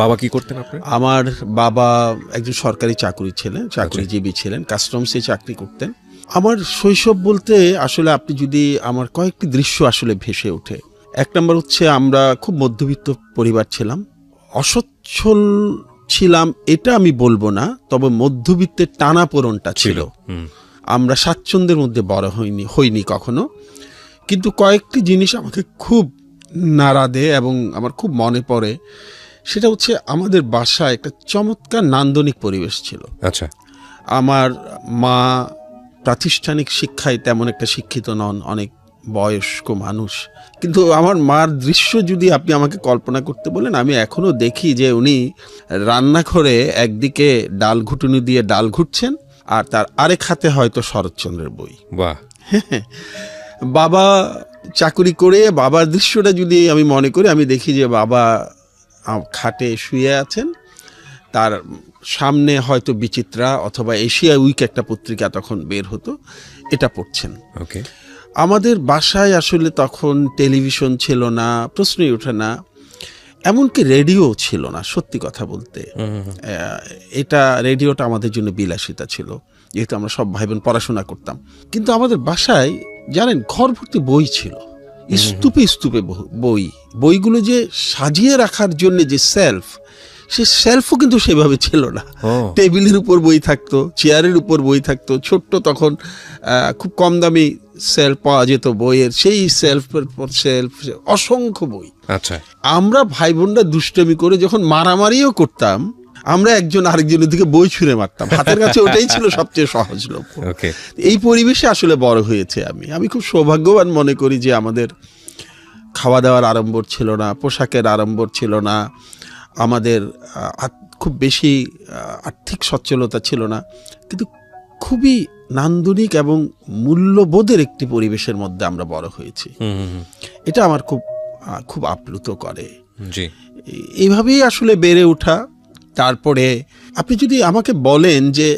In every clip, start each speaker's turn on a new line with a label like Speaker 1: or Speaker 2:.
Speaker 1: বাবা কি করতেন আপনার?
Speaker 2: আমার বাবা একজন সরকারি চাকরিজীবী ছিলেন, কাস্টমসে চাকরি করতেন। আমার শৈশব বলতে আসলে আপনি যদি আমার কয়েকটি দৃশ্য আসলে ভেসে ওঠে। এক নম্বর হচ্ছে আমরা খুব মধ্যবিত্ত পরিবার ছিলাম, অসচ্ছল ছিলাম এটা আমি বলবো না, তবে মধ্যবিত্তের টানাপোড়েনটা ছিল। আমরা স্বাচ্ছন্দ্যের মধ্যে বড় হইনি কখনো, কিন্তু কয়েকটি জিনিস আমাকে খুব নাড়া দেয় এবং আমার খুব মনে পড়ে। সেটা হচ্ছে আমাদের বাসায় একটা চমৎকার নান্দনিক পরিবেশ ছিল।
Speaker 1: আচ্ছা।
Speaker 2: আমার মা প্রাতিষ্ঠানিক শিক্ষায় তেমন একটা শিক্ষিত নন, অনেক বয়স্ক মানুষ, কিন্তু আমার মার দৃশ্য যদি আপনি আমাকে কল্পনা করতে বলেন, আমি এখনো দেখি যে উনি রান্নাঘরে একদিকে ডাল ঘুটুনি দিয়ে ডাল ঘুটছেন আর তার আরেক হাতে হয়তো শরৎচন্দ্রের বই।
Speaker 1: বাহ।
Speaker 2: বাবা চাকরি করে বাবার দৃশ্যটা যদি আমি মনে করি, আমি দেখি যে বাবা খাটে শুয়ে আছেন, তার সামনে হয়তো বিচিত্রা অথবা এশিয়া উইক একটা পত্রিকা তখন বের হতো, এটা পড়ছেন।
Speaker 1: ওকে।
Speaker 2: আমাদের বাসায় আসলে তখন টেলিভিশন ছিল না, প্রশ্নই ওঠে না, এমনকি রেডিও ছিল না। সত্যি কথা বলতে এটা রেডিওটা আমাদের জন্য বিলাসিতা ছিল, যেহেতু আমরা সব ভাই বোন পড়াশোনা করতাম। কিন্তু আমাদের বাসায় জানেন ঘর ভর্তি বই ছিল, স্তূপে স্তূপে বইগুলো যে সাজিয়ে রাখার জন্য যে সেলফ, সে সেলফও কিন্তু সেভাবে ছিল না। টেবিলের উপর বই থাকতো, চেয়ারের উপর বই থাকতো, ছোট্ট তখন খুব কম দামি সেলফ পাওয়া যেত বইয়ের, সেই সেলফের পর সেলফ, অসংখ্য বই।
Speaker 1: আচ্ছা।
Speaker 2: আমরা ভাই বোনরা দুষ্টমি করে যখন মারামারিও করতাম, আমরা একজন আরেকজনের দিকে বই ছুঁড়ে মারতাম, হাতের কাছে ওটাই ছিল সবচেয়ে সহজলভ্য। এই পরিবেশে আসলে বড় হয়েছে আমি খুব সৌভাগ্যবান মনে করি যে আমাদের খাওয়া দাওয়ার আড়ম্বর ছিল না, পোশাকের আড়ম্বর ছিল না, আমাদের খুব বেশি আর্থিক সচ্ছলতা ছিল না, কিন্তু খুবই নান্দনিক এবং মূল্যবোধের একটি পরিবেশের মধ্যে আমরা বড় হয়েছি। এটা আমার খুব আপ্লুত করে। এইভাবেই আসলে বেড়ে ওঠা। তারপরে আপনি যদি আমাকে বলেন যে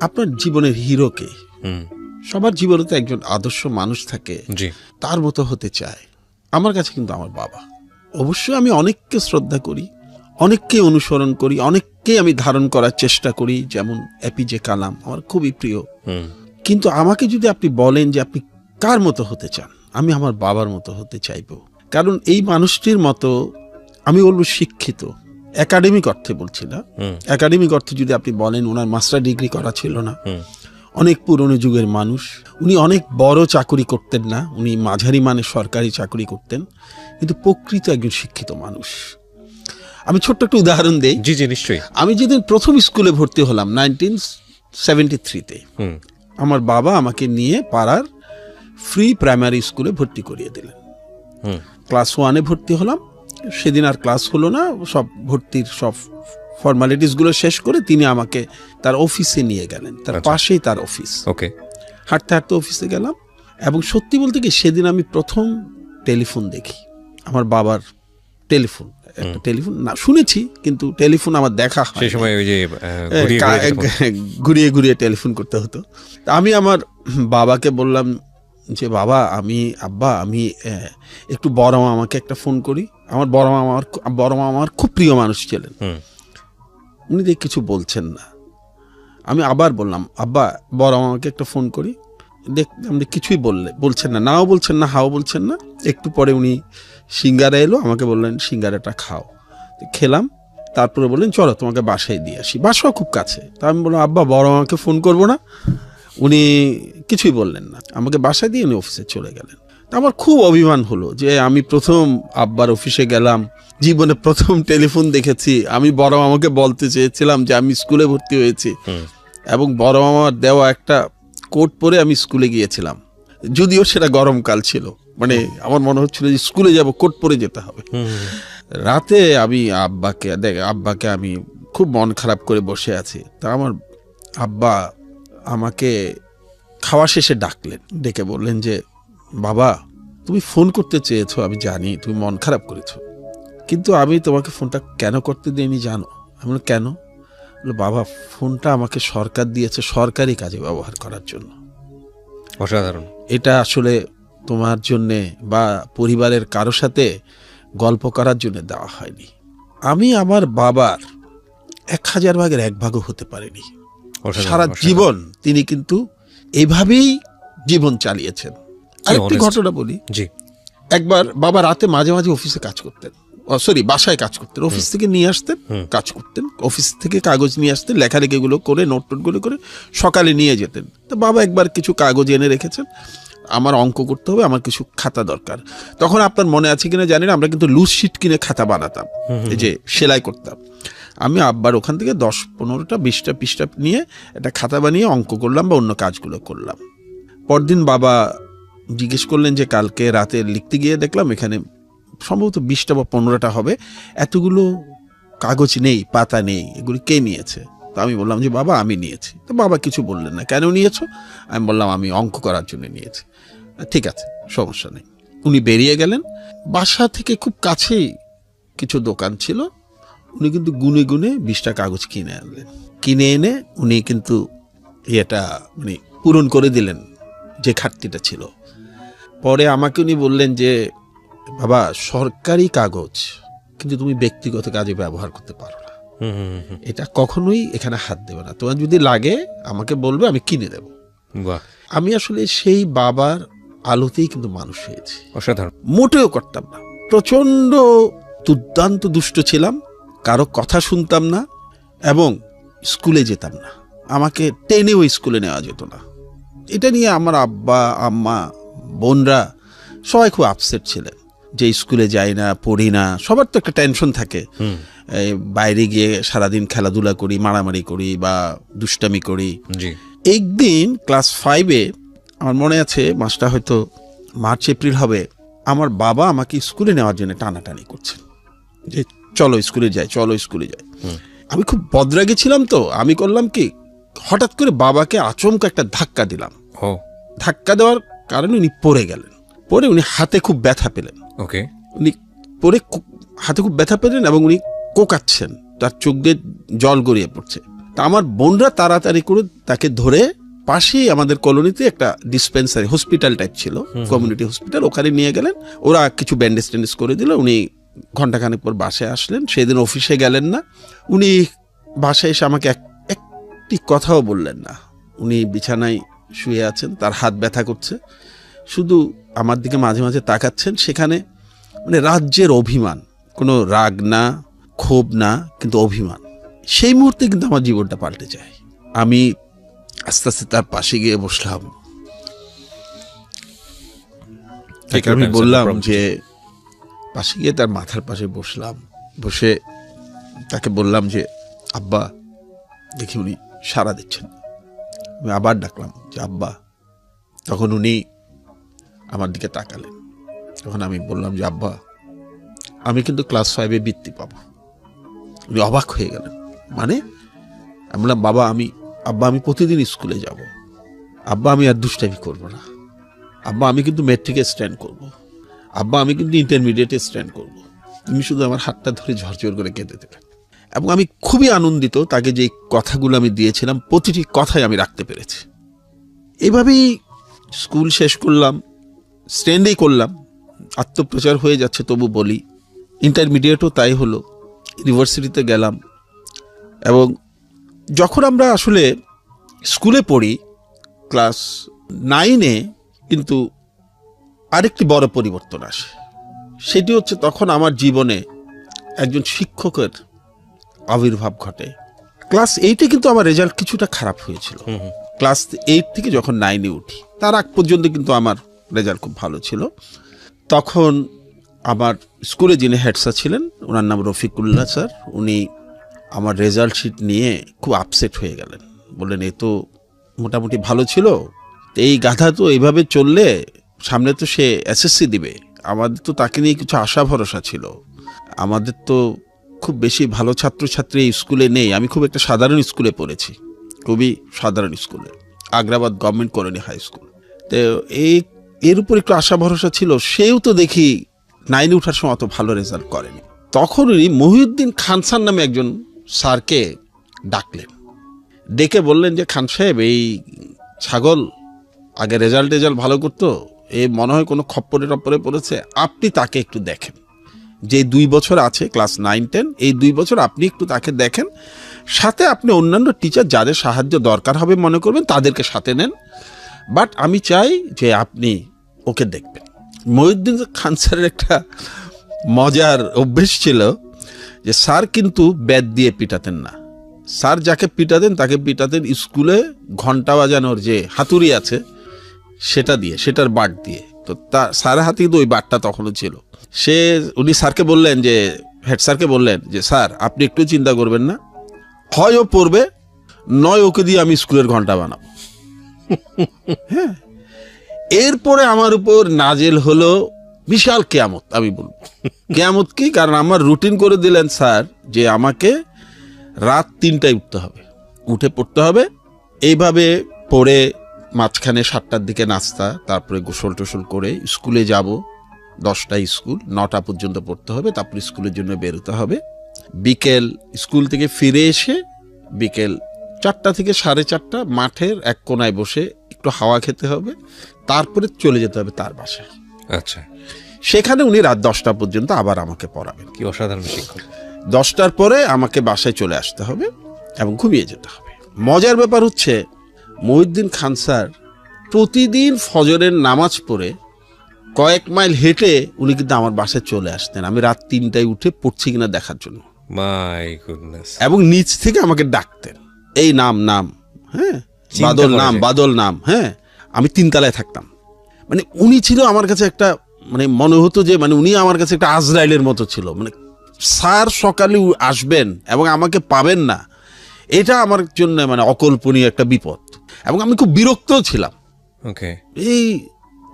Speaker 2: আপনার জীবনের হিরোকে, সবার জীবনে তো একজন আদর্শ মানুষ থাকে, তার মতো হতে চায়। আমার কাছে কিন্তু আমার বাবা। অবশ্যই আমি অনেককে শ্রদ্ধা করি, অনেককে অনুসরণ করি, অনেককে আমি ধারণ করার চেষ্টা করি, যেমন এপিজে কালাম আমার খুবই প্রিয়। কিন্তু আমাকে যদি আপনি বলেন যে আপনি কার মতো হতে চান, আমি আমার বাবার মতো হতে চাইব। কারণ এই মানুষটির মতো আমি বলবো শিক্ষিত, একাডেমিক অর্থে বলছি না, একাডেমিক অর্থে যদি আপনি বলেন ওনার মাস্টার ডিগ্রি করা ছিল না, অনেক পুরনো যুগের মানুষ, উনি অনেক বড় চাকরি করতেন না, উনি মাঝারি মানের সরকারি চাকরি করতেন, কিন্তু প্রকৃত একজন শিক্ষিত মানুষ। আমি ছোট্ট একটা উদাহরণ দেই।
Speaker 1: জি জি নিশ্চয়ই।
Speaker 2: আমি যেদিন প্রথম স্কুলে ভর্তি হলাম 1973-তে, আমার বাবা আমাকে নিয়ে পাড়ার ফ্রি প্রাইমারি স্কুলে ভর্তি করিয়ে দিলেন। ক্লাস 1-এ ভর্তি হলাম। সেদিন আর ক্লাস হলো না, সব ভর্তির সব ফর্মালিটিসগুলো শেষ করে তিনি আমাকে তার অফিসে নিয়ে গেলেন, তার পাশেই তার অফিস।
Speaker 1: ওকে।
Speaker 2: হাঁটতে হাঁটতে অফিসে গেলাম এবং সত্যি বলতে কি সেদিন আমি প্রথম টেলিফোন দেখি। আমার বাবার টেলিফোন, একটা টেলিফোন না শুনেছি, কিন্তু টেলিফোন আমার দেখা হয়।
Speaker 1: সেই সময় ওই যে
Speaker 2: ঘুরিয়ে ঘুরিয়ে টেলিফোন করতে হতো। আমি আমার বাবাকে বললাম যে বাবা, আব্বা আমি একটু বড় মামাকে একটা ফোন করি। আমার বড় মামা আমার খুব প্রিয় মানুষ ছিলেন। উনি দেখ কিছু বলছেন না। আমি আবার বললাম আব্বা, বড় মামাকে একটা ফোন করি। আপনি কিছুই বলছেন না, নাও বলছেন না, হাও বলছেন না। একটু পরে উনি সিঙ্গারা এলো, আমাকে বললেন সিঙ্গারাটা খাও। খেলাম, তারপরে বললেন চলো তোমাকে বাসায় দিয়ে আসি, বাসাও খুব কাছে। তা আমি বললাম আব্বা, বড় মামাকে ফোন করবো না? উনি কিছুই বললেন না, আমাকে বাসায় দিয়ে উনি অফিসে চলে গেলেন। আমার খুব অভিমান হলো যে আমি প্রথম আব্বার অফিসে গেলাম, জীবনে প্রথম টেলিফোন দেখেছি। আমি বড় মামাকে বলতে চেয়েছিলাম যে আমি স্কুলে ভর্তি হয়েছি, এবং বড় মামার দেওয়া একটা কোট পরে আমি স্কুলে গিয়েছিলাম, যদিও সেটা গরমকাল ছিল। মানে আমার মনে হচ্ছিল যে স্কুলে যাব, কোট পরে যেতে হবে। রাতে আমি আব্বাকে আমি খুব মন খারাপ করে বসে আছি। তা আমার আব্বা আমাকে খাওয়া শেষে ডাকলেন, ডেকে বললেন যে বাবা, তুমি ফোন করতে চেয়েছো, আমি জানি তুমি মন খারাপ করেছো, কিন্তু আমি তোমাকে ফোনটা কেন করতে দিইনি জানো? আমি বললাম কেন? বাবা, ফোনটা আমাকে সরকার দিয়েছে সরকারি কাজে ব্যবহার করার জন্য।
Speaker 1: অসাধারণ।
Speaker 2: এটা আসলে তোমার জন্যে বা পরিবারের কারো সাথে গল্প করার জন্য দেওয়া হয়নি। আমি আমার বাবার 1000 ভাগের 1 ভাগও হতে পারিনি।
Speaker 1: অসাধারণ,
Speaker 2: সারা
Speaker 1: অসাধারণ।
Speaker 2: জীবন তিনি কিন্তু এইভাবেই জীবন চালিয়েছেন। আরেকটি
Speaker 1: honest।
Speaker 2: ঘটনা বলি।
Speaker 1: জি।
Speaker 2: একবার বাবা রাতে মাঝে মাঝে অফিসে কাজ করতেন, বাসায় কাজ করতেন, অফিস থেকে নিয়ে আসতেন, কাজ করতেন, অফিস থেকে কাগজ নিয়ে আসতেন, লেখালেখিগুলো করে নোট টোটগুলো করে সকালে নিয়ে যেতেন। তো বাবা একবার কিছু কাগজ এনে রেখেছেন, আমার অঙ্ক করতে হবে, আমার কিছু খাতা দরকার। তখন আপনার মনে আছে কিনা জানি না, আমরা কিন্তু লুজ শিট কিনে খাতা বানাতাম, এই যে সেলাই করতাম। আমি আব্বার ওখান থেকে 10-15টা 20টা পৃষ্ঠা নিয়ে একটা খাতা বানিয়ে অঙ্ক করলাম বা অন্য কাজগুলো করলাম। পরদিন বাবা জিজ্ঞেস করলেন যে কালকে রাতে লিখতে গিয়ে দেখলাম এখানে সম্ভবত 20টা বা 15টা হবে, এতগুলো কাগজ নেই, পাতা নেই, এগুলি কে নিয়েছে? তো আমি বললাম যে বাবা আমি নিয়েছি। তো বাবা কিছু বললেন না। কেন নিয়েছো? আমি বললাম আমি অঙ্ক করার জন্য নিয়েছি। ঠিক আছে, সমস্যা নেই। উনি বেরিয়ে গেলেন। বাসা থেকে খুব কাছেই কিছু দোকান ছিল, উনি কিন্তু গুনে গুনে 20টা কাগজ কিনে আনলেন। কিনে এনে উনি কিন্তু এটা মানে পূরণ করে দিলেন যে ঘাটতিটা ছিল। পরে আমাকে উনি বললেন যে বাবা সরকারি কাগজ কিন্তু তুমি ব্যক্তিগত কাজে ব্যবহার করতে পারো না, এটা কখনোই এখানে হাত দেবে না, তোমার যদি লাগে আমাকে বলবে, আমি কিনে দেব।
Speaker 1: বাহ,
Speaker 2: আমি আসলে সেই বাবার আলোতেই কিন্তু মানুষ হয়েছি।
Speaker 1: অসাধারণ।
Speaker 2: মোটেও করতাম না, প্রচণ্ড দুর্দান্ত দুষ্ট ছিলাম, কারো কথা শুনতাম না এবং স্কুলে যেতাম না। আমাকে টেনেও স্কুলে নেওয়া যেত না। এটা নিয়ে আমার আব্বা আম্মা বোনরা সবাই খুব আপসেট ছিলেন যে স্কুলে যাই না, পড়ি না। সবার তো একটা টেনশন থাকে, বাইরে গিয়ে সারাদিন খেলাধুলা করি, মারামারি করি বা দুষ্টামি করি।
Speaker 1: জি।
Speaker 2: একদিন ক্লাস 5-এ আমার মনে আছে, মাসটা হয়তো মার্চ এপ্রিল হবে, আমার বাবা আমাকে স্কুলে নেওয়ার জন্য টানাটানি করছেন যে চলো স্কুলে যাই, চলো স্কুলে যাই। আমি খুব বদরাগে ছিলাম, তো আমি করলাম কি, হঠাৎ করে বাবাকে আচমকা একটা ধাক্কা দিলাম।
Speaker 1: ও
Speaker 2: ধাক্কা দেওয়ার কারণে উনি পড়ে গেলেন। পরে উনি হাতে খুব ব্যথা পেলেন।
Speaker 1: ওকে।
Speaker 2: উনি পরে হাতে খুব ব্যথা পেলেন এবং উনি কোকাচ্ছেন, তার চোখ দিয়ে জল গড়িয়ে পড়ছে। তা আমার বোনরা তাড়াতাড়ি করে তাকে ধরে পাশেই আমাদের কলোনিতে একটা ডিসপেন্সারি হসপিটাল টাইপ ছিল, কমিউনিটি হসপিটাল, ওখানে নিয়ে গেলেন। ওরা কিছু ব্যান্ডেজ ট্যান্ডেজ করে দিল। উনি ঘন্টাখানেক পর বাসায় আসলেন। সেদিন অফিসে গেলেন না। উনি বাসায় এসে আমাকে একটি কথাও বললেন না। উনি বিছানায় শুয়ে আছেন, তার হাত ব্যথা করছে, শুধু আমার দিকে মাঝে মাঝে তাকাচ্ছেন। সেখানে মানে রাজ্যের অভিমান, কোনো রাগ না, ক্ষোভ না, কিন্তু অভিমান। সেই মুহূর্তে কিন্তু আমার জীবনটা পাল্টে যায়। আমি আস্তে আস্তে তার পাশে গিয়ে বসলাম। আমি বললাম যে পাশে গিয়ে তার মাথার পাশে বসলাম, বসে তাকে বললাম যে আব্বা, দেখি উনি সাড়া দিচ্ছেন। আমি আবার ডাকলাম যে আব্বা। তখন উনি আমার দিকে তাকালেন। তখন আমি বললাম যে আব্বা, আমি কিন্তু ক্লাস 5-এ বৃত্তি পাবো। উনি অবাক হয়ে গেলেন। মানে? আমি বললাম বাবা, আব্বা আমি প্রতিদিন স্কুলে যাব। আব্বা আমি আর দুষ্টামি করবো না। আব্বা আমি কিন্তু ম্যাট্রিকে স্ট্যান্ড করব। আব্বা আমি কিন্তু ইন্টারমিডিয়েটে স্ট্যান্ড করব। তুমি শুধু আমার হাতটা ধরে ঝরঝর করে কেঁদে দেবেন। এবং আমি খুবই আনন্দিত, তাকে যে কথাগুলো আমি দিয়েছিলাম প্রতিটি কথাই আমি রাখতে পেরেছি। এইভাবেই স্কুল শেষ করলাম, স্ট্যান্ডেই করলাম। আত্মপ্রচার হয়ে যাচ্ছে তবু বলি। ইন্টারমিডিয়েটও তাই হলো, ইউনিভার্সিটিতে গেলাম। এবং যখন আমরা আসলে স্কুলে পড়ি ক্লাস 9-এ, কিন্তু আরেকটি বড় পরিবর্তন আসে। সেটি হচ্ছে তখন আমার জীবনে একজন শিক্ষকের আবির্ভাব ঘটে। ক্লাস 8-এ কিন্তু আমার রেজাল্ট কিছুটা খারাপ হয়েছিল। ক্লাস 8 থেকে যখন 9-এ উঠি, তার আগ পর্যন্ত কিন্তু আমার রেজাল্ট খুব ভালো ছিল। তখন আমার স্কুলে যিনি হেড স্যার ছিলেন, ওনার নাম রফিকুল্লাহ স্যার, উনি আমার রেজাল্ট শিট নিয়ে খুব আপসেট হয়ে গেলেন। বললেন এ তো মোটামুটি ভালো ছিল, এই গাধা তো এইভাবে চললে সামনে তো সে এসএসসি দিবে, আমাদের তো তাকে নিয়ে কিছু আশা ভরসা ছিল, আমাদের তো খুব বেশি ভালো ছাত্রছাত্রী এই স্কুলে নেই। আমি খুব একটা সাধারণ স্কুলে পড়েছি, খুবই সাধারণ স্কুলে, Agrabad government colony high school. তো এর উপর একটু আশা ভরসা ছিল। সেও তো দেখি 9-এ ওঠার সময় অত ভালো রেজাল্ট করেনি। তখনই মহিউদ্দিন খান স্যার নামে একজন স্যারকে ডাকলেন, ডেকে বললেন যে খান সাহেব, এই ছাগল আগে রেজাল্ট ভালো করতো, এ মনে হয় কোনো খপ্পরে টপ্পরে পড়েছে, আপনি তাকে একটু দেখেন। যে 2 বছর আছে ক্লাস 9-10, এই 2 বছর আপনি একটু তাকে দেখেন, সাথে আপনি অন্যান্য টিচার যাদের সাহায্য দরকার হবে মনে করবেন তাদেরকে সাথে নেন, বাট আমি চাই যে আপনি ওকে দেখবেন। মহিউদ্দিন খান স্যারের একটা মজার অভ্যেস ছিল যে স্যার কিন্তু ব্যাট দিয়ে পিটাতেন না, স্যার যাকে পিটাতেন তাকে পিটাতেন স্কুলে ঘন্টা বাজানোর যে হাতুড়ি আছে সেটা দিয়ে, সেটার বাট দিয়ে। তো স্যারের হাতে কিন্তু ওই বাটটা তখনও ছিল। উনি স্যারকে বললেন যে, হেড স্যারকে বললেন যে স্যার আপনি একটু চিন্তা করবেন না, হয় ও পড়বে নয় ওকে দিয়ে আমি স্কুলের ঘন্টা বানাবো। হ্যাঁ, এরপরে আমার উপর নাজেল হলো বিশাল কেয়ামত। আমি বলবো কেয়ামত কি, কারণ আমার রুটিন করে দিলেন স্যার যে আমাকে রাত 3টায় উঠতে হবে, উঠে পড়তে হবে। এইভাবে পড়ে মাঝখানে 7টার দিকে নাস্তা, তারপরে গোসল টোসল করে স্কুলে যাব। 10টায় স্কুল, 9টা পর্যন্ত পড়তে হবে, তারপর স্কুলের জন্য বেরোতে হবে। বিকেল স্কুল থেকে ফিরে এসে বিকেল 4টা থেকে 4:30 মাঠের এক কোনায় বসে একটু হাওয়া খেতে হবে, তারপরে চলে যেতে হবে তার বাসায়।
Speaker 1: আচ্ছা,
Speaker 2: সেখানে উনি রাত 10টা পর্যন্ত আবার আমাকে পড়াবেন।
Speaker 1: কি অসাধারণ শিক্ষক।
Speaker 2: 10টার পরে আমাকে বাসায় চলে আসতে হবে এবং ঘুমিয়ে যেতে হবে। মজার ব্যাপার হচ্ছে মহিউদ্দিন খান স্যার প্রতিদিন ফজরের নামাজ পড়ে কয়েক মাইল হেঁটে উনি কিন্তু আমার বাসায় চলে আসতেন, আমি রাত 3টায় উঠে পড়ছি কিনা দেখার জন্য।
Speaker 1: My goodness.
Speaker 2: এবং নিচ থেকে আমাকে ডাকতেন, এই নাম, হ্যাঁ, বাদল নাম, হ্যাঁ। আমি 3 তলায় থাকতাম। মানে উনি ছিল আমার কাছে একটা, মানে মনে হতো যে মানে উনি আমার কাছে একটা আজরাইলের মতো ছিল। মানে স্যার সকালে আসবেন এবং আমাকে পাবেন না, এটা আমার জন্য মানে অকল্পনীয় একটা বিপদ। এবং আমি খুব বিরক্তও ছিলাম।
Speaker 1: ওকে।
Speaker 2: এই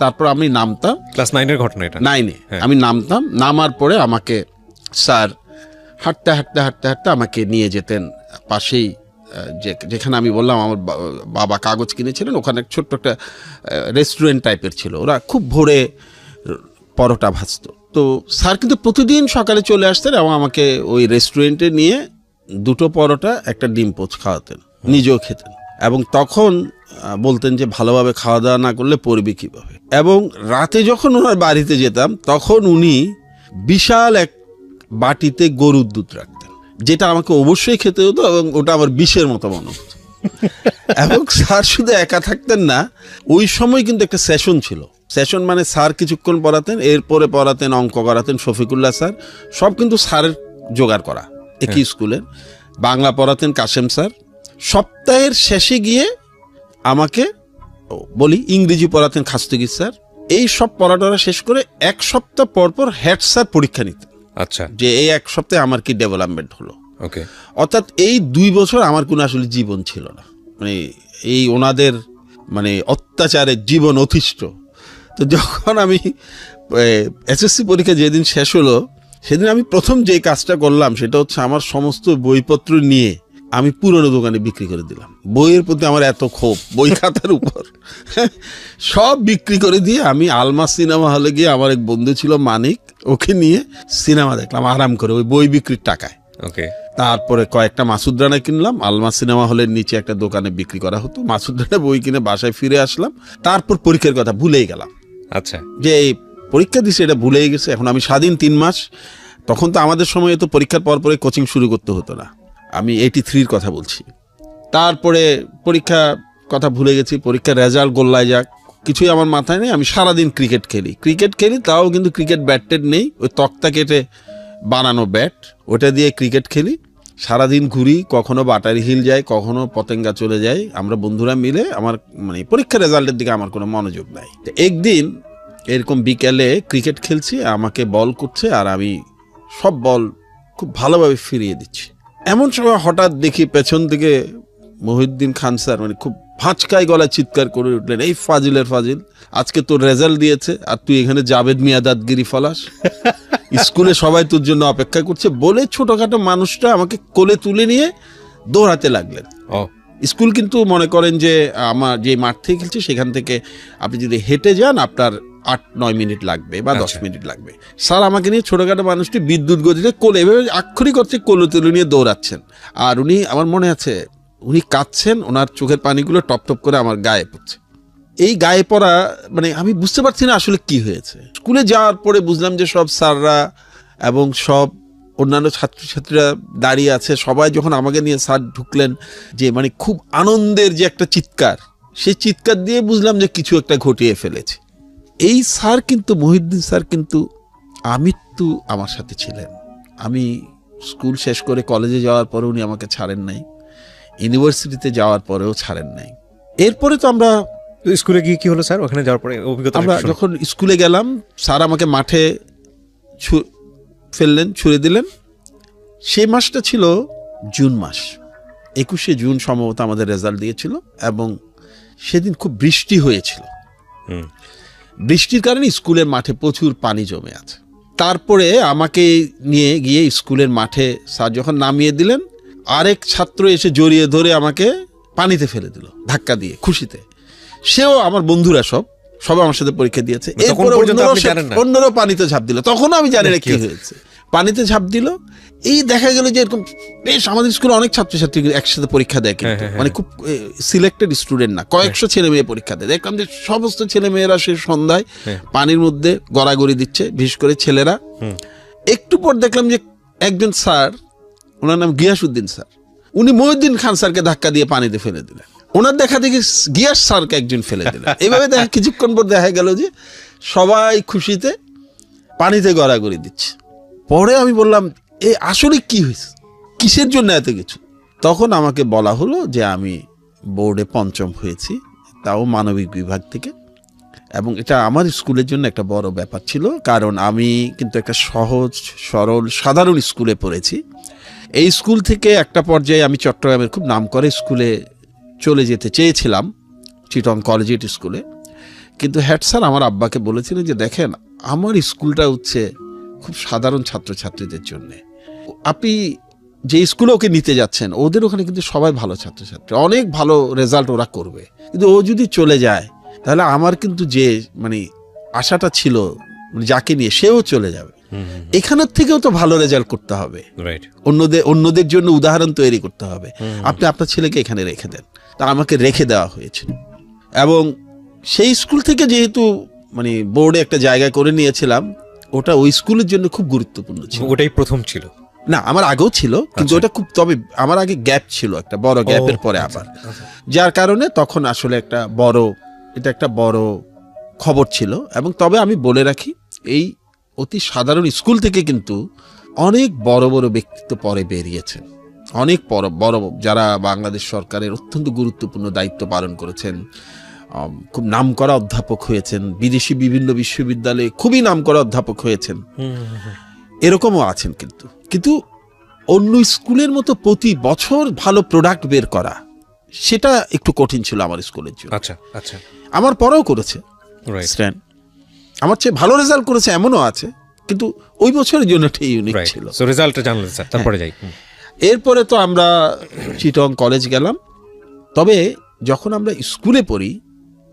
Speaker 2: তারপর আমি নামতাম,
Speaker 1: ক্লাস 9-এর ঘটনা এটা।
Speaker 2: 9-এ আমি নামতাম, নামার পরে আমাকে স্যার হাঁটতে হাঁটতে হাঁটতে হাঁটতে আমাকে নিয়ে যেতেন পাশেই, যেখানে আমি বললাম আমার বাবা কাগজ কিনেছিলেন, ওখানে ছোট্ট একটা রেস্টুরেন্ট টাইপের ছিল, ওরা খুব ভোরে পরোটা ভাজতো। তো স্যার কিন্তু প্রতিদিন সকালে চলে আসতেন এবং আমাকে ওই রেস্টুরেন্টে নিয়ে 2টো পরোটা একটা ডিম পোচ খাওয়াতেন, নিজেও খেতেন। এবং তখন বলতেন যে ভালোভাবে খাওয়া দাওয়া না করলে পড়বি কীভাবে। এবং রাতে যখন ওনার বাড়িতে যেতাম তখন উনি বিশাল এক বাটিতে গরুর দুধ রাখতেন, যেটা আমাকে অবশ্যই খেতে হতো এবং ওটা আমার বিষের মতো মনে হতো। এবং স্যার শুধু একা থাকতেন না, ওই সময় কিন্তু একটা সেশন ছিল। সেশন মানে স্যার কিছুক্ষণ পড়াতেন, এরপরে পড়াতেন, অঙ্ক করাতেন শফিকুল্লাহ স্যার, সব কিন্তু স্যারের জোগাড় করা একই স্কুলের। বাংলা পড়াতেন কাশেম স্যার। সপ্তাহের শেষে গিয়ে আমাকে বলি ইংরেজি পড়াতেন খাস্তগীর স্যার। এই সব পড়াটা শেষ করে 1 সপ্তাহ পর পর হেড স্যার পরীক্ষা নিতেন।
Speaker 1: আচ্ছা, যে
Speaker 2: এই 1 সপ্তাহে আমার কি ডেভেলপমেন্ট হলো।
Speaker 1: ওকে।
Speaker 2: অর্থাৎ এই 2 বছর আমার কোনো আসলে জীবন ছিল না, মানে এই ওনাদের মানে অত্যাচারের জীবন অতিষ্ঠ। তো যখন আমি এসএসসি পরীক্ষা যেদিন শেষ হলো, সেদিন আমি প্রথম যে কাজটা করলাম সেটা হচ্ছে আমার সমস্ত বইপত্র নিয়ে আমি পুরনো দোকানে বিক্রি করে দিলাম। বইয়ের প্রতি আমার এত ক্ষোভ, বই খাতার উপর সব বিক্রি করে দিয়ে আমি আলমা সিনেমা হলে গিয়ে, আমার এক বন্ধু ছিল মানিক, ওকে নিয়ে সিনেমা দেখলাম আরাম করে ওই বই বিক্রির টাকায়।
Speaker 1: ওকে।
Speaker 2: তারপরে কয়েকটা মাসুদ রানা কিনলাম, আলমা সিনেমা হলের নিচে একটা দোকানে বিক্রি করা হতো। মাসুদ রানা বই কিনে বাসায় ফিরে আসলাম। তারপর পরীক্ষার কথা ভুলেই গেলাম।
Speaker 1: আচ্ছা, যে
Speaker 2: এই পরীক্ষা দিছে এটা ভুলেই গেছে। এখন আমি স্বাধীন 3 মাস। তখন তো আমাদের সময় তো পরীক্ষার পর পরে কোচিং শুরু করতে হতো না, আমি 83-র কথা বলছি। তারপরে পরীক্ষা কথা ভুলে গেছি, পরীক্ষার রেজাল্ট গোল্লায় যাক, কিছুই আমার মাথায় নেই। আমি সারাদিন ক্রিকেট খেলি, তাও কিন্তু ক্রিকেট ব্যাট নেই, ওই তক্তা কেটে বানানো ব্যাট, ওটা দিয়ে ক্রিকেট খেলি। সারাদিন ঘুরি, কখনো বাটারি হিল যাই, কখনো পতেঙ্গা চলে যাই, আমরা বন্ধুরা মিলে। আমার মানে পরীক্ষার রেজাল্টের দিকে আমার কোনো মনোযোগ নাই। একদিন এরকম বিকেলে ক্রিকেট খেলছি, আমাকে বল করছে আর আমি সব বল খুব ভালোভাবে ফিরিয়ে দিচ্ছি। এমন সময় হঠাৎ দেখি পেছন থেকে মহিউদ্দিন খান স্যার মানে খুব ভাঁচকাই গলায় চিৎকার করে উঠলেন, এই ফাজিলের ফাজিল, আজকে তোর রেজাল্ট দিয়েছে আর তুই এখানে জাভেদ মিয়া দাদগিরি ফলাস, স্কুলে সবাই তোর জন্য অপেক্ষা করছে। বলে ছোটখাটো মানুষটা আমাকে কোলে তুলে নিয়ে দৌড়াতে লাগলেন। স্কুল কিন্তু মনে করেন যে আমার যে মাঠ থেকে খেলছি সেখান থেকে আপনি যদি হেঁটে যান আপনার 8-9 মিনিট লাগবে বা 10 মিনিট লাগবে। স্যার আমাকে নিয়ে ছোটখাটো মানুষটি বিদ্যুৎ গতিতে কোলে, এভাবে আক্ষরিক অর্থে কোলে তুলে নিয়ে দৌড়াচ্ছেন। আর উনি, আমার মনে আছে উনি কাঁদছেন, ওনার চোখের পানিগুলো টপ টপ করে আমার গায়ে পড়ছে। এই গায়ে পড়া মানে আমি বুঝতে পারছি না আসলে কি হয়েছে। স্কুলে যাওয়ার পরে বুঝলাম যে সব স্যাররা এবং সব অন্যান্য ছাত্রছাত্রীরা দাঁড়িয়ে আছে, সবাই যখন আমাকে নিয়ে স্যার ঢুকলেন, যে মানে খুব আনন্দের যে একটা চিৎকার, সেই চিৎকার দিয়ে বুঝলাম যে কিছু একটা ঘটিয়ে ফেলেছে। এই স্যার কিন্তু, মহিউদ্দিন স্যার কিন্তু আমৃত্যু আমার সাথে ছিলেন। আমি স্কুল শেষ করে কলেজে যাওয়ার পরে উনি আমাকে ছাড়েন নাই, ইউনিভার্সিটিতে যাওয়ার পরেও ছাড়েন নাই। এরপরে তো আমরা
Speaker 1: স্কুলে গিয়ে কি হলো স্যার, ওখানে যাওয়ার পরে অভিজ্ঞতা?
Speaker 2: আমরা যখন স্কুলে গেলাম, স্যার আমাকে মাঠে ফেললেন, ছুড়ে দিলেন। সেই মাসটা ছিল জুন মাস, 21শে জুন সম্ভবত আমাদের রেজাল্ট দিয়েছিল, এবং সেদিন খুব বৃষ্টি হয়েছিল। বৃষ্টির কারণে স্কুলের মাঠে প্রচুর পানি জমে আছে। তারপরে আমাকে নিয়ে গিয়ে স্কুলের মাঠে স্যার যখন নামিয়ে দিলেন, আরেক ছাত্র এসে জড়িয়ে ধরে আমাকে পানিতে ফেলে দিল ধাক্কা দিয়ে, খুশিতে। সেও আমার বন্ধুরা সবাই আমার সাথে পরীক্ষা দিয়েছে। এরপরে অন্যরাও পানিতে ঝাঁপ দিল, তখনও আমি জানি না কি হয়েছে। পানিতে ঝাঁপ দিল, এই দেখা গেল যে এরকম বেশ আমাদের স্কুলে অনেক ছাত্রছাত্রী একসাথে পরীক্ষা দেয়, কিন্তু মানে খুব সিলেক্টেড স্টুডেন্ট না, কয়েকশো ছেলে মেয়ে পরীক্ষা দেয়। দেখলাম যে সমস্ত ছেলে মেয়েরা সে সন্ধ্যায় পানির মধ্যে গড়াগড়ি দিচ্ছে, বিশেষ করে ছেলেরা। একটু পর দেখলাম যে একজন স্যার, ওনার নাম গিয়াসউদ্দিন স্যার, উনি মহিউদ্দিন খান স্যারকে ধাক্কা দিয়ে পানিতে ফেলে দিলেন। ওনার দেখা দেখি গিয়াস স্যারকে একজন ফেলে দিলেন। এইভাবে দেখা কিছুক্ষণ পর দেখা গেল যে সবাই খুশিতে পানিতে গড়াগড়ি দিচ্ছে। পরে আমি বললাম, এ আসলে কি হয়েছে, কিসের জন্য এত কিছু? তখন আমাকে বলা হলো যে আমি বোর্ডে 5ম হয়েছি, তাও মানবিক বিভাগ থেকে। এবং এটা আমার স্কুলের জন্য একটা বড় ব্যাপার ছিল, কারণ আমি কিন্তু একটা সহজ সরল সাধারণ স্কুলে পড়েছি। এই স্কুল থেকে একটা পর্যায়ে আমি চট্টগ্রামের খুব নামকরা স্কুলে চলে যেতে চেয়েছিলাম, চিটং কলেজিয়েট স্কুলে। কিন্তু হেড স্যার আমার আব্বাকে বলেছিলেন যে দেখেন, আমার স্কুলটা হচ্ছে খুব সাধারণ ছাত্রছাত্রীদের জন্য, আপনি যে স্কুলে ওকে নিতে যাচ্ছেন ওদের ওখানে কিন্তু সবাই ভালো ছাত্রছাত্রী, অনেক ভালো রেজাল্ট ওরা করবে, কিন্তু ও যদি চলে যায় তাহলে আমার কিন্তু যে মানে আশাটা ছিল যাকে নিয়ে, সেও চলে যাবে। এখানের থেকেও তো ভালো রেজাল্ট করতে হবে, অন্যদের জন্য উদাহরণ তৈরি করতে হবে। আপনি আপনার ছেলেকে এখানে রেখে দেন। তা আমাকে রেখে দেওয়া হয়েছিল, এবং সেই স্কুল থেকে যেহেতু মানে বোর্ডে একটা জায়গা করে নিয়েছিলাম, ওটা ওই স্কুলের জন্য খুব গুরুত্বপূর্ণ ছিল।
Speaker 1: ওটাই প্রথম ছিল
Speaker 2: না, আমার আগেও ছিল, কিন্তু ওটা খুব, তবে আমার আগে গ্যাপ ছিল, একটা বড় গ্যাপের পরে আবার, যার কারণে তখন আসলে এটা একটা বড় খবর ছিল। এবং তবে আমি বলে রাখি, এই অতি সাধারণ স্কুল থেকে কিন্তু অনেক বড় বড় ব্যক্তিত্ব পরে বেরিয়েছেন, অনেক বড় যারা বাংলাদেশ সরকারের অত্যন্ত গুরুত্বপূর্ণ দায়িত্ব পালন করেছেন, খুব নামকরা অধ্যাপক হয়েছেন, বিদেশি বিভিন্ন বিশ্ববিদ্যালয়ে খুবই নামকরা অধ্যাপক হয়েছেন, এরকমও আছেন। কিন্তু অন্য স্কুলের মতো প্রতি বছর ভালো প্রোডাক্ট বের করা, সেটা একটু কঠিন ছিল আমার স্কুলের জন্য।
Speaker 1: আচ্ছা আচ্ছা,
Speaker 2: আমার পরেও করেছে স্ট্যান্ড, আমার চেয়ে ভালো রেজাল্ট করেছে এমনও আছে, কিন্তু ওই বছরের জন্য একটা ইউনিক ছিল।
Speaker 1: সো রেজাল্টটা জানলেন স্যার, তারপরে যাই।
Speaker 2: এরপরে তো আমরা চিটং কলেজ গেলাম। তবে যখন আমরা স্কুলে পড়ি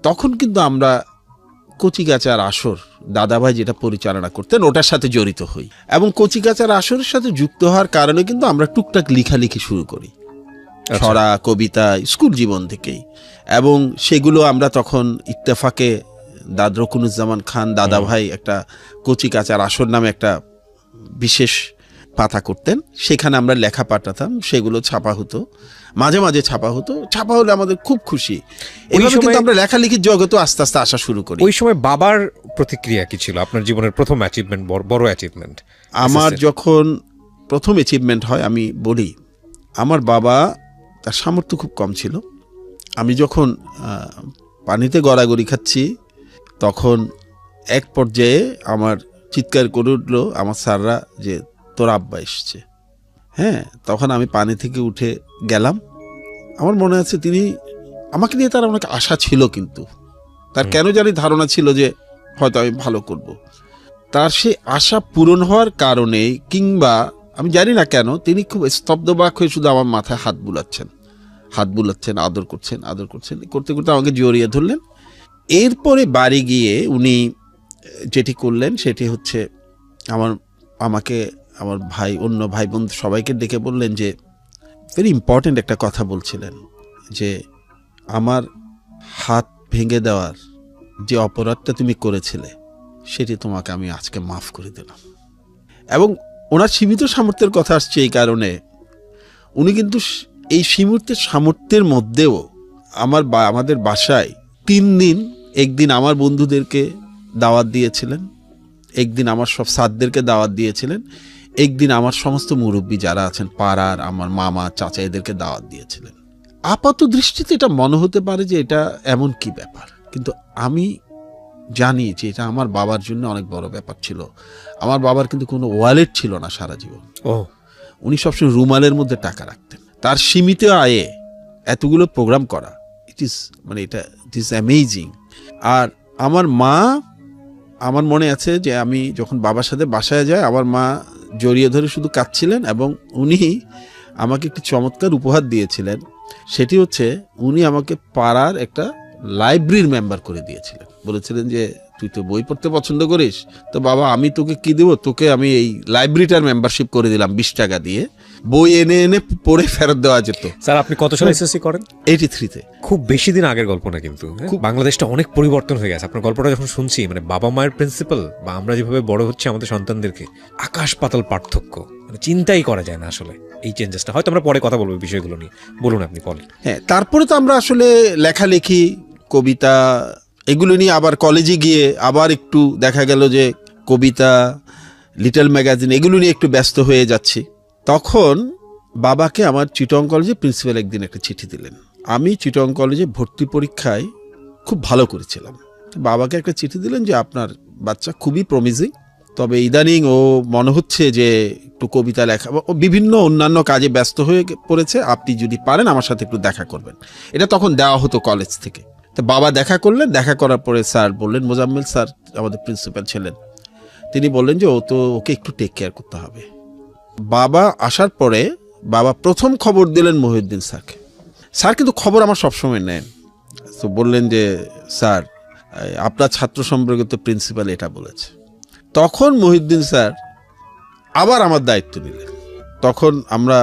Speaker 2: তখন কিন্তু আমরা কচিকাচার আসর, দাদাভাই যেটা পরিচালনা করতেন, ওটার সাথে জড়িত হই, এবং কচিকাচার আসরের সাথে যুক্ত হওয়ার কারণে কিন্তু আমরা টুকটাক লেখালেখি শুরু করি, ছড়া কবিতা, স্কুল জীবন থেকেই। এবং সেগুলো আমরা তখন ইত্তেফাকে রকুনুজ্জামান খান দাদাভাই একটা কচিকাচার আসর নামে একটা বিশেষ পাতা করতেন, সেখানে আমরা লেখা পাঠাতাম, সেগুলো ছাপা হতো, মাঝে মাঝে ছাপা হতো। ছাপা হলে আমাদের খুব খুশি। এইভাবে কিন্তু আমরা লেখালেখির জগতে আস্তে আস্তে আসা শুরু করি।
Speaker 1: ওই সময় বাবার প্রতিক্রিয়া কি ছিল আপনার জীবনের প্রথম অ্যাচিভমেন্ট, বড় অ্যাচিভমেন্ট?
Speaker 2: আমার যখন প্রথম অ্যাচিভমেন্ট হয়, আমি বলি, আমার বাবা, তার সামর্থ্য খুব কম ছিল। আমি যখন পানিতে গড়াগড়ি খাচ্ছি, তখন এক পর্যায়ে আমার চিৎকার করে উঠলো আমার স্যাররা যে তোর আব্বা এসছে। হ্যাঁ, তখন আমি পানি থেকে উঠে গেলাম। আমার মনে আছে তিনি আমাকে নিয়ে, তার অনেক আশা ছিল, কিন্তু তার কেন জানি ধারণা ছিল যে হয়তো আমি ভালো করব। তার সেই আশা পূরণ হওয়ার কারণে, কিংবা আমি জানি না কেন, তিনি খুব স্তব্ধবাক হয়ে শুধু আমার মাথায় হাত বুলাচ্ছেন, আদর করছেন, করতে করতে আমাকে জড়িয়ে ধরলেন। এরপরে বাড়ি গিয়ে উনি যেটি করলেন সেটি হচ্ছে আমাকে আমার ভাই, অন্য ভাই বোন সবাইকে ডেকে বললেন যে ভেরি ইম্পর্টেন্ট একটা কথা বলছিলেন, যে আমার হাত ভেঙে দেওয়ার যে অপরাধটা তুমি করেছিলে, সেটি তোমাকে আমি আজকে মাফ করে দিলাম। এবং ওনার সীমিত সামর্থ্যের কথা আসছে এই কারণে, উনি কিন্তু এই সীমিত সামর্থ্যের মধ্যেও আমাদের বাসায় 3 দিন, একদিন আমার বন্ধুদেরকে দাওয়াত দিয়েছিলেন, একদিন আমার সব সাদদেরকে দাওয়াত দিয়েছিলেন, একদিন আমার সমস্ত মুরব্বী যারা আছেন পাড়ার, আমার মামা চাচা এদেরকে দাওয়াত দিয়েছিলেন। আপাত দৃষ্টিতে এটা মনে হতে পারে যে এটা এমন কি ব্যাপার, কিন্তু আমি জানি যে এটা আমার বাবার জন্য অনেক বড় ব্যাপার ছিল। আমার বাবার কিন্তু কোনো ওয়ালেট ছিল না সারা জীবন। উনি সবসময় রুমালের মধ্যে টাকা রাখতেন। তার সীমিত আয়ে এতগুলো প্রোগ্রাম করা, ইট ইজ অ্যামেজিং। আর আমার মা, আমার মনে আছে যে আমি যখন বাবার সাথে বাসায় যাই, আমার মা জড়িয়ে ধরে শুধু কাঁদছিলেন এবং উনি আমাকে একটি চমৎকার উপহার দিয়েছিলেন। সেটি হচ্ছে উনি আমাকে পাড়ার একটা লাইব্রেরির মেম্বার করে দিয়েছিলেন। বলেছিলেন যে তুই তো বই পড়তে পছন্দ করিস, তো বাবা আমি তোকে কি দেবো, তোকে আমি এই লাইব্রেরিটার মেম্বারশিপ করে দিলাম 20 টাকা দিয়ে, বই এনে এনে পড়ে ফেরত দেওয়া যেত।
Speaker 1: স্যার আপনি কত সালে এসএসসি করেন?
Speaker 2: 83-তে।
Speaker 1: খুব বেশি দিন আগের গল্প না, কিন্তু বাংলাদেশটা অনেক পরিবর্তন হয়ে গেছে। আপনার গল্পটা যখন শুনছি, মানে বাবা মায়ের প্রিন্সিপাল বা আমরা যেভাবে বড় হচ্ছে আমাদের সন্তানদেরকে, আকাশ পাতাল পার্থক্য, মানে চিন্তাই করা যায় না আসলে এই চেঞ্জেসটা। হয়তো আমরা পরে কথা বলবো বিষয়গুলো নিয়ে, বলুন আপনি পরে।
Speaker 2: হ্যাঁ, তারপরে তো আমরা আসলে লেখালেখি, কবিতা এগুলো নিয়ে আবার কলেজে গিয়ে আবার একটু দেখা গেল যে কবিতা, লিটল ম্যাগাজিন এগুলো নিয়ে একটু ব্যস্ত হয়ে যাচ্ছি। তখন বাবাকে আমার চিটং কলেজে প্রিন্সিপাল একদিন একটা চিঠি দিলেন। আমি চিটং কলেজে ভর্তি পরীক্ষায় খুব ভালো করেছিলাম। বাবাকে একটা চিঠি দিলেন যে আপনার বাচ্চা খুবই প্রমিজিং, তবে ইদানিং ও মনে হচ্ছে যে একটু কবিতা লেখা, ও বিভিন্ন অন্যান্য কাজে ব্যস্ত হয়ে পড়েছে, আপনি যদি পারেন আমার সাথে একটু দেখা করবেন। এটা তখন দেওয়া হতো কলেজ থেকে। তো বাবা দেখা করলেন, দেখা করার পরে স্যার বললেন, মোজাম্মেল স্যার আমাদের প্রিন্সিপাল ছিলেন, তিনি বললেন যে ওকে একটু টেক কেয়ার করতে হবে। বাবা আসার পরে বাবা প্রথম খবর দিলেন মহিউদ্দিন স্যারকে। স্যার কিন্তু খবর আমার সবসময় নেন। তো বললেন যে স্যার আপনার ছাত্র সম্পর্কিত প্রিন্সিপাল এটা বলেছে। তখন মহিউদ্দিন স্যার আবার আমার দায়িত্ব নিলেন। তখন আমরা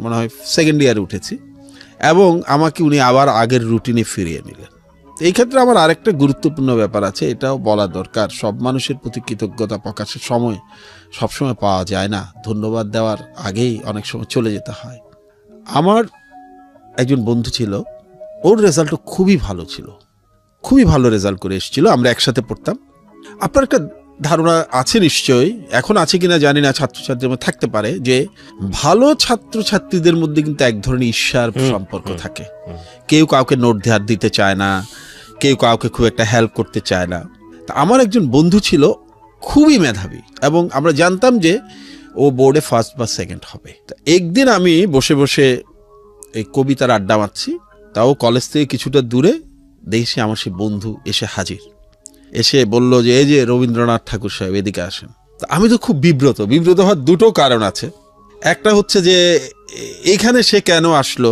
Speaker 2: মনে হয় 2nd ইয়ারে উঠেছি এবং আমাকে উনি আবার আগের রুটিনে ফিরিয়ে নিলেন। এই ক্ষেত্রে আমার আরেকটা গুরুত্বপূর্ণ ব্যাপার আছে, এটাও বলা দরকার। সব মানুষের প্রতি কৃতজ্ঞতা প্রকাশের সময় সবসময় পাওয়া যায় না, ধন্যবাদ দেওয়ার আগেই অনেক সময় চলে যেতে হয়। আমার একজন বন্ধু ছিল, ওর রেজাল্টও খুবই ভালো ছিল, খুবই ভালো রেজাল্ট করে এসেছিল, আমরা একসাথে পড়তাম। আপনার একটা ধারণা আছে নিশ্চয়ই, এখন আছে কিনা জানি না, ছাত্রছাত্রীদের মধ্যে থাকতে পারে যে ভালো ছাত্রছাত্রীদের মধ্যে কিন্তু এক ধরনের ঈর্ষার সম্পর্ক থাকে। কেউ কাউকে নোট ধার দিতে চায় না, কেউ কাউকে খুব একটা হেল্প করতে চায় না। তা আমার একজন বন্ধু ছিল খুবই মেধাবী এবং আমরা জানতাম যে ও বোর্ডে 1st বা 2nd হবে। তা একদিন আমি বসে বসে এই কবিতার আড্ডা মারছি, তাও কলেজ থেকে কিছুটা দূরে, দেখছি আমার সে বন্ধু এসে হাজির। এসে বলল যে এই যে রবীন্দ্রনাথ ঠাকুর সাহেব এদিকে আসেন। আমি তো খুব বিব্রত হওয়ার 2টো কারণ আছে। একটা হচ্ছে যে এখানে সে কেন আসলো,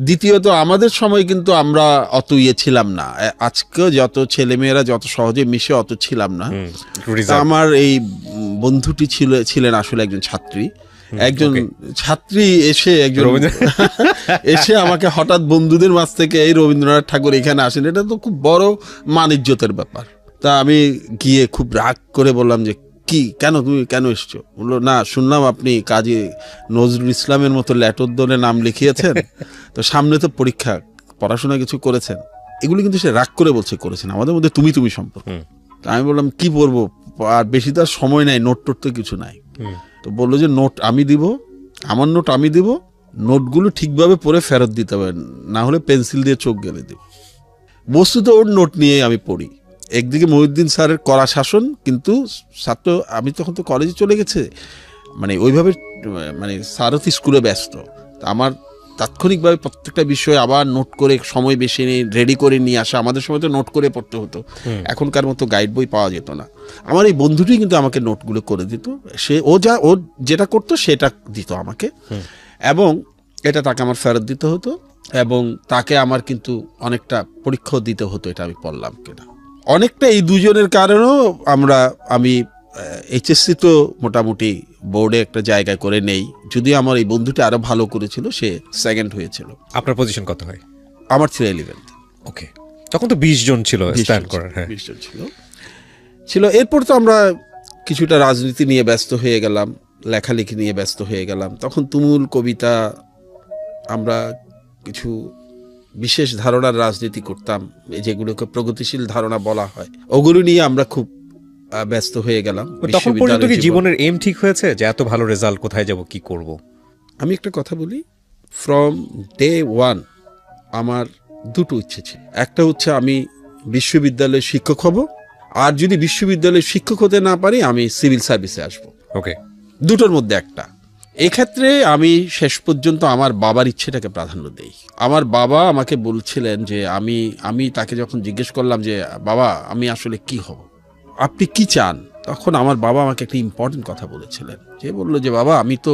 Speaker 2: দ্বিতীয়ত আমাদের সময় কিন্তু আমরা অত ছিলাম না, আজকে যত ছেলেমেয়েরা যত সহজে মিশে অত ছিলাম না। আমার এই বন্ধুটি ছিলেন আসলে একজন ছাত্রী, একজন ছাত্রী এসে আমাকে হঠাৎ বন্ধুদের মাঝ থেকে এই রবীন্দ্রনাথ ঠাকুর এখানে আসেন, এটা তো খুব বড় মানিজ্যতের ব্যাপার। তা আমি গিয়ে খুব রাগ করে বললাম যে কি, তুমি কেন এসছো? বললো না, শুনলাম আপনি কাজী নজরুল ইসলামের মতো ল্যাটোদ্দনে নাম লিখিয়েছেন, তো সামনে তো পরীক্ষা, পড়াশোনা কিছু করেছেন? এগুলো কিন্তু সে রাগ করে বলছে করেছেন, আমাদের মধ্যে তুমি সম্পর্ক। তা আমি বললাম কি পড়বো, আর বেশি তো আর সময় নাই, নোট টোট তো কিছু নাই। তো বললো যে নোট আমি দিব, আমার নোট আমি দিব, নোটগুলো ঠিকভাবে পড়ে ফেরত দিতে হবে, না হলে পেন্সিল দিয়ে চোখ গেলে দিব। বস্তুত ওর নোট নিয়ে আমি পড়ি। একদিকে মহিউদ্দিন স্যারের কড়া শাসন, কিন্তু ছাত্র, আমি তখন তো কলেজে চলে গেছে, মানে ওইভাবে মানে স্যারও তো স্কুলে ব্যস্ত, আমার তাৎক্ষণিকভাবে প্রত্যেকটা বিষয় আবার নোট করে সময় বেশি নিয়ে রেডি করে নিয়ে আসা। আমাদের সময় তো নোট করে পড়তে হতো, এখনকার মতো গাইড বই পাওয়া যেত না। আমার এই বন্ধুটি কিন্তু আমাকে নোটগুলো করে দিত, ও যেটা করতো সেটা দিত আমাকে, এবং এটা তাকে আমার ফেরত দিতে হতো, এবং তাকে আমার কিন্তু অনেকটা পরীক্ষাও দিতে হতো এটা আমি পড়লাম কিনা। অনেকটা এই দুজনের কারণেও আমি এইচএসসি তো মোটামুটি বোর্ডে একটা জায়গা করে নেই, যদি আমার এই বন্ধুটি আরো ভালো করেছিল, সে 2nd হয়েছিল।
Speaker 1: আপনার পজিশন কত হয়?
Speaker 2: আমার ছিল 11th।
Speaker 1: ওকে, তখন তো 20 জন ছিল স্ট্যান্ড করার। হ্যাঁ,
Speaker 2: 20 জন ছিল। এরপর তো আমরা কিছুটা রাজনীতি নিয়ে ব্যস্ত হয়ে গেলাম, লেখালেখি নিয়ে ব্যস্ত হয়ে গেলাম। তখন তুমুল কবিতা, আমরা কিছু বিশেষ ধারণার রাজনীতি করতাম, যেগুলোকে প্রগতিশীল ধারণা বলা হয়, ওগুলো নিয়ে আমরা খুব ব্যস্ত হয়ে গেলাম।
Speaker 1: তখন পর্যন্ত কি
Speaker 2: বিশ্ববিদ্যালয় জীবন।
Speaker 1: জীবনের এম ঠিক হয়েছে যে এত ভালো রেজাল্ট, কোথায় যাব, কি করব?
Speaker 2: আমি একটা কথা বলি, ফ্রম ডে ওয়ান আমার দুটো ইচ্ছে ছিল। একটা হচ্ছে আমি বিশ্ববিদ্যালয়ের শিক্ষক হব, আর যদি বিশ্ববিদ্যালয়ের শিক্ষক হতে না পারি আমি সিভিল সার্ভিসে আসব।
Speaker 1: ওকে,
Speaker 2: দুটোর মধ্যে একটা। এক্ষেত্রে আমি শেষ পর্যন্ত আমার বাবার ইচ্ছেটাকে প্রাধান্য দেই। আমার বাবা আমাকে বলছিলেন যে আমি তাকে যখন জিজ্ঞেস করলাম যে বাবা আমি আসলে কি হব, আপনি কি চান, তখন আমার বাবা আমাকে একটা ইম্পর্টেন্ট কথা বলেছিলেন। যে বললো যে বাবা আমি তো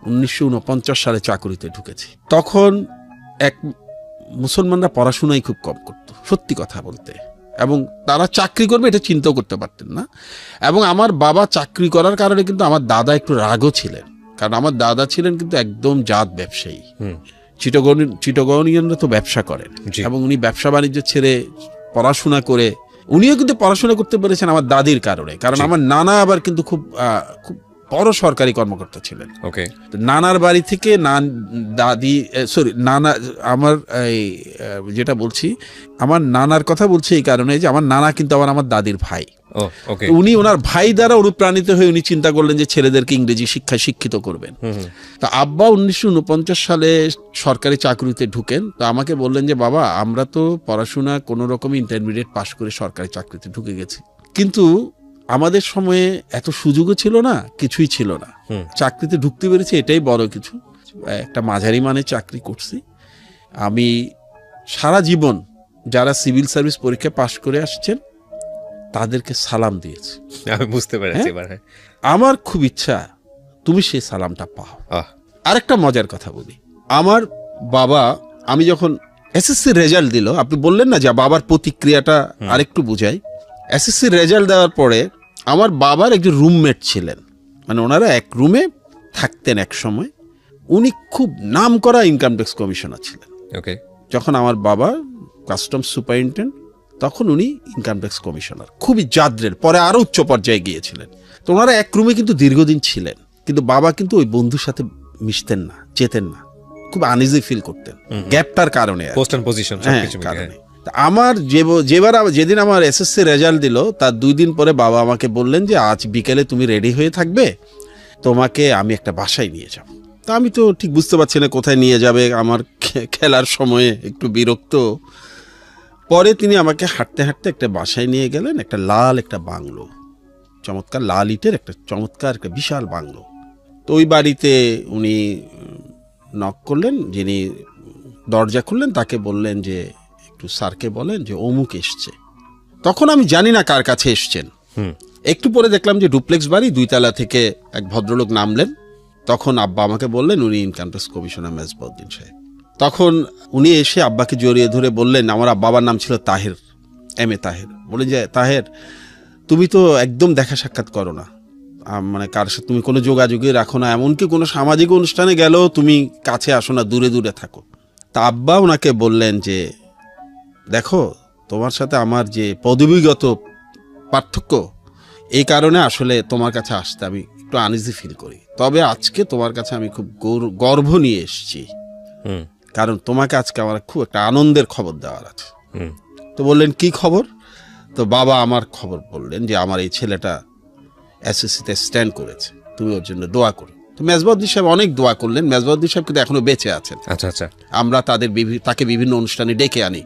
Speaker 2: 1949 সালে চাকরিতে ঢুকেছি। তখন মুসলমানরা পড়াশোনাই খুব কম করতো, সত্যি কথা বলতে, এবং তারা চাকরি করবে এটা চিন্তাও করতে পারতেন না। এবং আমার বাবা চাকরি করার কারণে কিন্তু আমার দাদা একটু রাগও ছিলেন, কারণ আমার দাদা ছিলেন কিন্তু একদম জাত ব্যবসায়ী। চিটাগনিয়ানরা তো ব্যবসা করেন, এবং উনি ব্যবসা বাণিজ্য ছেড়ে পড়াশোনা করে, উনিও কিন্তু পড়াশোনা করতে পেরেছেন আমার দাদির কারণে, কারণ আমার নানা আবার কিন্তু খুব বড় সরকারি কর্মকর্তা ছিলেন।
Speaker 1: ওকে,
Speaker 2: নানার বাড়ি থেকে নানা আমার যেটা বলছি, আমার নানার কথা বলছি এই কারণে যে আমার নানা কিন্তু আমার দাদির ভাই। উনি ওনার ভাই দ্বারা অনুপ্রাণিত হয়ে উনি চিন্তা করলেন যে ছেলেদেরকে ইংরেজি শিক্ষায় শিক্ষিত করবেন। তা আব্বা 1949 সালে সরকারি চাকরিতে ঢুকেন। তো আমাকে বললেন যে বাবা আমরা তো পড়াশোনা কোনো রকম ইন্টারমিডিয়েট পাশ করে সরকারি চাকরিতে ঢুকে গেছি, কিন্তু আমাদের সময়ে এত সুযোগও ছিল না, কিছুই ছিল না, চাকরিতে ঢুকতে পেরেছি এটাই বড় কিছু। একটা মাঝারি মানের চাকরি করছি আমি। সারা জীবন যারা সিভিল সার্ভিস পরীক্ষা পাশ করে আসছেন তাদেরকে সালাম দিয়েছি।
Speaker 1: আমি বুঝতে পেরেছি।
Speaker 2: আমার খুব ইচ্ছা তুমি সেই সালামটা পাও। আরেকটা মজার কথা বলি, আমার বাবা, আমি যখন এসএসসি রেজাল্ট দিল, আপনি বললেন না যে বাবার প্রতিক্রিয়াটা আরেকটু বুঝাই। এসএসসি রেজাল্ট দেওয়ার পরে আমার বাবার একজন রুমমেট ছিলেন, মানে ওনারা এক রুমে থাকতেন এক সময়। উনি খুব নাম করা ইনকাম ট্যাক্স কমিশনার ছিলেন।
Speaker 1: ওকে,
Speaker 2: যখন আমার বাবা কাস্টমস সুপারিনটেন্ডেন্ট, তখন উনি ইনকাম ট্যাক্স কমিশনার, খুবই জাদ্রের, পরে আরো উচ্চ পর্যায়ে গিয়েছিলেন। তো ওনারা এক রুমে কিন্তু দীর্ঘদিন ছিলেন, কিন্তু বাবা কিন্তু ওই বন্ধুর সাথে মিশতেন না, যেতেন না, খুব আনইজি ফিল করতেন গ্যাপটার কারণে,
Speaker 1: পোস্ট এন্ড পজিশন
Speaker 2: কারণে। আমার যেদিন আমার এসএসসি রেজাল্ট দিল তার 2 দিন পরে বাবা আমাকে বললেন যে আজ বিকেলে তুমি রেডি হয়ে থাকবে, তোমাকে আমি একটা বাসায় নিয়ে যাব। তা আমি তো ঠিক বুঝতে পারছি না কোথায় নিয়ে যাবে, আমার খেলার সময়ে একটু বিরক্ত। পরে তিনি আমাকে হাঁটতে হাঁটতে একটা বাসায় নিয়ে গেলেন, একটা বাংলো, চমৎকার লাল ইটের একটা চমৎকার একটা বিশাল বাংলো। তো ওই বাড়িতে উনি নক করলেন, যিনি দরজা খুললেন তাকে বললেন যে একটু স্যারকে বলেন যে অমুক এসছে। তখন আমি জানি না কার কাছে এসছেন। একটু পরে দেখলাম যে ডুপ্লেক্স বাড়ি, 2 তলা থেকে এক ভদ্রলোক নামলেন। তখন আব্বা আমাকে বললেন উনি ইনকাম ট্যাক্স কমিশনার মেজবাউদ্দিন সাহেব। তখন উনি এসে আব্বাকে জড়িয়ে ধরে বললেন, আমার বাবার নাম ছিল তাহের, এম.এ. তাহের, বলে যে তাহের তুমি তো একদম দেখা সাক্ষাৎ করো না, মানে কার সাথে তুমি কোনো যোগাযোগই রাখো না, এমনকি কোনো সামাজিক অনুষ্ঠানে গেলেও তুমি কাছে আসো না, দূরে দূরে থাকো। তা আব্বা ওনাকে বললেন যে দেখো তোমার সাথে আমার যে পদবিগত পার্থক্য, এই কারণে আসলে তোমার কাছে আসতে আমি একটু আনইজি ফিল করি, তবে আজকে তোমার কাছে আমি খুব গর্ব নিয়ে এসেছি, কারণ তোমাকে আজকে আমার খুব একটা আনন্দের খবর দেওয়ার আছে। তো বললেন কি খবর? তো বাবা আমার খবর বললেন যে আমার এই ছেলেটা এসএসসিতে স্ট্যান্ড করেছে, তুমি ওর জন্য দোয়া করো। তো মেজবাউদ্দিন সাহেব অনেক দোয়া করলেন। মেজবাউদ্দিন সাহেব কিন্তু এখনো বেঁচে আছেন।
Speaker 1: আচ্ছা আচ্ছা,
Speaker 2: আমরা তাকে বিভিন্ন অনুষ্ঠানে ডেকে আনি।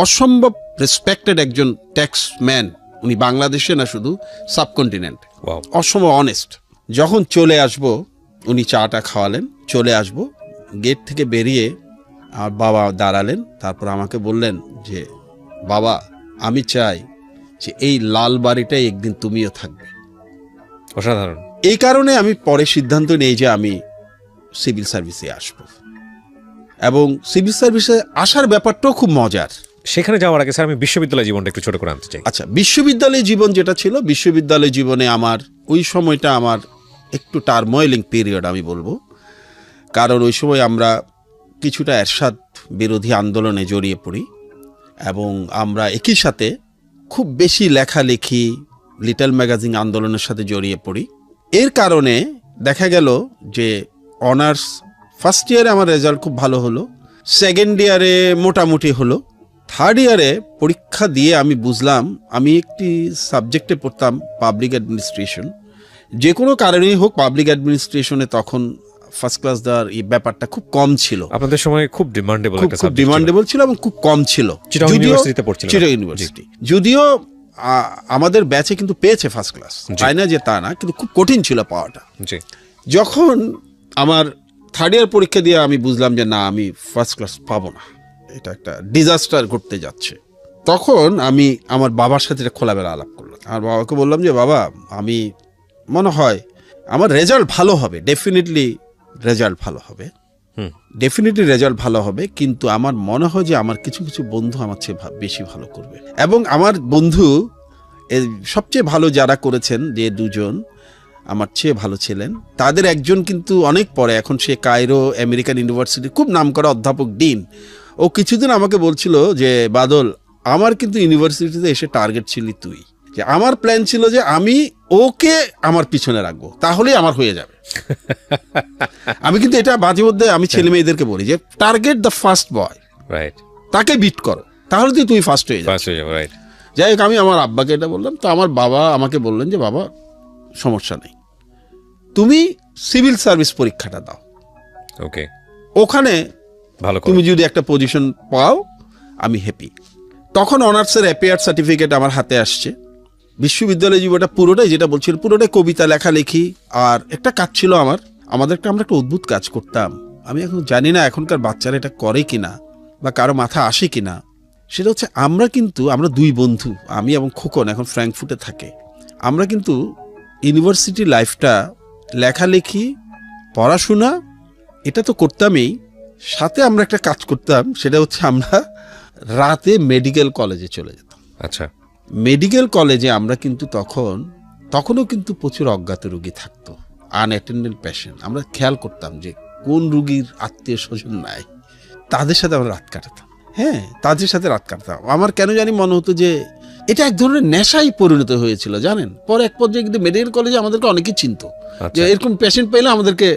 Speaker 2: অসম্ভব রেসপেক্টেড একজন ট্যাক্সম্যান উনি, বাংলাদেশে না শুধু সাবকন্টিনেন্ট, অসম্ভব অনেস্ট। যখন চলে আসব উনি চাটা খাওয়ালেন, চলে আসব, গেট থেকে বেরিয়ে আমার বাবা দাঁড়ালেন, তারপর আমাকে বললেন যে বাবা আমি চাই যে এই লাল বাড়িটাই একদিন তুমিও থাকবে।
Speaker 1: অসাধারণ।
Speaker 2: এই কারণে আমি পরে সিদ্ধান্ত নেই যে আমি সিভিল সার্ভিসে আসব, এবং সিভিল সার্ভিসে আসার ব্যাপারটাও খুব মজার।
Speaker 1: সেখানে যাওয়ার আগে স্যার আমি বিশ্ববিদ্যালয় জীবনটা একটু ছোট করে আনতে চাই।
Speaker 2: আচ্ছা, বিশ্ববিদ্যালয় জীবন যেটা ছিল, বিশ্ববিদ্যালয় জীবনে আমার ওই সময়টা আমার একটু টার্ময়েলিং পিরিয়ড আমি বলবো, কারণ ওই সময় আমরা কিছুটা এরশাদ বিরোধী আন্দোলনে জড়িয়ে পড়ি, এবং আমরা একই সাথে খুব বেশি লেখালেখি, লিটল ম্যাগাজিন আন্দোলনের সাথে জড়িয়ে পড়ি। এর কারণে দেখা গেল যে অনার্স ফার্স্ট ইয়ারে আমার রেজাল্ট খুব ভালো হলো, সেকেন্ড ইয়ারে মোটামুটি হলো, থার্ড ইয়ারে পরীক্ষা দিয়ে আমি বুঝলাম আমি একটি সাবজেক্টে পড়তাম পাবলিক অ্যাডমিনিস্ট্রেশন। যে কোনো কারণেই হোক পাবলিক অ্যাডমিনিস্ট্রেশনে তখন ফার্স্ট ক্লাস দেওয়ার এই ব্যাপারটা খুব কম ছিল,
Speaker 1: আপনাদের সময় খুব ডিমান্ডেবল একটা
Speaker 2: খুব
Speaker 1: সাবজেক্ট
Speaker 2: ডিমান্ডেবল ছিল এবং খুব কম ছিল।
Speaker 1: চিটাগং ইউনিভার্সিটিতে পড়ছিলেন?
Speaker 2: চিটাগং ইউনিভার্সিটি, যদিও আমাদের ব্যাচে কিন্তু পেয়েছে ফার্স্ট ক্লাস, তাই না যে তা না, কিন্তু খুব কঠিন ছিল পাওয়াটা।
Speaker 1: জি।
Speaker 2: যখন আমার থার্ড ইয়ার পরীক্ষা দিয়ে আমি বুঝলাম যে না, আমি ফার্স্ট ক্লাস পাবো না, এটা একটা ডিজাস্টার ঘটতে যাচ্ছে, তখন আমি আমার বাবার সাথে এটা খোলামেলা আলাপ করলাম। আমার বাবাকে বললাম যে বাবা, আমি মনে হয় আমার রেজাল্ট ভালো হবে, ডেফিনেটলি রেজাল্ট ভালো হবে, ডেফিনেটলি রেজাল্ট ভালো হবে, কিন্তু আমার মনে হয় যে আমার কিছু কিছু বন্ধু আমার চেয়ে বেশি ভালো করবে। এবং আমার বন্ধু সবচেয়ে ভালো যারা করেছেন, যে দুজন আমার চেয়ে ভালো ছিলেন, তাদের একজন কিন্তু অনেক পরে, এখন সে কায়রো আমেরিকান ইউনিভার্সিটির খুব নামকরা অধ্যাপক, ডিন। ও কিছুদিন আমাকে বলছিল যে বাদল, আমার কিন্তু ইউনিভার্সিটিতে এসে টার্গেট ছিলি তুই, যে আমার প্ল্যান ছিল যে আমি ওকে আমার পিছনে রাখবো, তাহলেই আমার হয়ে যাবে। আমি কিন্তু এটা মাঝে মধ্যে আমি ছেলে মেয়েদেরকে বলি যে target the first boy,
Speaker 1: right,
Speaker 2: তাকে বিট করো, তাহলে তুই ফার্স্ট হয়ে যাবে।
Speaker 1: রাইট।
Speaker 2: যাই হোক, আমি আমার আব্বাকে এটা বললাম, তো আমার বাবা আমাকে বললেন যে বাবা, সমস্যা নেই, তুমি সিভিল সার্ভিস পরীক্ষাটা দাও,
Speaker 1: ওকে,
Speaker 2: ওখানে
Speaker 1: ভালো
Speaker 2: তুমি যদি একটা পজিশন পাও আমি হ্যাপি। তখন অনার্সের অ্যাপিয়ার সার্টিফিকেট আমার হাতে আসছে। বিশ্ববিদ্যালয় জীবনটা পুরোটাই, যেটা বলছিল, পুরোটাই কবিতা লেখালেখি। আর একটা কাজ ছিল আমরা একটা অদ্ভুত কাজ করতাম, আমি এখন জানি না এখনকার বাচ্চারা এটা করে কিনা বা কারো মাথা আসে কিনা। সেটা হচ্ছে আমরা দুই বন্ধু, আমি এবং খোকন, এখন ফ্র্যাঙ্কফুর্টে থাকে। আমরা কিন্তু ইউনিভার্সিটি লাইফটা লেখালেখি, পড়াশোনা, এটা তো করতামই, সাথে আমরা একটা কাজ করতাম, সেটা হচ্ছে আমরা রাতে মেডিকেল কলেজে চলে যেতাম।
Speaker 1: আচ্ছা,
Speaker 2: মেডিকেল কলেজে আমরা কিন্তু তখনও কিন্তু প্রচুর অজ্ঞাত রোগী থাকতো, আনঅ্যাটেন্ডেড পেশেন্ট। আমরা খেয়াল করতাম যে কোন রোগীর আত্মীয় স্বজন নাই, তাদের সাথে আমরা রাত কাটাতাম। হ্যাঁ, তাদের সাথে রাত কাটাতাম। আমার কেন জানি মনে হতো যে এটা এক ধরনের নেশাই পরিণত হয়েছিল, জানেন। পরে এক পর্যায়ে কিন্তু মেডিকেল কলেজে আমাদেরকে অনেকেই চিনতো, যে এরকম পেশেন্ট পেলে আমাদেরকে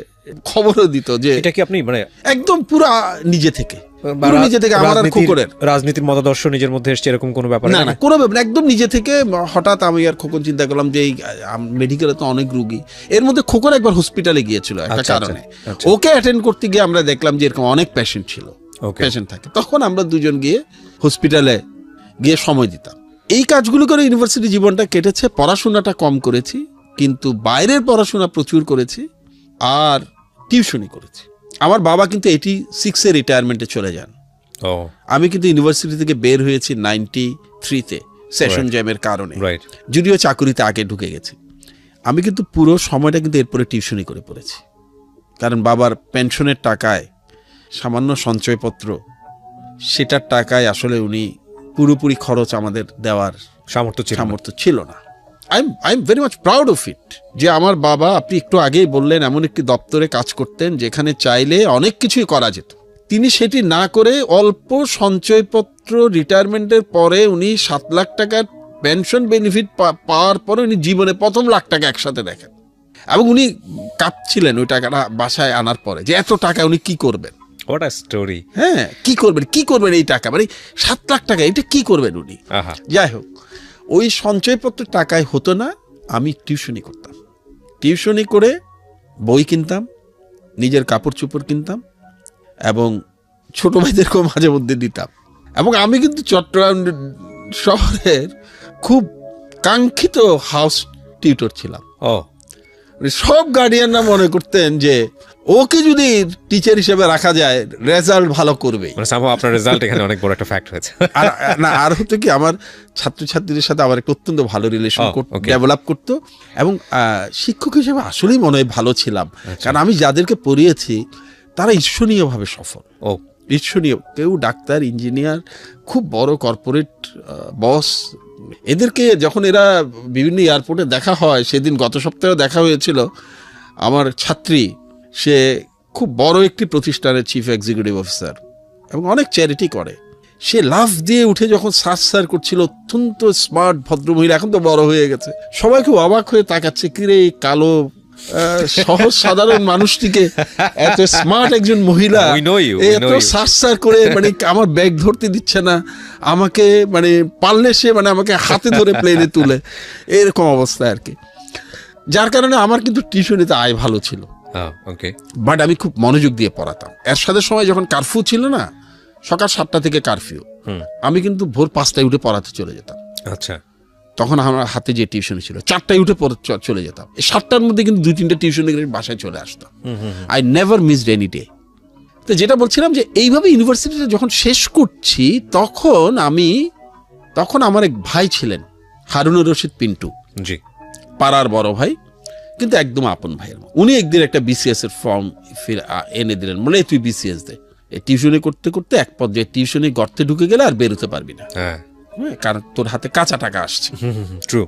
Speaker 2: খবরও দিত, যে
Speaker 1: এটা কি আপনি মানে
Speaker 2: একদম পুরো নিজে থেকে আমার আর খোকনের
Speaker 1: রাজনীতির মতাদর্শ নিজের মধ্যে এসছে এরকম কোনো ব্যাপার
Speaker 2: না, কোনো ব্যাপার, একদম নিজে থেকে। হঠাৎ আমি আর খোকন চিন্তা করলাম যে এই মেডিকেলে তো অনেক রুগী, এর মধ্যে খোকন একবার হসপিটালে গিয়েছিল একটা কারণে, ওকে অ্যাটেন্ড করতে গিয়ে আমরা দেখলাম যে এরকম অনেক পেশেন্ট ছিল, পেশেন্ট থাকে। তখন আমরা দুজন গিয়ে হসপিটালে গিয়ে সময় দিতাম। এই কাজগুলো করে ইউনিভার্সিটি জীবনটা কেটেছে। পড়াশোনাটা কম করেছি, কিন্তু বাইরের পড়াশোনা প্রচুর করেছি, আর টিউশনি করেছি। আমার বাবা কিন্তু 86-এ রিটায়ারমেন্টে চলে যান। আমি কিন্তু ইউনিভার্সিটি থেকে বের হয়েছি 93-তে সেশন জ্যামের কারণে, যদিও চাকুরিতে আগে ঢুকে গেছি। আমি কিন্তু পুরো সময়টা কিন্তু এরপরে টিউশনি করে পড়েছি, কারণ বাবার পেনশনের টাকায় সামান্য সঞ্চয়পত্র, সেটার টাকায় আসলে উনি পুরোপুরি খরচ আমাদের দেওয়ার সামর্থ্য ছিল না। I am very much proud of it, যে আমার বাবা, আপনি একটু আগেই বললেন, এমন একটি দপ্তরে কাজ করতেন যেখানে চাইলে অনেক কিছুই করা যেত। তিনি সেটি না করে অল্প সঞ্চয়পত্র, রিটায়ারমেন্টের পরে উনি 7 লাখ টাকার পেনশন বেনিফিট পাওয়ার পরে উনি জীবনে প্রথম লাখ টাকা একসাথে দেখেন, এবং উনি কাঁদছিলেন ওই টাকাটা বাসায় আনার পরে, যে এত টাকা উনি কি করবেন।
Speaker 1: What a story!
Speaker 2: হ্যাঁ, কি করবেন এই টাকা, মানে 7 লাখ টাকা, এটা কি করবেন উনি। যাই হোক, ওই সঞ্চয়পত্রের টাকায় হতো না, আমি টিউশনি করতাম। টিউশনি করে বই কিনতাম, নিজের কাপড় চোপড় কিনতাম, এবং ছোট ভাইদেরকেও মাঝে মধ্যে দিতাম। এবং আমি কিন্তু চট্টগ্রাম শহরের খুব কাঙ্ক্ষিত হাউস টিউটর ছিলাম। সব গার্ডিয়ানরা মনে করতেন যে ওকে যদি টিচার হিসেবে রাখা যায় রেজাল্ট ভালো করবে।
Speaker 1: আপনার রেজাল্ট এখানে অনেক বড় একটা ফ্যাক্ট হয়েছে।
Speaker 2: আর হতো কি, আমার ছাত্রছাত্রীদের সাথে আমার একটা অত্যন্ত ভালো রিলেশন ডেভেলপ করতো, এবং শিক্ষক হিসেবে আসলেই মনে হয় ভালো ছিলাম, কারণ আমি যাদেরকে পড়িয়েছি তারা ঈর্ষণীয়ভাবে সফল। ঈর্ষণীয়, কেউ ডাক্তার, ইঞ্জিনিয়ার, খুব বড় কর্পোরেট বস। এদেরকে যখন এরা বিভিন্ন এয়ারপোর্টে দেখা হয়, সেদিন গত সপ্তাহে দেখা হয়েছিল, আমার ছাত্রী, সে খুব বড় একটি প্রতিষ্ঠানের চিফ এক্সিকিউটিভ অফিসার এবং অনেক চ্যারিটি করে। সে লাফ দিয়ে উঠে যখন সার করছিল, অত্যন্ত স্মার্ট ভদ্রমহিলা, এখন তো বড় হয়ে গেছে, সবাই খুব অবাক হয়ে তাকাচ্ছে, কিরে এই কালো সহজ সাধারণ মানুষটিকে এত স্মার্ট একজন মহিলা এত সার করে, মানে আমার ব্যাগ ধরতে দিচ্ছে না আমাকে, মানে পারলে সে মানে আমাকে হাতে ধরে প্লেনে তুলে, এরকম অবস্থা আর কি। যার কারণে আমার কিন্তু টিউশনিতে আয় ভালো ছিল, বাট আমি খুব মনোযোগ দিয়ে পড়াতাম। এরশাদের সময় যখন কারফিউ ছিল না, সকাল 7টা থেকে কারফিউ, আমি কিন্তু ভোর 5টায় উঠে পড়াতে চলে যেতাম।
Speaker 1: আচ্ছা,
Speaker 2: তখন আমার হাতে যে টিউশন ছিল 4টায় উঠে চলে যেতাম। এই 7টার মধ্যে কিন্তু 2-3টা টিউশন বাসায় চলে আসতাম। I never missed any day. তো যেটা বলছিলাম যে এইভাবে ইউনিভার্সিটিটা যখন শেষ করছি, তখন আমার এক ভাই ছিলেন, হারুনুর রশিদ পিন্টু,
Speaker 1: জি,
Speaker 2: পাড়ার বড় ভাই, কিন্তু একদম আপন ভাইয়ের। উনি একদিন একটা বিসিএস এর ফর্ম এনে দিলেন, বলে তুই বিসিএস দে। টিউশনি করতে করতে এক পর্যায়ে টিউশনি গর্তে ঢুকে গেলে আর বেরোতে পারবি না, কারণ তোর হাতে কাঁচা টাকা আসছে,
Speaker 1: ট্রু,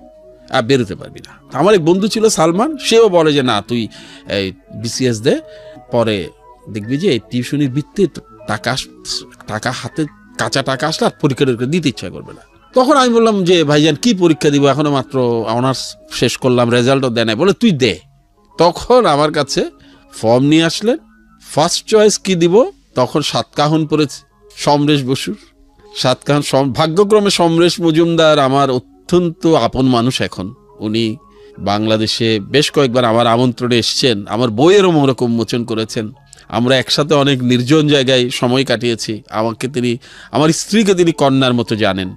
Speaker 2: আর বেরোতে পারবি না। আমার এক বন্ধু ছিল সালমান, সেও বলে যে না তুই বিসিএস দে, পরে দেখবি যে এই টিউশনির ভিত্তিতে টাকা হাতে কাঁচা টাকা আসলে আর পরীক্ষা দিতে ইচ্ছা করবে না। তখন আমি বললাম যে ভাইজান কি পরীক্ষা দিব, এখনো মাত্র অনার্স শেষ করলাম, রেজাল্টও দেয় নাই। বলে তুই দে। তখন আমার কাছে ফর্ম নিয়ে আসলেন, ফার্স্ট চয়েস কি দিব, তখন সাতকাহন পড়েছে সমরেশ বসুর, সাতকাহন। ভাগ্যক্রমে সমরেশ মজুমদার আমার অত্যন্ত আপন মানুষ এখন। উনি বাংলাদেশে বেশ কয়েকবার আমার আমন্ত্রণে এসছেন, আমার বইয়েরও মোড়ক উন্মোচন করেছেন, আমরা একসাথে অনেক নির্জন জায়গায় সময় কাটিয়েছি। আমার স্ত্রীকে তিনি কন্যার মতো জানেন।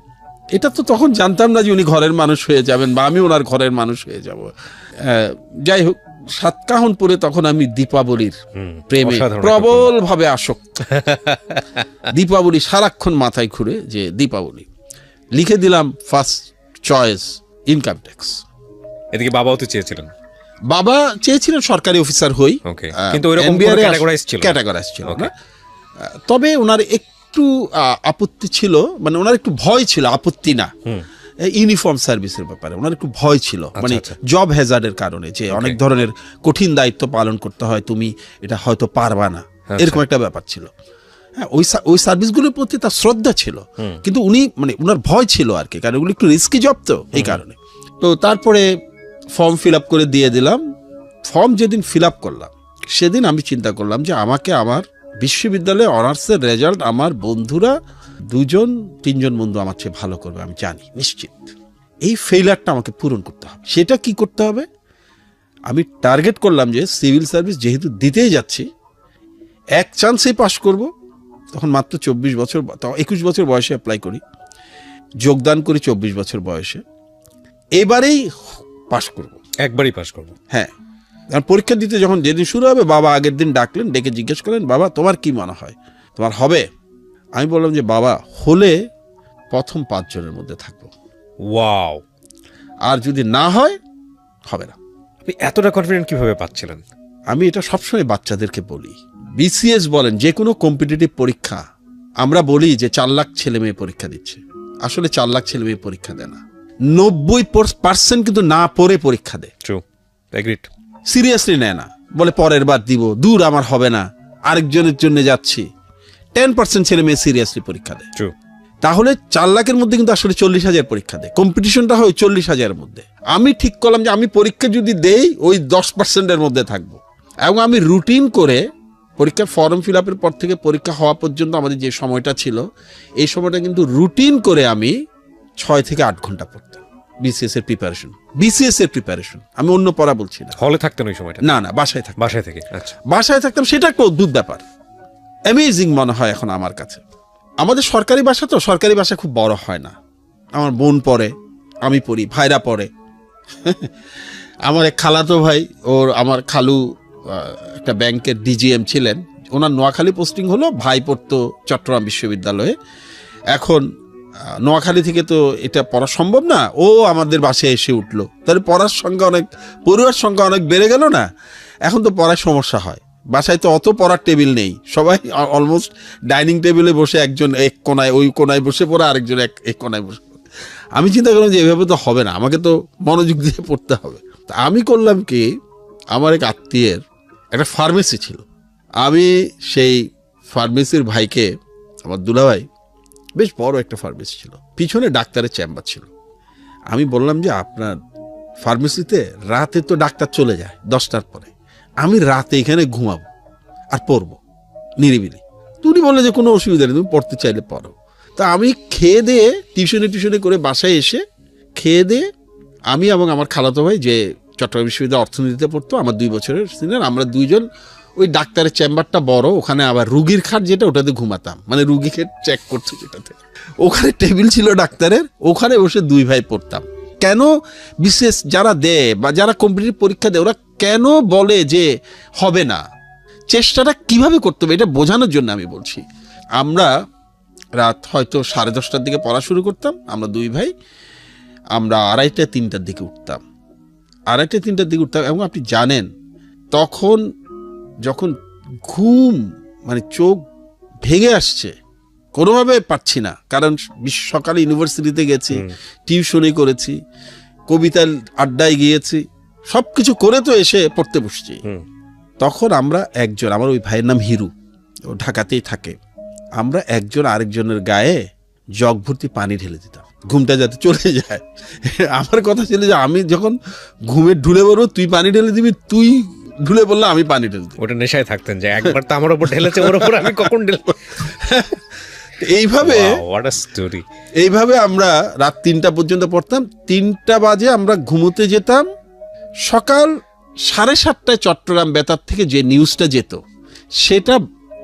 Speaker 2: এটা তো তখন জানতাম না যে উনি ঘরের মানুষ হয়ে যাবেন বা আমি ওনার ঘরের মানুষ হয়ে যাব। যাই হোক, সাতকাহনপুরে তখন আমি দীপাবলির প্রেমে প্রবল ভাবে আসক্ত। দীপাবলি সারাক্ষণ মাথায় ঘুরে যে দীপাবলি লিখে দিলাম ফার্স্ট চয়েস ইনকাম ট্যাক্স।
Speaker 1: এদিকে বাবাও তো চেয়েছিলেন,
Speaker 2: বাবা চেয়েছিলেন সরকারি অফিসার হই,
Speaker 1: কিন্তু ওইরকম ক্যাটাগরাইজ ছিল না।
Speaker 2: তবে ওনার একটু আপত্তি ছিল, মানে ওনার একটু ভয় ছিল, আপত্তি না, ইউনিফর্ম সার্ভিসের ব্যাপারে ওনার একটু ভয় ছিল, মানে জব হ্যাজার্ডের কারণে, যে অনেক ধরনের কঠিন দায়িত্ব পালন করতে হয়, তুমি এটা হয়তো পারবা না, এরকম একটা ব্যাপার ছিল। হ্যাঁ, ওই সার্ভিসগুলোর প্রতি তার শ্রদ্ধা ছিল, কিন্তু উনি মানে ওনার ভয় ছিল আর কি, কারণ ওগুলো একটু রিস্কি জব, তো এই কারণে। তো তারপরে ফর্ম ফিল আপ করে দিয়ে দিলাম। ফর্ম যেদিন ফিল আপ করলাম সেদিন আমি চিন্তা করলাম যে আমাকে আমার বিশ্ববিদ্যালয়ে অনার্সের রেজাল্ট আমার বন্ধুরা 2-3জন বন্ধু আমার চেয়ে ভালো করবে, আমি জানি নিশ্চিত। এই ফেইলারটা আমাকে পূরণ করতে হবে। সেটা কি করতে হবে, আমি টার্গেট করলাম যে সিভিল সার্ভিস যেহেতু দিতেই যাচ্ছি, এক চান্সেই পাস করব। তখন মাত্র 24 বছর, 21 বছর বয়সে অ্যাপ্লাই করি, যোগদান করি 24 বছর বয়সে। এবারেই পাস করব,
Speaker 1: একবারই পাস করব।
Speaker 2: হ্যাঁ, আর পরীক্ষা দিতে যখন যেদিন শুরু হবে, বাবা আগের দিন ডাকলেন, ডেকে জিজ্ঞেস করেন, বাবা তোমার কি মনে হয়, তোমার হবে? আমি বললাম যে বাবা, হলে প্রথম 5 জনের মধ্যে থাকবো,
Speaker 1: ওয়াও,
Speaker 2: আর যদি না হয় হবে না।
Speaker 1: আপনি এতটা কনফিডেন্ট কিভাবে পাচ্ছিলেন?
Speaker 2: আমি এটা সবসময় বাচ্চাদেরকে বলি, বিসিএস বলেন, যে কোনো কম্পিটিটিভ পরীক্ষা, আমরা বলি যে 4 লাখ ছেলে মেয়ে পরীক্ষা দিচ্ছে, আসলে 4 লাখ ছেলে মেয়ে পরীক্ষা দেয় না, 90% কিন্তু না পড়ে পরীক্ষা দেয়।
Speaker 1: True, agreed.
Speaker 2: সিরিয়াসলি নেয় না, বলে পরের বার দিব, দূর আমার হবে না, আরেকজনের জন্য যাচ্ছি। 10% ছেলে মেয়ে সিরিয়াসলি পরীক্ষা দেয়।
Speaker 1: ট্রু।
Speaker 2: তাহলে 4 লাখের মধ্যে কিন্তু আসলে 40,000 পরীক্ষা দেয়, কম্পিটিশনটা হয় 40,000-এর মধ্যে। আমি ঠিক করলাম যে আমি পরীক্ষা যদি দেই ওই 10%-এর মধ্যে থাকবো, এবং আমি রুটিন করে পরীক্ষার ফর্ম ফিল আপের পর থেকে পরীক্ষা হওয়া পর্যন্ত আমাদের যে সময়টা ছিল, এই সময়টা কিন্তু রুটিন করে আমি 6 থেকে 8 ঘন্টা পড়তাম। বিসিএস এর প্রিপারেশন আমি অন্য পড়া বলছি না।
Speaker 1: হলে থাকতেন ওই সময়টা?
Speaker 2: না, বাসায় থাকতাম।
Speaker 1: বাসায় থেকে? আচ্ছা,
Speaker 2: বাসায় থাকতাম। সেটা একটা অদ্ভুত ব্যাপার, অ্যামেজিং মনে হয় এখন আমার কাছে। আমাদের সরকারি বাসা তো, সরকারি বাসা খুব বড় হয় না। আমার বোন পড়ে, আমি পড়ি, ভাইরা পড়ে। আমার এক খালাতো ভাই, আমার খালু একটা ব্যাংকের ডিজিএম ছিলেন, ওনার নোয়াখালী পোস্টিং হলো, ভাই পড়তো চট্টগ্রাম বিশ্ববিদ্যালয়ে। এখন নোয়াখালী থেকে তো এটা পড়া সম্ভব না, ও আমাদের বাসায় এসে উঠলো, তাহলে পড়ার সংখ্যা অনেক বেড়ে গেল না? এখন তো পড়ার সমস্যা হয়, বাসায় তো অত পড়ার টেবিল নেই, সবাই অলমোস্ট ডাইনিং টেবিলে বসে, একজন এক কোনায়, ওই কোনায় বসে পড়ে, আরেকজন এক কোনায় বসে পড়ে। আমি চিন্তা করলাম যে এভাবে তো হবে না, আমাকে তো মনোযোগ দিয়ে পড়তে হবে। তা আমি করলাম কি, আমার এক আত্মীয়ের একটা ফার্মেসি ছিল, আমি সেই ফার্মেসির ভাইকে, আমার দুলাভাই, বেশ বড় একটা ফার্মেসি ছিল, পিছনে ডাক্তারের চেম্বার ছিল। আমি বললাম যে আপনার ফার্মেসিতে রাতে তো ডাক্তার চলে যায় 10টার পরে, আমি রাতে এখানে ঘুমাবো আর পড়বো নিরিবিলি। উনি বললেন যে কোনো অসুবিধা নেই, তুমি পড়তে চাইলে পড়ো। তা আমি খেয়ে দিয়ে টিউশনে করে বাসায় এসে খেয়ে দিয়ে আমি এবং আমার খালাতো ভাই যে চট্টগ্রাম বিশ্ববিদ্যালয়ে অর্থনীতিতে পড়তো, আমার 2 বছরের সিনিয়র, আমরা দুইজন ওই ডাক্তারের চেম্বারটা বড়, ওখানে আবার রুগীর খাট যেটা ওটাতে ঘুমাতাম, মানে রুগীকে চেক করতো যেটাতে, ওখানে টেবিল ছিল ডাক্তারের, ওখানে বসে 2 ভাই পড়তাম। কেন বিশেষ যারা দেয় বা যারা কম্পিটিটিভ পরীক্ষা দেয় ওরা কেন বলে যে হবে না, চেষ্টাটা কিভাবে করতে হবে এটা বোঝানোর জন্য আমি বলছি। আমরা রাত হয়তো 10:30টার দিকে পড়া শুরু করতাম, আমরা 2 ভাই, আমরা 2:30-3টার দিকে উঠতাম, 2:30-3টার দিকে উঠতাম। এবং আপনি জানেন তখন যখন ঘুম মানে চোখ ভেঙে আসছে, কোনোভাবে পারছি না, কারণ সকালে ইউনিভার্সিটিতে গেছি, টিউশনি করেছি, কবিতার আড্ডায় গিয়েছি, সব কিছু করে তো এসে পড়তে বসছি। তখন আমরা একজন, আমার ওই ভাইয়ের নাম হিরু, ও ঢাকাতেই থাকে, আমরা একজন আরেকজনের গায়ে জগ ভর্তি পানি ঢেলে দিতাম ঘুমটা যাতে চলে যায়। আমার কথা ছিল যে আমি যখন ঘুমে ঢুলে পড়বো তুই পানি ঢেলে দিবি, তুই ঢুলে পড়লে আমি পানি ঢেলে দিই।
Speaker 1: ওটা নেশায় থাকতেন যে একবার তো আমার উপর ঢেলেছে, ওর উপর আমি কখন ঢেলে।
Speaker 2: এইভাবে
Speaker 1: হোয়াট আ স্টোরি।
Speaker 2: এইভাবে আমরা রাত 3টা পর্যন্ত পড়তাম, 3টা বাজে আমরা ঘুমোতে যেতাম। সকাল 7:30টায় চট্টগ্রাম বেতার থেকে যে নিউজটা যেত সেটা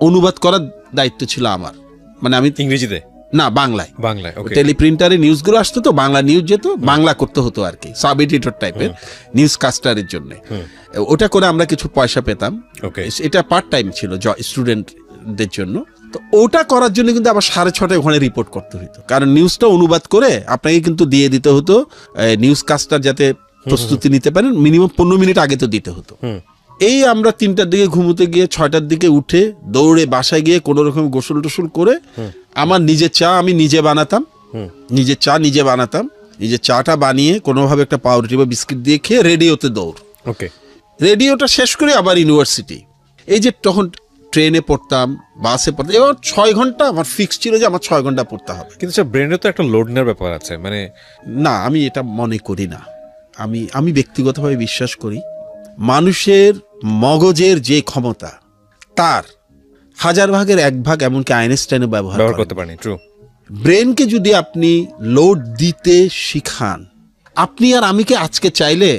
Speaker 2: অনুবাদ করার দায়িত্ব ছিল আমার, মানে আমি
Speaker 1: ইংরেজিতে
Speaker 2: না বাংলায়,
Speaker 1: ওকে।
Speaker 2: টেলিপ্রিন্টারে নিউজগুলো আসতো তো, বাংলা নিউজ যেত, বাংলা করতে হতো আর কি, সাব এডিটর টাইপের নিউজ কাস্টারের জন্য। ওটা করে আমরা কিছু পয়সা পেতাম, এটা পার্ট টাইম ছিল স্টুডেন্টদের জন্য। তো ওটা করার জন্য কিন্তু আবার 6:30টায় ওখানে রিপোর্ট করতে হতো, কারণ নিউজটা অনুবাদ করে আপনাকে কিন্তু দিয়ে দিতে হতো, নিউজ কাস্টার যাতে প্রস্তুতি নিতে পারেন মিনিমাম 15 মিনিট আগে তো দিতে হতো। এই আমরা 3টার দিকে ঘুমোতে গিয়ে 6টার দিকে উঠে দৌড়ে বাসায় গিয়ে কোনো রকম গোসল টোসল করে আমার নিজের চা আমি নিজে বানাতাম, নিজের চা নিজে বানাতাম, নিজের চাটা বানিয়ে কোনোভাবে একটা পাউরুটি বা বিস্কিট দিয়ে খেয়ে রেডিওতে দৌড়।
Speaker 1: ওকে,
Speaker 2: রেডিওটা শেষ করে আবার ইউনিভার্সিটি। এই যে তখন ট্রেনে পড়তাম, বাসে পড়তাম, এবার 6 ঘন্টা আমার ফিক্স ছিল যে আমার 6 ঘন্টা পড়তে হবে।
Speaker 1: কিন্তু স্যার ব্রেনে তো একটা লোড নেওয়ার ব্যাপার আছে, মানে
Speaker 2: না আমি এটা মনে করি না। আমি ব্যক্তিগতভাবে বিশ্বাস করি মানুষের মগজের যে ক্ষমতা তার 1000 ভাগের 1 ভাগ এমনকি আইনস্টাইনও ব্যবহার
Speaker 1: করতে পারেনি। ট্রু।
Speaker 2: ব্রেনকে যদি আপনি লোড দিতে শিখান, আপনি আর আমি কি আজকে চাইলে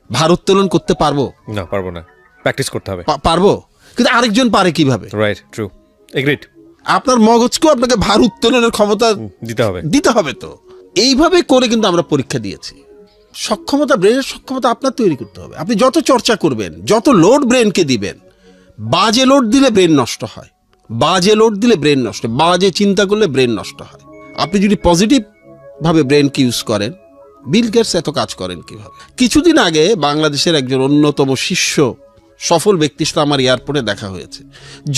Speaker 2: ভারোত্তোলন করতে পারবো?
Speaker 1: না, পারবো না, প্র্যাকটিস করতে হবে।
Speaker 2: পারবো, কিন্তু আরেকজন পারে কিভাবে?
Speaker 1: Right, true, agreed.
Speaker 2: আপনার মগজকেও আপনাকে ভার উত্তোলনের ক্ষমতা দিতে হবে তো। এইভাবে করে কিন্তু আমরা পরীক্ষা দিয়েছি। সক্ষমতা, ব্রেনের সক্ষমতা আপনার তৈরি করতে হবে। আপনি যত চর্চা করবেন, যত লোড ব্রেনকে দিবেন, বাজে লোড দিলে ব্রেন নষ্ট হয়, বাজে লোড দিলে ব্রেন নষ্ট হয়, বাজে চিন্তা করলে ব্রেন নষ্ট হয়। আপনি যদি পজিটিভ ভাবে ব্রেনকে ইউজ করেন, বিল গেটস এত কাজ করেন কিভাবে? কিছুদিন আগে বাংলাদেশের একজন অন্যতম শীর্ষ সফল ব্যক্তির সাথে আমার এয়ারপোর্টে দেখা হয়েছে।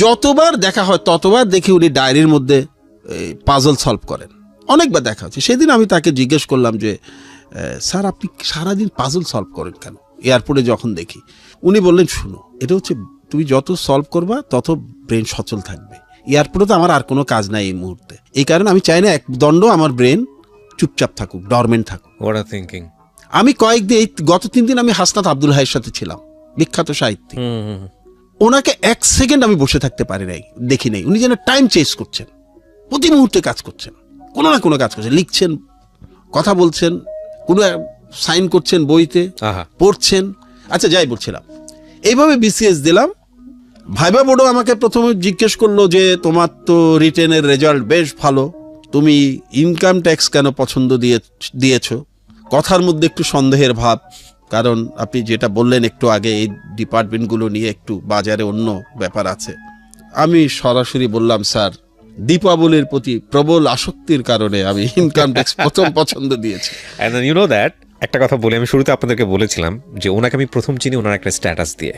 Speaker 2: যতবার দেখা হয় ততবার দেখি উনি ডায়েরির মধ্যে পাজল সলভ করেন। অনেকবার দেখা হচ্ছে। সেদিন আমি তাকে জিজ্ঞেস করলাম যে স্যার আপনি সারাদিন পাজল সলভ করেন কেন? এয়ারপোর্টে যখন দেখি। উনি বললেন শুনো, এটা হচ্ছে তুমি যত সলভ করবা তত ব্রেন সচল থাকবে। এয়ারপোর্টে তো আমার আর কোনো কাজ নাই এই মুহূর্তে, এই কারণে আমি চাই না এক দণ্ড আমার ব্রেন চুপচাপ থাকুক, ডরমেন্ট থাকুক। আমি কয়েকদিন, গত 3 দিন আমি হাসনাত আব্দুল হাইয়ের সাথে ছিলাম, বিখ্যাত সাহিত্যিক। ওনাকে 1 সেকেন্ড আমি বসে থাকতে পারি নাই, দেখি নাই। উনি যেন টাইম চেস করছেন, প্রতি মুহূর্তে কাজ করছেন, কোনো না কোনো কাজ করছেন, লিখছেন, কথা বলছেন, কোনো সাইন করছেন বইতে, পড়ছেন। আচ্ছা যাই বলছিলাম, এইভাবে বিসিএস দিলাম। ভাইবা বোর্ডও আমাকে প্রথমে জিজ্ঞেস করলো যে তোমার তো রিটেনের রেজাল্ট বেশ ভালো, তুমি ইনকাম ট্যাক্স কেন পছন্দ দিয়েছো? কথার মধ্যে একটু সন্দেহের ভাব, কারণ আপনি যেটা বললেন একটু আগে, এই ডিপার্টমেন্টগুলো নিয়ে একটু বাজারে অন্য ব্যাপার আছে। আমি সরাসরি বললাম স্যার, দীপাবলির প্রতি প্রবল আসক্তির কারণে আমি ইনকাম ট্যাক্স প্রথম পছন্দ দিয়েছি।
Speaker 1: And then you know that, একটা কথা বলি, আমি শুরুতে আপনাদেরকে বলেছিলাম যে ওনাকে আমি প্রথম চিনি ওনার একটা স্ট্যাটাস দিয়ে,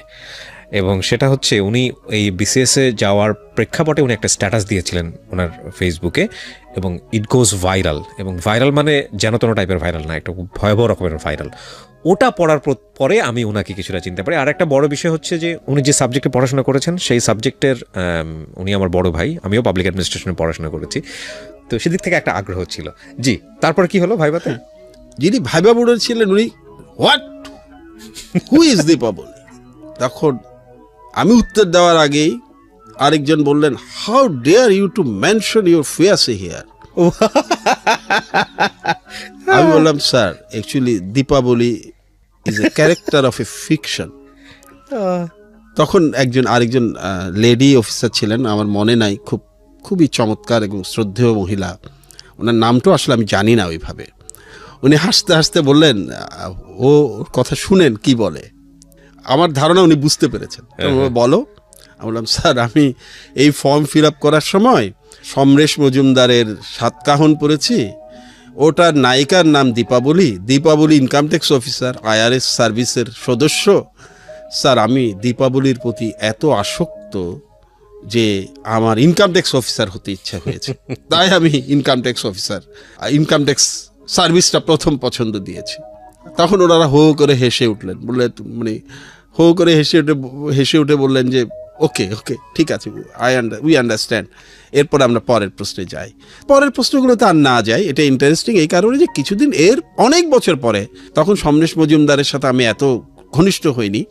Speaker 1: এবং সেটা হচ্ছে উনি এই বিসিএসে যাওয়ার প্রেক্ষাপটে উনি একটা স্ট্যাটাস দিয়েছিলেন ওনার ফেসবুকে, এবং ইট গোজ ভাইরাল। এবং ভাইরাল মানে যেন তেন টাইপের ভাইরাল না, একটা ভয়াবহ রকমের ভাইরাল। ওটা পড়ার পরে আমি ওনাকে কিছুটা চিনতে পারি। আর একটা বড় বিষয় হচ্ছে যে উনি যে সাবজেক্টে পড়াশোনা করেছেন সেই সাবজেক্টের উনি আমার বড় ভাই, আমিও পাবলিক অ্যাডমিনিস্ট্রেশনে পড়াশোনা করেছি। তো সেদিক থেকে একটা আগ্রহ ছিল। জি, তারপর কি হলো ভাইবাতে?
Speaker 2: যিনি ভাইবা বোর্ডের ছিলেন উনি হোয়াট, হু ইজ দীপাবলি? তখন আমি উত্তর দেওয়ার আগেই আরেকজন বললেন, how dare you to mention your face here. আমি বললাম, sir actually Dipabali is a character of a fiction. তখন আরেকজন লেডি অফিসার ছিলেন, আমার মনে নাই, খুবই চমৎকার এবং শ্রদ্ধেয় মহিলা, ওনার নামটাও আসলে আমি জানি না ওইভাবে। উনি হাসতে হাসতে বললেন, ও কথা শুনেন কি বলে। আমার ধারণা উনি বুঝতে পেরেছেন। বলো। আমি বললাম, স্যার আমি এই ফর্ম ফিল আপ করার সময় সমরেশ মজুমদারের সাতকাহন পড়েছি, ওটার নায়িকার নাম Deepavali, Deepavali income tax officer, IRS সার্ভিসের সদস্য। স্যার আমি দীপাবলির প্রতি এত আসক্ত যে আমার ইনকাম ট্যাক্স অফিসার হতে ইচ্ছা হয়েছে, তাই আমি ইনকাম ট্যাক্স সার্ভিসটা প্রথম পছন্দ দিয়েছি। তখন ওনারা হো করে হেসে উঠলেন, বললেন মানে হো করে হেসে উঠে বললেন যে ওকে ঠিক আছে, উই আন্ডারস্ট্যান্ড। এরপর আমরা পরের প্রশ্নে যাই। পরের প্রশ্নগুলোতে আর না যাই, এটা ইন্টারেস্টিং এই কারণে যে কিছুদিন অনেক বছর পরে, তখন সমরেশ মজুমদারের সাথে আমি এত ঘনিষ্ঠ হইনি,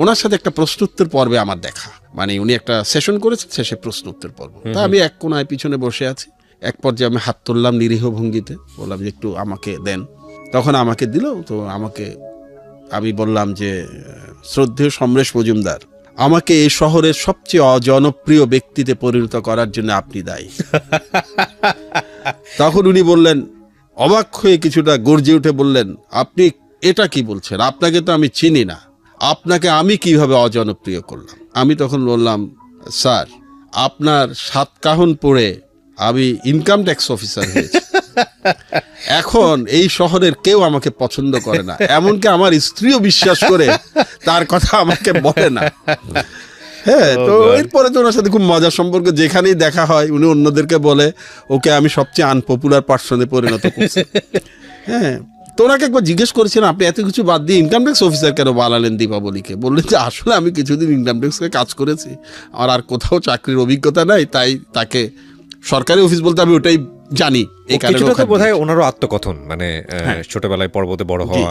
Speaker 2: ওনার সাথে একটা প্রশ্ন উত্তর পর্বে আমার দেখা, মানে উনি একটা সেশন করেছেন, শেষে প্রশ্ন উত্তর পর্ব। তা আমি এক কোনায় পিছনে বসে আছি, এক পর্যায়ে আমি হাত তুললাম নিরীহ ভঙ্গিতে, বললাম যে একটু আমাকে দেন। তখন আমাকে দিল। তো আমি বললাম যে শ্রদ্ধেয় সমরেশ মজুমদার, আমাকে এই শহরের সবচেয়ে অজনপ্রিয় ব্যক্তিতে পরিণত করার জন্য আপনি দায়ী। তখন উনি বললেন, অবাক হয়ে কিছুটা গর্জে উঠে বললেন, আপনি এটা কি বলছেন? আপনাকে তো আমি চিনি না, আপনাকে আমি কিভাবে অজনপ্রিয় করলাম? আমি তখন বললাম, স্যার আপনার সাতকাহন পড়ে আমি ইনকাম ট্যাক্স অফিসার হয়েছি, এখন এই শহরের কেউ আমাকে পছন্দ করে না, এমনকি আমার স্ত্রীও বিশ্বাস করে তার কথা আমাকে বলে না। হ্যাঁ, তো এরপরে তো ওনার সাথে খুব মজার সম্পর্ক, যেখানেই দেখা হয় উনি অন্যদেরকে বলে ওকে আমি সবচেয়ে আনপপুলার পার্সনে পরিণত করছি। হ্যাঁ, তো ওনাকে একবার জিজ্ঞেস করেছিলেন, আপনি এত কিছু বাদ দিয়ে ইনকাম ট্যাক্স অফিসার কেন বানালেন দীপাবলিকে? বললেন যে আসলে আমি কিছুদিন ইনকাম ট্যাক্সে কাজ করেছি, আমার আর কোথাও চাকরির অভিজ্ঞতা নাই, তাই তাকে সরকারি অফিস বলতে আমি ওটাই জানি। এই কারণে
Speaker 1: বোধহয় ওনারও আত্মকথন, মানে ছোটবেলায় পর্বতে বড় হওয়া।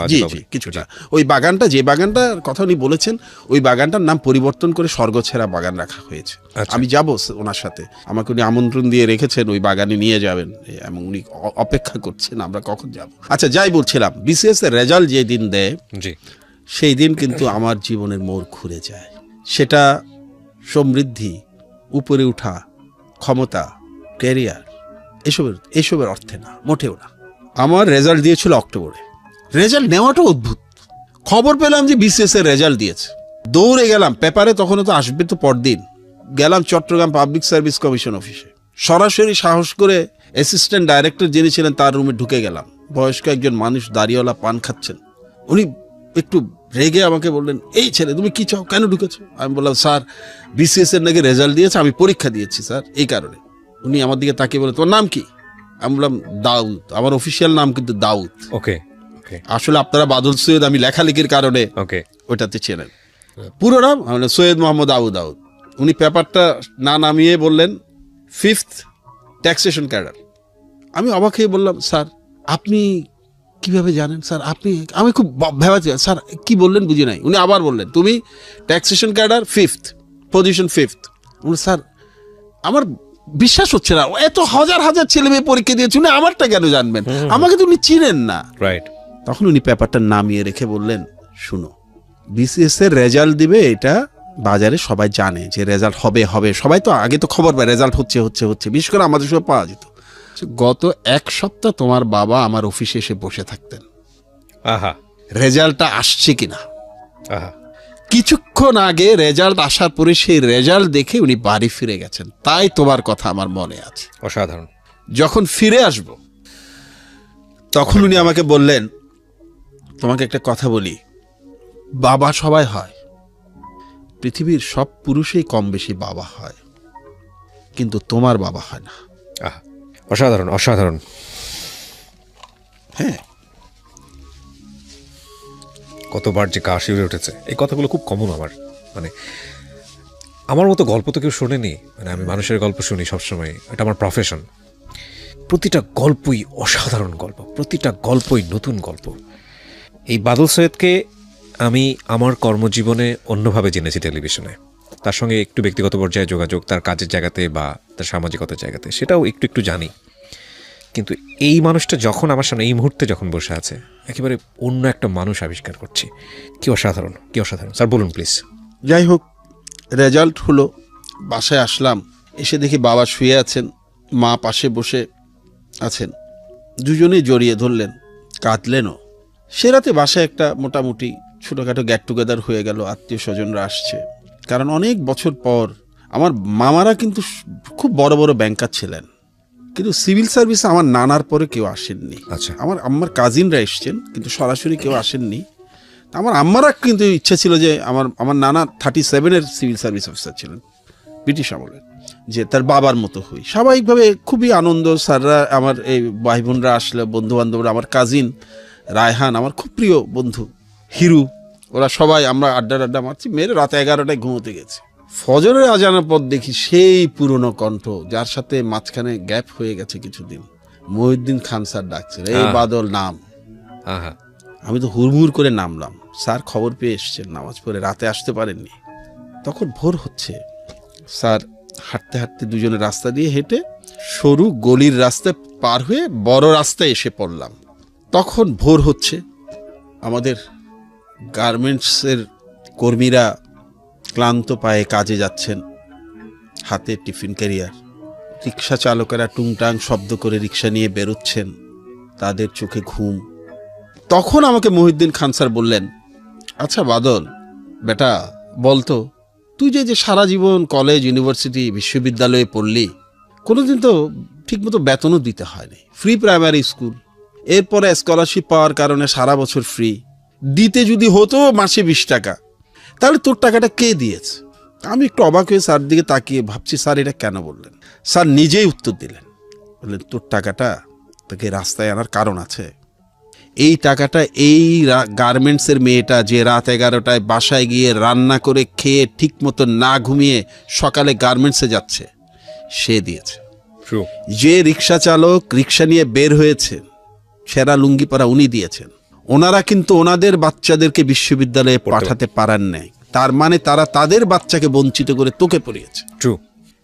Speaker 2: কিছুটা ওই বাগানটা, যে বাগানটার কথা উনি বলেছেন, ওই বাগানটার নাম পরিবর্তন করে স্বর্গছেরা বাগান রাখা হয়েছে। আমি যাব ওনার সাথে, আমাকে উনি আমন্ত্রণ দিয়ে রেখেছেন ওই বাগানে নিয়ে যাবেন, এবং উনি অপেক্ষা করছেন আমরা কখন যাব। আচ্ছা, যাই বলছিলাম, BCS এর রেজাল্ট যে দিন দেয়, সেই দিন কিন্তু আমার জীবনের মোড় ঘুরে যায়। সেটা সমৃদ্ধি, উপরে উঠা, ক্ষমতা, ক্যারিয়ার, এসবের অর্থে না, মোটেও না। আমার রেজাল্ট দিয়েছিল অক্টোবরে। রেজাল্ট নেওয়াটা অদ্ভুত। খবর পেলাম যে BCS এর রেজাল্ট দিয়েছে, দৌড়ে গেলাম পেপারে, তখনও তো আসবে তো পরদিন, গেলাম চট্টগ্রাম পাবলিক সার্ভিস কমিশন অফিসে, সরাসরি সাহস করে অ্যাসিস্ট্যান্ট ডাইরেক্টর যিনি ছিলেন তার রুমে ঢুকে গেলাম। বয়স্ক একজন মানুষ, দাড়িওয়ালা, পান খাচ্ছেন। উনি একটু রেগে আমাকে বললেন, এই ছেলে তুমি কি চাও, কেন ঢুকেছো? আমি বললাম, স্যার BCS এর নাকি রেজাল্ট দিয়েছে, আমি পরীক্ষা দিয়েছি স্যার, এই কারণে। উনি আমার দিকে তাকিয়ে বলে, তোমার নাম কি? আমি বললাম, দাউদ। আমার অফিসিয়াল নাম কিন্তু দাউদ।
Speaker 1: ওকে,
Speaker 2: আসলে আপনারা বাদল সৈয়দ আমি লেখালেখির কারণে ওইটাতে চেনেন। পুরো নাম সৈয়দ মোহাম্মদ আবু দাউদ। উনি পেপারটা না নামিয়ে বললেন, 5th ট্যাক্সেশন ক্যাডার। আমি অবাক হয়ে বললাম, স্যার আপনি কিভাবে জানেন? স্যার আপনি, আমি খুব ভেবাচ্ছি, স্যার কি বললেন বুঝি নাই। উনি আবার বললেন, তুমি taxation cadre 5th position 5th। Sir আমার বিশ্বাস হচ্ছে না, এত হাজার হাজার ছেলে মেয়ে পরীক্ষা দিয়েছে, উনি আমারটা কেন জানবেন? আমাকে তো উনি চিনেন না। তখন উনি পেপারটা নামিয়ে রেখে বললেন, শুনো, BCS এর রেজাল্ট দিবে, এটা বাজারে সবাই জানে যে রেজাল্ট হবে, সবাই তো আগে তো খবর পায় রেজাল্ট হচ্ছে, বিশেষ করে আমাদের সব পাওয়া যেত। গত 1 সপ্তাহ তোমার বাবা আমার অফিসে এসে বসে থাকতেন, রেজাল্টটা আসছে কিনা। কিছুক্ষণ আগে রেজাল্ট আসার পরে সেই রেজাল্ট দেখে উনি বাড়ি ফিরে গেছেন, তাই তোমার কথা আমার মনে আছে।
Speaker 1: অসাধারণ।
Speaker 2: যখন ফিরে আসব তখন উনি আমাকে বললেন, তোমাকে একটা কথা বলি, বাবা সবাই হয়, পৃথিবীর সব পুরুষেই কম বেশি বাবা হয়, কিন্তু তোমার বাবা হয় না।
Speaker 1: অসাধারণ।
Speaker 2: হ্যাঁ,
Speaker 1: কতবার যে গা শিউরে উঠেছে। এই কথাগুলো খুব কমন আমার মতো গল্প তো কেউ শোনেনি। আমি মানুষের গল্প শুনি সবসময়, এটা আমার প্রফেশন। প্রতিটা গল্পই অসাধারণ গল্প, প্রতিটা গল্পই নতুন গল্প। এই বাদল সৈয়দকে আমি আমার কর্মজীবনে অন্যভাবে জেনেছি টেলিভিশনে, তার সঙ্গে একটু ব্যক্তিগত পর্যায়ে যোগাযোগ, তার কাজের জায়গাতে বা তার সামাজিকতার জায়গাতে, সেটাও একটু একটু জানি। কিন্তু এই মানুষটা যখন আমার সামনে এই মুহূর্তে যখন বসে আছে, একেবারে অন্য একটা মানুষ আবিষ্কার করছি। কি অসাধারণ, কি অসাধারণ। স্যার বলুন প্লিজ।
Speaker 2: যাই হোক, রেজাল্ট হলো, বাসায় আসলাম, এসে দেখি বাবা শুয়ে আছেন, মা পাশে বসে আছেন, দুজনেই জড়িয়ে ধরলেন, কাঁদলেনও। সে রাতে বাসায় একটা মোটামুটি ছোটোখাটো গেট টুগেদার হয়ে গেল, আত্মীয় স্বজনরা আসছে। কারণ অনেক বছর পর আমার মামারা কিন্তু খুব বড় বড় ব্যাংকার ছিলেন, কিন্তু সিভিল সার্ভিসে আমার নানার পরে কেউ আসেননি।
Speaker 1: আচ্ছা।
Speaker 2: আমার কাজিনরা এসছেন, কিন্তু সরাসরি কেউ আসেননি। আমার আম্মারা কিন্তু ইচ্ছা ছিল যে আমার নানা 37-এর সিভিল সার্ভিস অফিসার ছিলেন ব্রিটিশ আমলের, যে তার বাবার মতো হই। স্বাভাবিকভাবে খুবই আনন্দ। স্যাররা, আমার এই ভাই বোনরা আসলে, বন্ধু বান্ধবরা, আমার কাজিন রায়হান, আমার খুব প্রিয় বন্ধু হিরু, ওরা সবাই, আমরা আড্ডা মারছি, মেরে রাত 11টায় ঘুমোতে গেছি। ফজরের আজানের পর দেখি সেই পুরনো কণ্ঠ, যার সাথে মাঝখানে গ্যাপ হয়ে গেছে কিছুদিন, মহিউদ্দিন খান স্যার ডাকছে, এই বাদল নাম। আমি তো হুড়মুড় করে নামলাম। স্যার খবর পেয়ে এসছেন, নামাজ পড়ে রাতে আসতে পারেননি। তখন ভোর হচ্ছে। স্যার হাঁটতে হাঁটতে দুজনে রাস্তা দিয়ে হেঁটে সরু গলির রাস্তায় পার হয়ে বড় রাস্তায় এসে পড়লাম। তখন ভোর হচ্ছে। আমাদের গার্মেন্টসের কর্মীরা ক্লান্ত পায়ে কাজে যাচ্ছেন, হাতে টিফিন ক্যারিয়ার। রিক্সা চালকেরা টুংটাং শব্দ করে রিক্সা নিয়ে বেরোচ্ছেন, তাদের চোখে ঘুম। তখন আমাকে মহিউদ্দিন খান স্যার বললেন, আচ্ছা বাদল বেটা, বলতো তুই যে সারা জীবন কলেজ, ইউনিভার্সিটি, বিশ্ববিদ্যালয়ে পড়লি, কোনোদিন তো ঠিকমতো বেতনও দিতে হয়নি, ফ্রি প্রাইমারি স্কুল, এরপরে স্কলারশিপ পাওয়ার কারণে সারা বছর ফ্রি, দিতে যদি হতো মাসে 20 টাকা, তাহলে তোর টাকাটা কে দিয়েছে? আমি একটু অবাক হয়ে স্যার দিকে তাকিয়ে ভাবছি, স্যার এটা কেন বললেন? স্যার নিজেই উত্তর দিলেন, বললেন তোর টাকাটা তোকে রাস্তায় আনার কারণ আছে। এই টাকাটা এই গার্মেন্টসের মেয়েটা যে রাত 11টায় বাসায় গিয়ে রান্না করে খেয়ে ঠিক মতো না ঘুমিয়ে সকালে গার্মেন্টসে যাচ্ছে, সে দিয়েছে। যে রিক্সা চালক রিক্সা নিয়ে বের হয়েছে, সেরা লুঙ্গি পরা, উনি দিয়েছেন। ওনারা কিন্তু ওনাদের বাচ্চাদেরকে বিশ্ববিদ্যালয়ে পাঠাতে পারেন নাই, তার মানে তারা তাদের বাচ্চাকে বঞ্চিত করে তোকে পড়িয়েছে।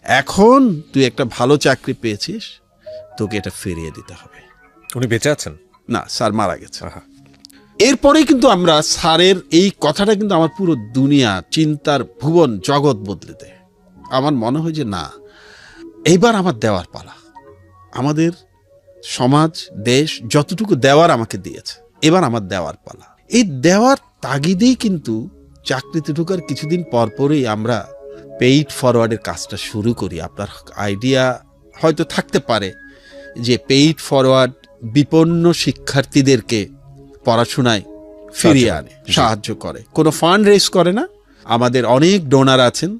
Speaker 2: এখন তুই একটা ভালো চাকরি পেয়েছিস, তোকে এটা ফিরিয়ে দিতে হবে।
Speaker 1: উনি বেঁচে আছেন? না,
Speaker 2: স্যার মারা গেছে। এরপরে কিন্তু আমরা স্যারের এই কথাটা কিন্তু আমার পুরো দুনিয়া, চিন্তার ভুবন, জগৎ বদলে দেয়। আমার মনে হয় যে না, এইবার আমার দেওয়ার পালা। আমাদের সমাজ, দেশ যতটুকু দেওয়ার আমাকে দিয়েছে, এবার আমার দেওয়ার পালা। এই দেওয়ার তাগিদেই কিন্তু চাকরিতে ঢোকার কিছুদিন পরপরই আমরা পেইড ফরওয়ার্ডের কাজটা শুরু করি। আপনার আইডিয়া হয়তো থাকতে পারে যে পেইড ফরওয়ার্ড বিপন্ন শিক্ষার্থীদেরকে পড়াশোনায় ফিরিয়ে আনে, সাহায্য করে, কোনো ফান্ড রেজ করে না। আমাদের অনেক ডোনার আছেন,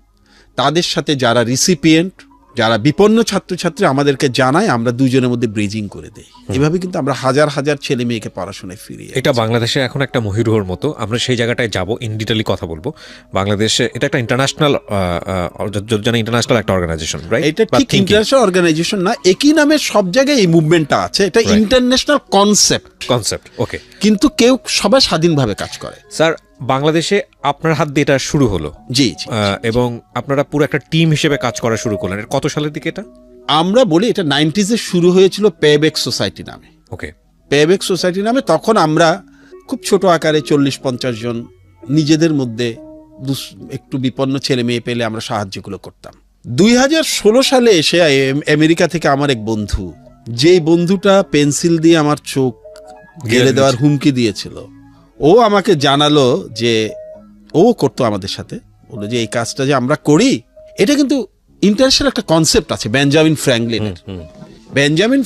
Speaker 2: তাদের সাথে যারা রিসিপিয়েন্ট, যারা বিপন্ন ছাত্রছাত্রী আমাদেরকে জানায়, আমরা দুজনের মধ্যে ব্রিজিং করে দেই। এভাবে কিন্তু আমরা হাজার হাজার ছেলে মেয়েকে পড়াশোনায় ফিরিয়ে।
Speaker 1: এটা বাংলাদেশে এখন একটা মহিরুহর মতো, আমরা সেই জায়গাটায় যাব, ইন ডিটেইলি কথা বলবো। বাংলাদেশে এটা একটা ইন্টারন্যাশনাল, ইন্টারন্যাশনাল একটা অর্গানাইজেশন, রাইট?
Speaker 2: এটা ঠিক ইন্টারন্যাশনাল অর্গানাইজেশন না, একই নামে সব জায়গায় এই মুভমেন্টটা আছে। এটা ইন্টারন্যাশনাল কনসেপ্ট, ওকে, কিন্তু কেউ সবাই স্বাধীনভাবে কাজ করে।
Speaker 1: স্যার, বাংলাদেশে আপনার হাত দিয়ে এটা শুরু হলো?
Speaker 2: জি।
Speaker 1: এবং আপনারা পুরো একটা টিম হিসেবে কাজ করা শুরু করলেন। কত সালের দিকে এটা?
Speaker 2: আমরা বলি এটা 90s শুরু হয়েছিল পেব্যাক সোসাইটি নামে।
Speaker 1: ওকে,
Speaker 2: পেব্যাক সোসাইটি নামে। তখন আমরা খুব ছোট আকারে 40-50 জন নিজেদের মধ্যে একটু বিপন্ন ছেলে মেয়ে পেলে আমরা সাহায্যগুলো করতাম। 2016 সালে এসে আমেরিকা থেকে আমার এক বন্ধু, যেই বন্ধুটা পেন্সিল দিয়ে আমার চোখ গেলে দেওয়ার হুমকি দিয়েছিল, ও আমাকে জানালো যে ও করতো আমাদের সাথে, বললো যে এই কাজটা যে আমরা করি, এটা কিন্তু ইন্টারন্যাশনাল একটা কনসেপ্ট আছে। বেঞ্জামিন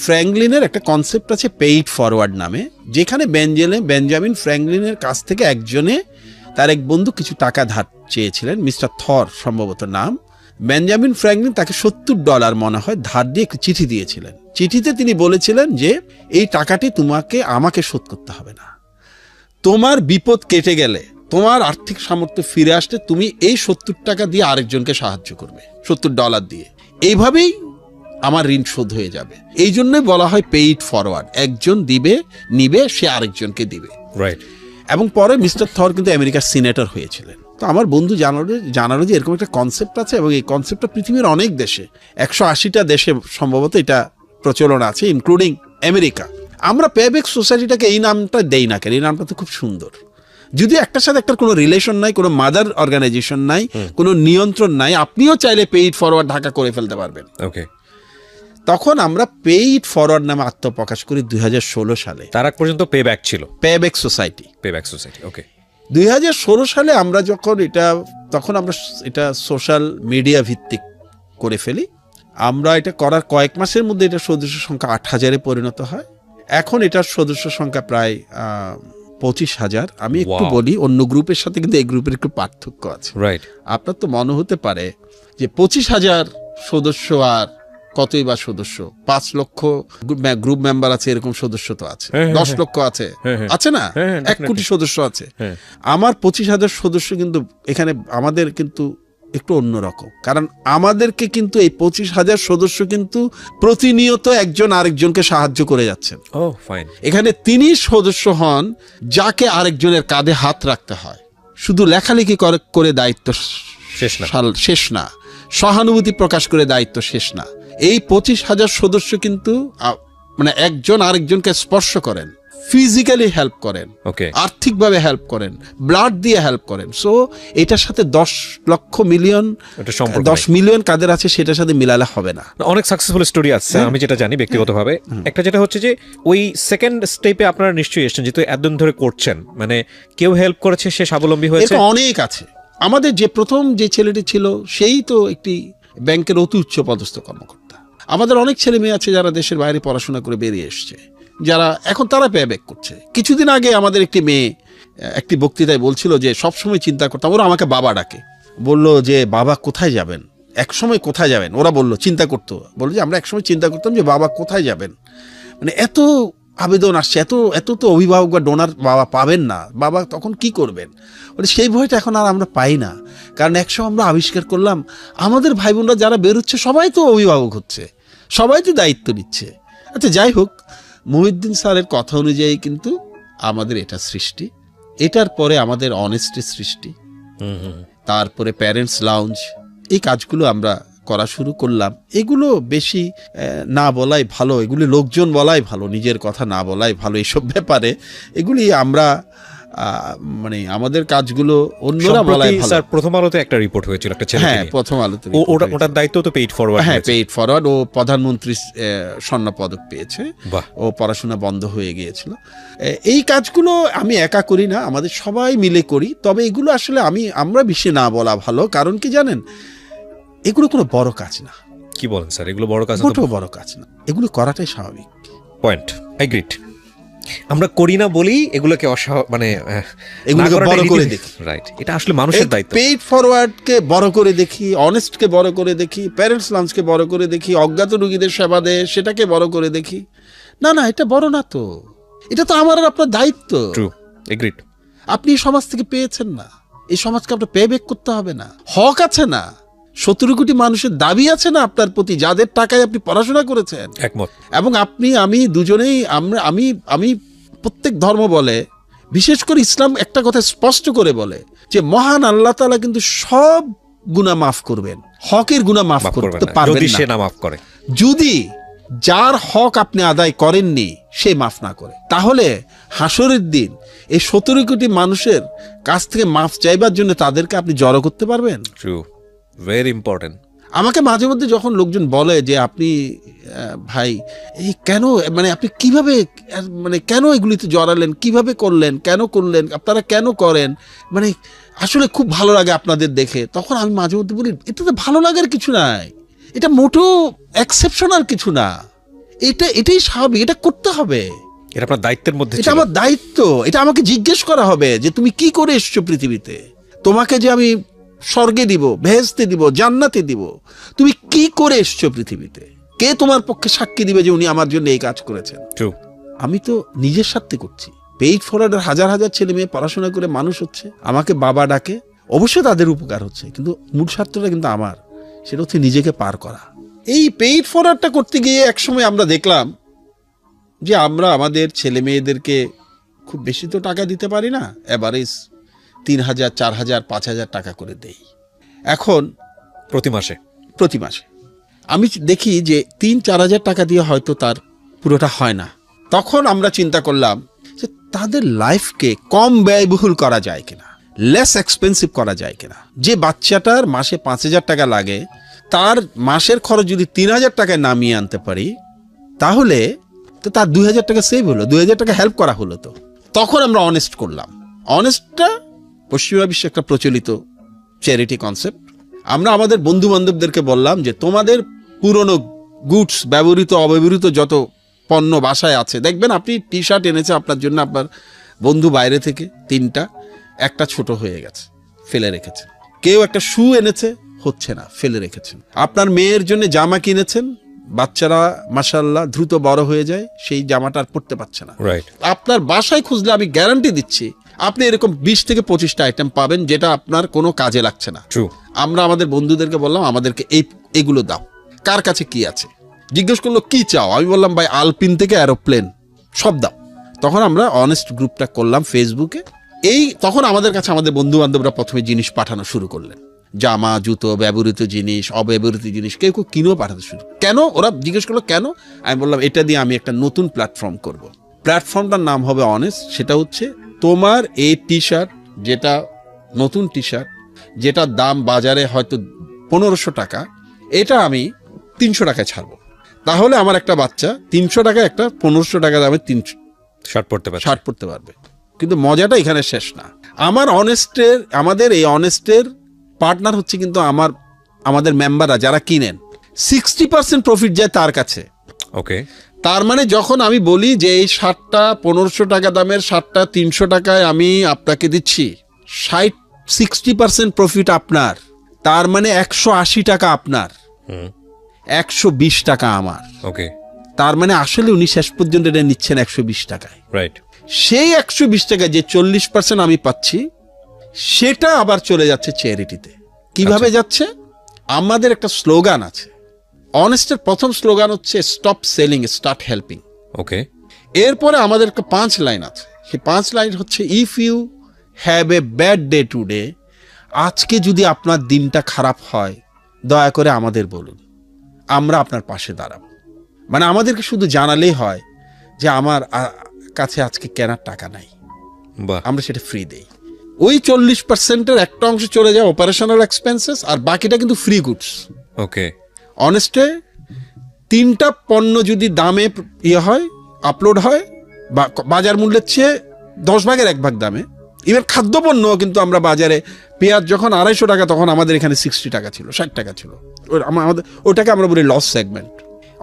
Speaker 2: ফ্র্যাঙ্কলিনের একটা কনসেপ্ট আছে পেইড ফরওয়ার্ড নামে, যেখানে বেঞ্জামিন ফ্র্যাঙ্কলিনের কাছ থেকে একজনে, তার এক বন্ধু কিছু টাকা ধার চেয়েছিলেন, মিস্টার থর সম্ভবত নাম। বেঞ্জামিন ফ্র্যাঙ্কলিন তাকে $70 মনে হয় ধার দিয়ে একটি চিঠি দিয়েছিলেন। চিঠিতে তিনি বলেছিলেন যে এই টাকাটি আমাকে শোধ করতে হবে না, তোমার বিপদ কেটে গেলে, তোমার আর্থিক সামর্থ্য ফিরে আসতে তুমি এই $70 দিয়ে আরেকজনকে সাহায্য করবে, $70 দিয়ে। এইভাবেই আমার ঋণ শোধ হয়ে যাবে। এই জন্যই বলা হয় পে ইট ফরওয়ার্ড, একজন দিবে, নিবে, সে আরেকজনকে দিবে।
Speaker 1: রাইট।
Speaker 2: এবং পরে মিস্টার থর কিন্তু আমেরিকার সিনেটর হয়েছিলেন। তো আমার বন্ধু জানালো যে এরকম একটা কনসেপ্ট আছে, এবং এই কনসেপ্টটা পৃথিবীর অনেক দেশে, 180টা দেশে সম্ভবত এটা প্রচলন আছে, ইনক্লুডিং আমেরিকা। আমরা পেব্যাক সোসাইটিটাকে এই নামটা দেই না কেন? এই নামটা তো খুব সুন্দর। যদি একটার সাথে একটার কোনো রিলেশন নাই, কোনো মাদার অর্গানাইজেশন নাই, কোনো নিয়ন্ত্রণ নাই, আপনিও চাইলে পে ইট ফরওয়ার্ড ঢাকা করে ফেলতে পারবেন।
Speaker 1: ওকে।
Speaker 2: তখন আমরা পে ইট ফরওয়ার্ড নামে আত্মপ্রকাশ করি 2016 সালে।
Speaker 1: তার আগ পর্যন্ত পে ব্যাক ছিল,
Speaker 2: payback society.
Speaker 1: Pay back society. Okay.
Speaker 2: 2016 সালে আমরা যখন তখন আমরা এটা সোশ্যাল মিডিয়া ভিত্তিক করে ফেলি। আমরা এটা করার কয়েক মাসের মধ্যে এটা সদস্য সংখ্যা 8,000-এ পরিণত হয়। এখন এটার সদস্য সংখ্যা প্রায় 25,000। আমি একটু বলি, অন্য গ্রুপের সাথে কিন্তু এই গ্রুপের একটু পার্থক্য আছে।
Speaker 1: রাইট।
Speaker 2: আপনার তো মনে হতে পারে যে 25,000 সদস্য আর কতই বা সদস্য, 5 লক্ষ গ্রুপ মেম্বার আছে, এরকম সদস্য তো আছে, 10 লক্ষ আছে, আছে না, 1 কোটি সদস্য আছে। আমার 25,000 সদস্য কিন্তু এখানে আমাদের কিন্তু একটু অন্যরকম, কারণ আমাদেরকে কিন্তু এই 25,000 সদস্য কিন্তু প্রতিনিয়ত একজন আরেকজনকে সাহায্য করে যাচ্ছেন।
Speaker 1: ও ফাইন।
Speaker 2: এখানে তিনি সদস্য হন যাকে আরেকজনের কাঁধে হাত রাখতে হয়। শুধু লেখালেখি করে দায়িত্ব শেষ না, সহানুভূতি প্রকাশ করে দায়িত্ব শেষ না। এই 25,000 সদস্য কিন্তু মানে একজন আরেকজনকে স্পর্শ করেন, ফিজিক্যালি হেল্প করেন, আর্থিকভাবে হেল্প করেন, ব্লাড দিয়ে হেল্প করেন। সো এটার সাথে 10 মিলিয়ন কাদের আছে সেটার সাথে মিলালে হবে না।
Speaker 1: অনেক সাকসেসফুল স্টোরি আছে আমি যেটা জানি ব্যক্তিগতভাবে। একটা যেটা হচ্ছে যে ওই সেকেন্ড স্টেপে আপনারা নিশ্চয়ই এসেছেন, যেহেতু এতদিন ধরে করছেন, মানে কেউ হেল্প করেছে, সে স্বাবলম্বী হয়েছে।
Speaker 2: অনেক আছে। আমাদের যে প্রথম যে ছেলেটি ছিল সেই তো একটি ব্যাংকের অতি উচ্চ পদস্থ কর্মকর্তা। আমাদের অনেক ছেলে মেয়ে আছে যারা দেশের বাইরে পড়াশোনা করে বেরিয়ে এসছে, যারা এখন তারা পে ব্যাক করছে। কিছুদিন আগে আমাদের একটি মেয়ে একটি বক্তৃতায় বলছিল যে সবসময় চিন্তা করতাম, ওরা আমাকে বাবা ডাকে, বলল যে বাবা কোথায় যাবেন, একসময় কোথায় যাবেন। ওরা বলল চিন্তা করতো, বললো যে আমরা একসময় চিন্তা করতাম যে বাবা কোথায় যাবেন। মানে এত আবেদন আসছে, এত তো অভিভাবক বা ডোনার বাবা পাবেন না, বাবা তখন কি করবেন। মানে সেই ভয়টা এখন আর আমরা পাই না, কারণ একসময় আমরা আবিষ্কার করলাম আমাদের ভাই বোনরা যারা বেরোচ্ছে সবাই তো অভিভাবক হচ্ছে, সবাই তো দায়িত্ব নিচ্ছে। আচ্ছা যাই হোক, মহিউদ্দিন স্যারের কথা অনুযায়ী কিন্তু আমাদের এটা সৃষ্টি, এটার পরে আমাদের অনেস্টি সৃষ্টি, তারপরে প্যারেন্টস লাউঞ্জ, এই কাজগুলো আমরা করা শুরু করলাম। এগুলো বেশি না বলাই ভালো, এগুলি লোকজন বলাই ভালো, নিজের কথা না বলাই ভালো। এইসব ব্যাপারে এগুলি আমরা মানে আমাদের কাজগুলো অন্যরা বলাই ভালো।
Speaker 1: স্যার প্রথম আলোতে একটা রিপোর্ট হয়েছিল একটা ছেলে,
Speaker 2: হ্যাঁ প্রথম আলোতে,
Speaker 1: ওটার দায়িত্ব তো পেইড ফরওয়ার্ড।
Speaker 2: হ্যাঁ পেইড ফরওয়ার্ড, ও প্রধানমন্ত্রী স্বর্ণ পদক পেয়েছে, ও পড়াশোনা বন্ধ হয়ে গিয়েছিল। এই কাজগুলো আমি একা করি না, আমাদের সবাই মিলে করি। তবে এগুলো আসলে আমরা বেশি না বলা ভালো, কারণ কি জানেন, এগুলো কোনো বড় কাজ না।
Speaker 1: কি বলেন স্যার, এগুলো বড় কাজ?
Speaker 2: বড় কাজ না, এগুলো করাটাই স্বাভাবিক।
Speaker 1: Point, agreed. আমরা করি না বলি এগুলোকে মানে
Speaker 2: এগুলোকে বড় করে দেখি।
Speaker 1: রাইট, এটা আসলে মানুষের দায়িত্ব।
Speaker 2: পেইড ফরওয়ার্ডকে বড় করে দেখি, অনেস্টকে বড় করে দেখি, প্যারেন্টস লাঞ্চকে বড় করে দেখি, অজ্ঞাত রোগীদের সেবা দেয় সেটাকে বড় করে দেখি। না এটা বড় না তো, এটা তো আমার আর আপনার দায়িত্ব।
Speaker 1: True, agreed.
Speaker 2: আপনি এই সমাজ থেকে পেয়েছেন না, এই সমাজকে আপনার পে ব্যাক করতে হবে না, হক আছে না, 17 কোটি মানুষের দাবি আছে না আপনার প্রতি, যাদের টাকায় আপনি পড়াশোনা করেছেন।
Speaker 1: একমত। এবং
Speaker 2: আমি দুজনেই আমি প্রত্যেক ধর্ম বলে, বিশেষ করে ইসলাম একটা কথা স্পষ্ট করে বলে যে মহান আল্লাহ তাআলা কিন্তু সব গুনাহ মাফ করবেন, হকের গুনাহ মাফ করতে পারবেন না,
Speaker 1: যদি সে না মাফ করে।
Speaker 2: যদি যার হক আপনি আদায় করেননি সে মাফ না করে, তাহলে হাসরের দিন এই 17 কোটি মানুষের কাছ থেকে মাফ চাইবার জন্য তাদেরকে আপনি জড়ো করতে পারবেন?
Speaker 1: True, very important.
Speaker 2: আমাকে মাঝে মধ্যে যখন লোকজন বলে যে আপনি ভাই এই কেন, মানে আপনি কিভাবে, মানে কেন এগুলিতে জড়ালেন, কিভাবে করলেন, কেন করলেন, আপনারা কেন করেন, মানে আসলে খুব ভালো লাগে আপনাদের দেখে। তখন আমি মাঝে মধ্যে বলি এটাতে ভালো লাগার কিছু নাই, এটা মোটেও এক্সেপশনাল কিছু না, এটাই স্বাভাবিক, এটা করতে হবে,
Speaker 1: এটা আপনার দায়িত্বের মধ্যে,
Speaker 2: এটা আমার দায়িত্ব। এটা আমাকে জিজ্ঞেস করা হবে যে তুমি কি করে এসছো পৃথিবীতে, তোমাকে যে আমি স্বর্গে দিব, বেহেশতে দিব, জান্নাতে দিব, তুমি কি করে এসছো পৃথিবীতে, কে তোমার পক্ষে সাক্ষী দিবে যে উনি আমার জন্য এই কাজ করেছেন? আমি তো নিজের স্বার্থে করছি। পেইড ফরওয়ার্ডের হাজার হাজার ছেলে মেয়ে পড়াশোনা করে মানুষ হচ্ছে, আমাকে বাবা ডাকে, অবশ্যই তাদের উপকার হচ্ছে, কিন্তু মূল স্বার্থটা কিন্তু আমার, সেটা হচ্ছে নিজেকে পার করা। এই পেইড ফরওয়ার্ডটা করতে গিয়ে একসময় আমরা দেখলাম যে আমরা আমাদের ছেলে মেয়েদেরকে খুব বেশি তো টাকা দিতে পারি না, এভারেজ 3,000 4,000 5,000 টাকা করে দেই এখন প্রতি মাসে। আমি দেখি যে 3-4 হাজার টাকা দিয়ে হয়তো তার পুরোটা হয় না। তখন আমরা চিন্তা করলাম যে তাদের লাইফকে কম ব্যয়বহুল করা যায় কিনা, লেস এক্সপেন্সিভ করা যায় কিনা। যে বাচ্চাটার মাসে 5,000 টাকা লাগে তার মাসের খরচ যদি 3,000 টাকায় নামিয়ে আনতে পারি তাহলে তো তার 2,000 টাকা সেভ হলো, 2,000 টাকা হেল্প করা হলো। তো তখন আমরা অনেস্ট করলাম। অনেস্টটা পশ্চিমা বিশ্বে একটা প্রচলিত চ্যারিটি কনসেপ্ট। আমরা আমাদের বন্ধু বান্ধবদেরকে বললাম যে তোমাদের পুরনো গুডস, ব্যবহৃত অব্যবহৃত যত পণ্য বাসায় আছে, দেখবেন আপনি টি শার্ট এনেছে আপনার জন্য, আপনার বন্ধু বাইরে থেকে 3টা, একটা ছোট হয়ে গেছে ফেলে রেখেছে। কেউ একটা শু এনেছে, হচ্ছে না, ফেলে রেখেছেন। আপনার মেয়ের জন্য জামা কিনেছেন, বাচ্চারা মাশাআল্লাহ দ্রুত বড় হয়ে যায়, সেই জামাটা আর পরতে পারছে না। আপনার বাসায় খুঁজলে আমি গ্যারান্টি দিচ্ছি আপনি এরকম 20 থেকে 25টা আইটেম পাবেন যেটা আপনার কোনো কাজে লাগছে না। আমরা আমাদের বন্ধুদেরকে বললাম আমাদেরকে এইগুলো দাও। কার কাছে কি আছে জিজ্ঞেস করলো, কি চাও? আমি বললাম ভাই আলপিন থেকে অ্যারোপ্লেন সব দাও। তখন আমরা অনেস্ট গ্রুপটা করলাম ফেসবুকে। তখন আমাদের কাছে আমাদের বন্ধু বান্ধবরা প্রথমে জিনিস পাঠানো শুরু করলেন, জামা, জুতো, ব্যবহৃত জিনিস, অব্যবহৃত জিনিস, কেউ কেউ কিনেও পাঠাতে শুরু। কেন? ওরা জিজ্ঞেস করলো কেন? আমি বললাম এটা দিয়ে আমি একটা নতুন প্ল্যাটফর্ম করব। প্ল্যাটফর্মটার নাম হবে অনেস্ট। সেটা হচ্ছে তোমার এই টি শার্ট, যেটা নতুন টি শার্ট, যেটার দাম বাজারে হয়তো 1500 টাকা, এটা আমি 300 টাকায় ছাড়বো। তাহলে আমার একটা বাচ্চা 300 টাকায় একটা 1500 টাকা দামে শার্ট পরতে পারবে। কিন্তু মজাটা এখানে শেষ না। আমাদের এই অনেস্টের পার্টনার হচ্ছে কিন্তু আমাদের মেম্বাররা যারা কিনেন, 60% প্রফিট যায় তার কাছে।
Speaker 1: ওকে,
Speaker 2: তার মানে যখন আমি বলি যে এই শার্টটা 1500 টাকা দামের শার্টটা 300 টাকায় আমি আপনাকে দিচ্ছি, 60% প্রফিট আপনার। তার মানে 180 টাকা আপনার, 120 টাকা আমার।
Speaker 1: ওকে,
Speaker 2: তার মানে আসলে উনি শেষ পর্যন্ত এটা নিচ্ছেন 120 টাকায়।
Speaker 1: রাইট।
Speaker 2: সেই 120 টাকায় যে 40% আমি পাচ্ছি, সেটা আবার চলে যাচ্ছে চ্যারিটিতে। কিভাবে যাচ্ছে? আমাদের একটা স্লোগান আছে অনেস্টের। প্রথম স্লোগান হচ্ছে স্টপ সেলিং, স্টার্ট হেল্পিং।
Speaker 1: ওকে,
Speaker 2: এরপরে আমাদের একটা 5 লাইন আছে। সেই 5 লাইন হচ্ছে if you have a bad day today, আজকে যদি আপনার দিনটা খারাপ হয় দয়া করে আমাদের বলুন, আমরা আপনার পাশে দাঁড়াবো। মানে আমাদেরকে শুধু জানালেই হয় যে আমার কাছে আজকে কেনার টাকা নাই, আমরা সেটা ফ্রি দেই। ওই 40%-এর একটা অংশ চলে যায় অপারেশনাল এক্সপেন্সেস, আর বাকিটা কিন্তু ফ্রি গুডস।
Speaker 1: ওকে,
Speaker 2: অনেস্টে 3টা পণ্য যদি দামে হয়, আপলোড হয়, বা বাজার মূল্যের চেয়ে 10 ভাগের 1 ভাগ দামে, ইভেন খাদ্যপণ্য কিন্তু আমরা বাজারে পেঁয়াজ যখন 250 টাকা তখন আমাদের এখানে 60 টাকা ছিল, 60 টাকা ছিল। ওটাকে আমরা বলি লস সেগমেন্ট।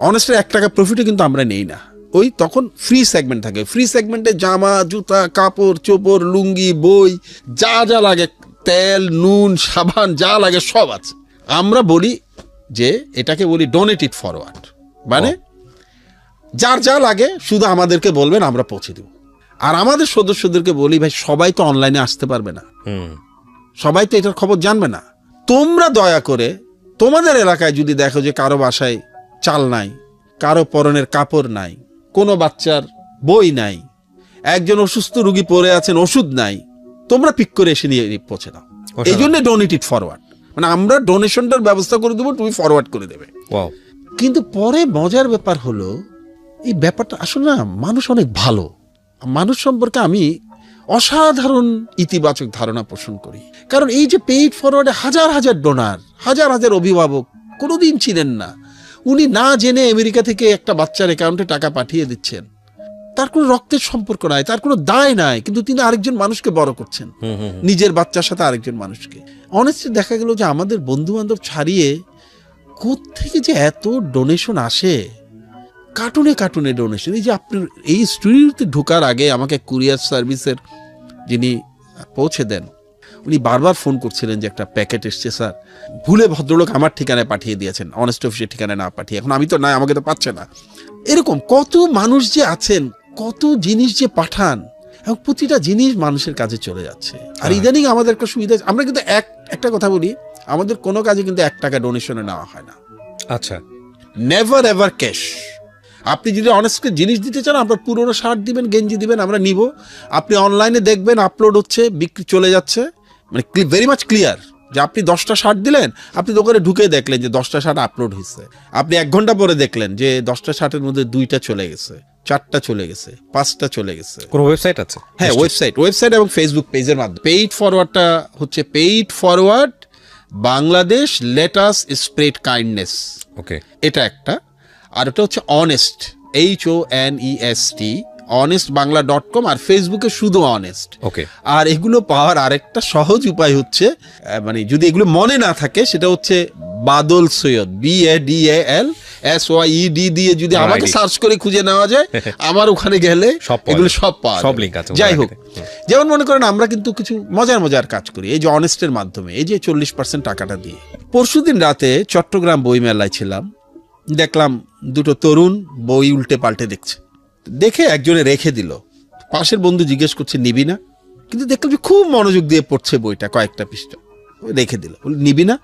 Speaker 2: অনেস্টলি 1 টাকা প্রফিটে কিন্তু আমরা নেই না। ওই তখন ফ্রি সেগমেন্ট থাকে। ফ্রি সেগমেন্টে জামা, জুতা, কাপড় চোপড়, লুঙ্গি, বই, যা যা লাগে, তেল, নুন, সাবান, যা লাগে সব আছে। আমরা বলি যে এটাকে বলি ডোনেটেড ফরওয়ার্ড। মানে যার যা লাগে শুধু আমাদেরকে বলবেন, আমরা পৌঁছে দেব। আর আমাদের সদস্যদেরকে বলি ভাই সবাই তো অনলাইনে আসতে পারবে না, সবাই তো এটার খবর জানবে না। তোমরা দয়া করে তোমাদের এলাকায় যদি দেখো যে কারো বাসায় চাল নাই, কারো পরনের কাপড় নাই, কোনো বাচ্চার বই নাই, একজন অসুস্থ রোগী পড়ে আছেন, ওষুধ নাই, তোমরা পিক করে এসে নিয়ে পৌঁছে দাও। এই জন্য ডোনেটেড ফরওয়ার্ড। মানে আমরা ডোনেশনটার ব্যবস্থা করে দেবো, তুমি ফরওয়ার্ড করে দেবে। কিন্তু পরে মজার ব্যাপার হলো, এই ব্যাপারটা আসলে না, মানুষ অনেক ভালো। মানুষ সম্পর্কে আমি অসাধারণ ইতিবাচক ধারণা পোষণ করি। কারণ এই যে পেইড ফরওয়ার্ডে হাজার হাজার ডোনার, হাজার হাজার অভিভাবক কোনোদিন ছিলেন না, উনি না জেনে আমেরিকা থেকে একটা বাচ্চার অ্যাকাউন্টে টাকা পাঠিয়ে দিচ্ছেন। তার কোনো রক্তের সম্পর্ক নাই, তার কোনো দায় নাই, কিন্তু তিনি আরেকজন মানুষকে বড় করছেন, নিজের বাচ্চার সাথে আরেকজন মানুষকে। অনেস্টলি দেখা গেল যে আমাদের বন্ধু বান্ধব ছাড়িয়ে কোত্থেকে যে এত ডোনেশন আসে, কার্টুনে কার্টুনে ডোনেশন। এই যে আপনার এই স্টুডিওতে ঢোকার আগে আমাকে কুরিয়ার সার্ভিসের যিনি পৌঁছে দেন, উনি বারবার ফোন করছিলেন যে একটা প্যাকেট এসছে স্যার, ভুলে ভদ্রলোক আমার ঠিকানায় পাঠিয়ে দিয়েছেন, অনেস্ট অফিসের ঠিকানায় না পাঠিয়ে। এখন আমি তো নাই, আমাকে তো পাচ্ছে না। এরকম কত মানুষ যে আছেন, কত জিনিস যে পাঠান, এবং প্রতিটা জিনিস মানুষের কাজে চলে যাচ্ছে। আর ইদানিং আমাদের একটা সুবিধা, আমরা কিন্তু একটা কথা বলি, আমাদের কোনো কাজে কিন্তু 1 টাকা ডোনেশনে নেওয়া হয় না।
Speaker 1: আচ্ছা,
Speaker 2: নেভার এভার ক্যাশ। আপনি যদি অনেস্টকে জিনিস দিতে চান, আপনার পুরোনো শার্ট দিবেন, গেঞ্জি দিবেন, আমরা নিব। আপনি অনলাইনে দেখবেন আপলোড হচ্ছে, বিক্রি চলে যাচ্ছে, মানে ভেরি মাচ ক্লিয়ার যে আপনি 10টা শার্ট দিলেন, আপনি দোকানে ঢুকে দেখলেন যে 10টা শার্ট আপলোড হয়েছে। আপনি 1 ঘন্টা পরে দেখলেন যে 10টা শার্টের মধ্যে 2টা চলে গেছে, 4টা চলে গেছে, 5টা চলে গেছে।
Speaker 1: কোনো ওয়েবসাইট আছে?
Speaker 2: হ্যাঁ, ওয়েবসাইট এবং ফেসবুক পেজের মাধ্যমে। পেইড ফরওয়ার্ডটা হচ্ছে paid forward Bangladesh let us spread kindness,
Speaker 1: okay,
Speaker 2: এটা একটা। আর এটা হচ্ছে অনেস্ট, HONEST, honestbangla.com, আর ফেসবুকে শুধু অনেস্ট।
Speaker 1: ওকে।
Speaker 2: আর এগুলো পাওয়ার আরেকটা সহজ উপায় হচ্ছে, মানে যদি এগুলো মনে না থাকে, সেটা হচ্ছে বাদল সৈয়দ, BADALSYED দিয়ে যদি আমাকে সার্চ করে খুঁজে নেওয়া যায়, আমার ওখানে গেলে এগুলো সব পাওয়া
Speaker 1: সব লিংক আছে।
Speaker 2: যাই হোক, যেমন মনে করেন আমরা কিন্তু কিছু মজার কাজ করি এই যে অনেস্টের মাধ্যমে, এই যে 40% টাকাটা দিয়ে। পরশুদিন রাতে চট্টগ্রাম বইমেলায় ছিলাম, দেখলাম 2টো তরুণ বই উল্টে পাল্টে দেখছে। দেখে একজনে রেখে দিল, পাশের বন্ধু জিজ্ঞেস করছে নিবি না, কিন্তু দেখলাম যে খুব মনোযোগ দিয়ে পড়ছে বইটা, কয়েকটা পৃষ্ঠা, রেখে দিল। নিবি না?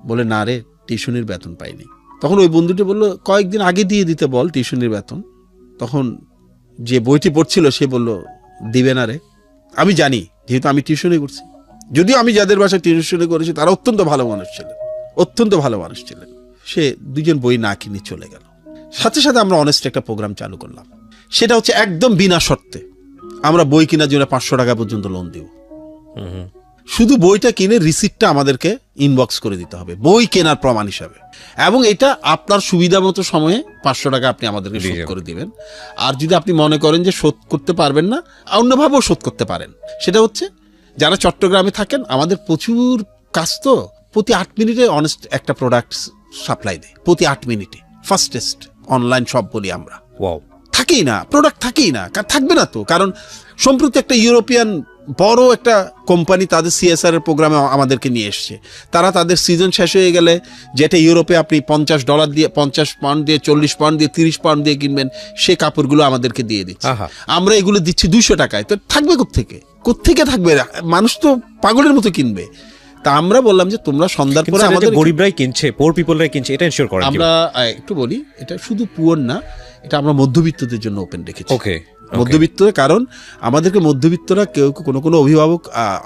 Speaker 2: বলে না রে, টিউশনির বেতন পাইনি। তখন ওই বন্ধুটি বলল কয়েকদিন আগে দিয়ে দিতে বল টিউশনির বেতন। তখন যে বইটি পড়ছিল সে বলল দিবে না রে। আমি জানি, যেহেতু আমি টিউশনি করছি, যদিও আমি যাদের বাসায় টিউশনি করেছি তারা অত্যন্ত ভালো মানুষ ছিলেন, সে 2জন বই না কিনে চলে গেল। সাথে সাথে আমরা অনেস্ট একটা প্রোগ্রাম চালু করলাম, সেটা হচ্ছে একদম বিনা শর্তে আমরা বই কেনার জন্য 500 টাকা পর্যন্ত লোন দিব। শুধু বইটা কিনে রিসিপ্টটা আমাদেরকে ইনবক্স করে দিতে হবে বই কেনার প্রমাণ হিসাবে, এবং এটা আপনার সুবিধা মতো সময়ে 500 টাকা আপনি আমাদেরকে শোধ করে দিবেন। আর যদি আপনি মনে করেন যে শোধ করতে পারবেন না, অন্যভাবেও শোধ করতে পারেন। সেটা হচ্ছে যারা চট্টগ্রামে থাকেন, আমাদের প্রচুর কাজ তো, প্রতি 8 মিনিটে অনেস্ট একটা প্রোডাক্ট সাপ্লাই দেয়, প্রতি 8 মিনিটে। ফাস্টেস্ট অনলাইন শপ বলি আমরা।
Speaker 1: ওয়াও।
Speaker 2: থাকেই না প্রোডাক্ট, থাকেই না, থাকবে না তো। কারণ সম্প্রতি একটা ইউরোপিয়ান বড় একটা কোম্পানি তাদের CSR এর প্রোগ্রামে আমাদেরকে নিয়ে এসছে। তারা তাদের সিজন শেষ হয়ে গেলে, যেটা ইউরোপে আপনি $50 দিয়ে, 50 পাউন্ড দিয়ে, 40 পাউন্ড দিয়ে, 30 পাউন্ড দিয়ে কিনবেন, সে কাপড়গুলো আমাদেরকে দিয়ে দিচ্ছে। আমরা এগুলো দিচ্ছি 200 টাকায়। তো থাকবে কোত্থেকে থাকবে? মানুষ তো পাগলের মতো কিনবে। তা আমরা বললাম যে তোমরা সন্ধ্যার পরে আমাদের,
Speaker 1: গরিবরাই কিনছে, পোর পিপলরাই কিনছে, এটা এনশিওর করেন।
Speaker 2: আমরা একটু বলি, এটা শুধু পুয়ার না, এটা আমরা মধ্যবিত্তদের জন্য ওপেন রেখেছি।
Speaker 1: ওকে,
Speaker 2: মধ্যবিত্ত, কারণ আমাদেরকে মধ্যবিত্তরা কেউ কোনো অভিভাবক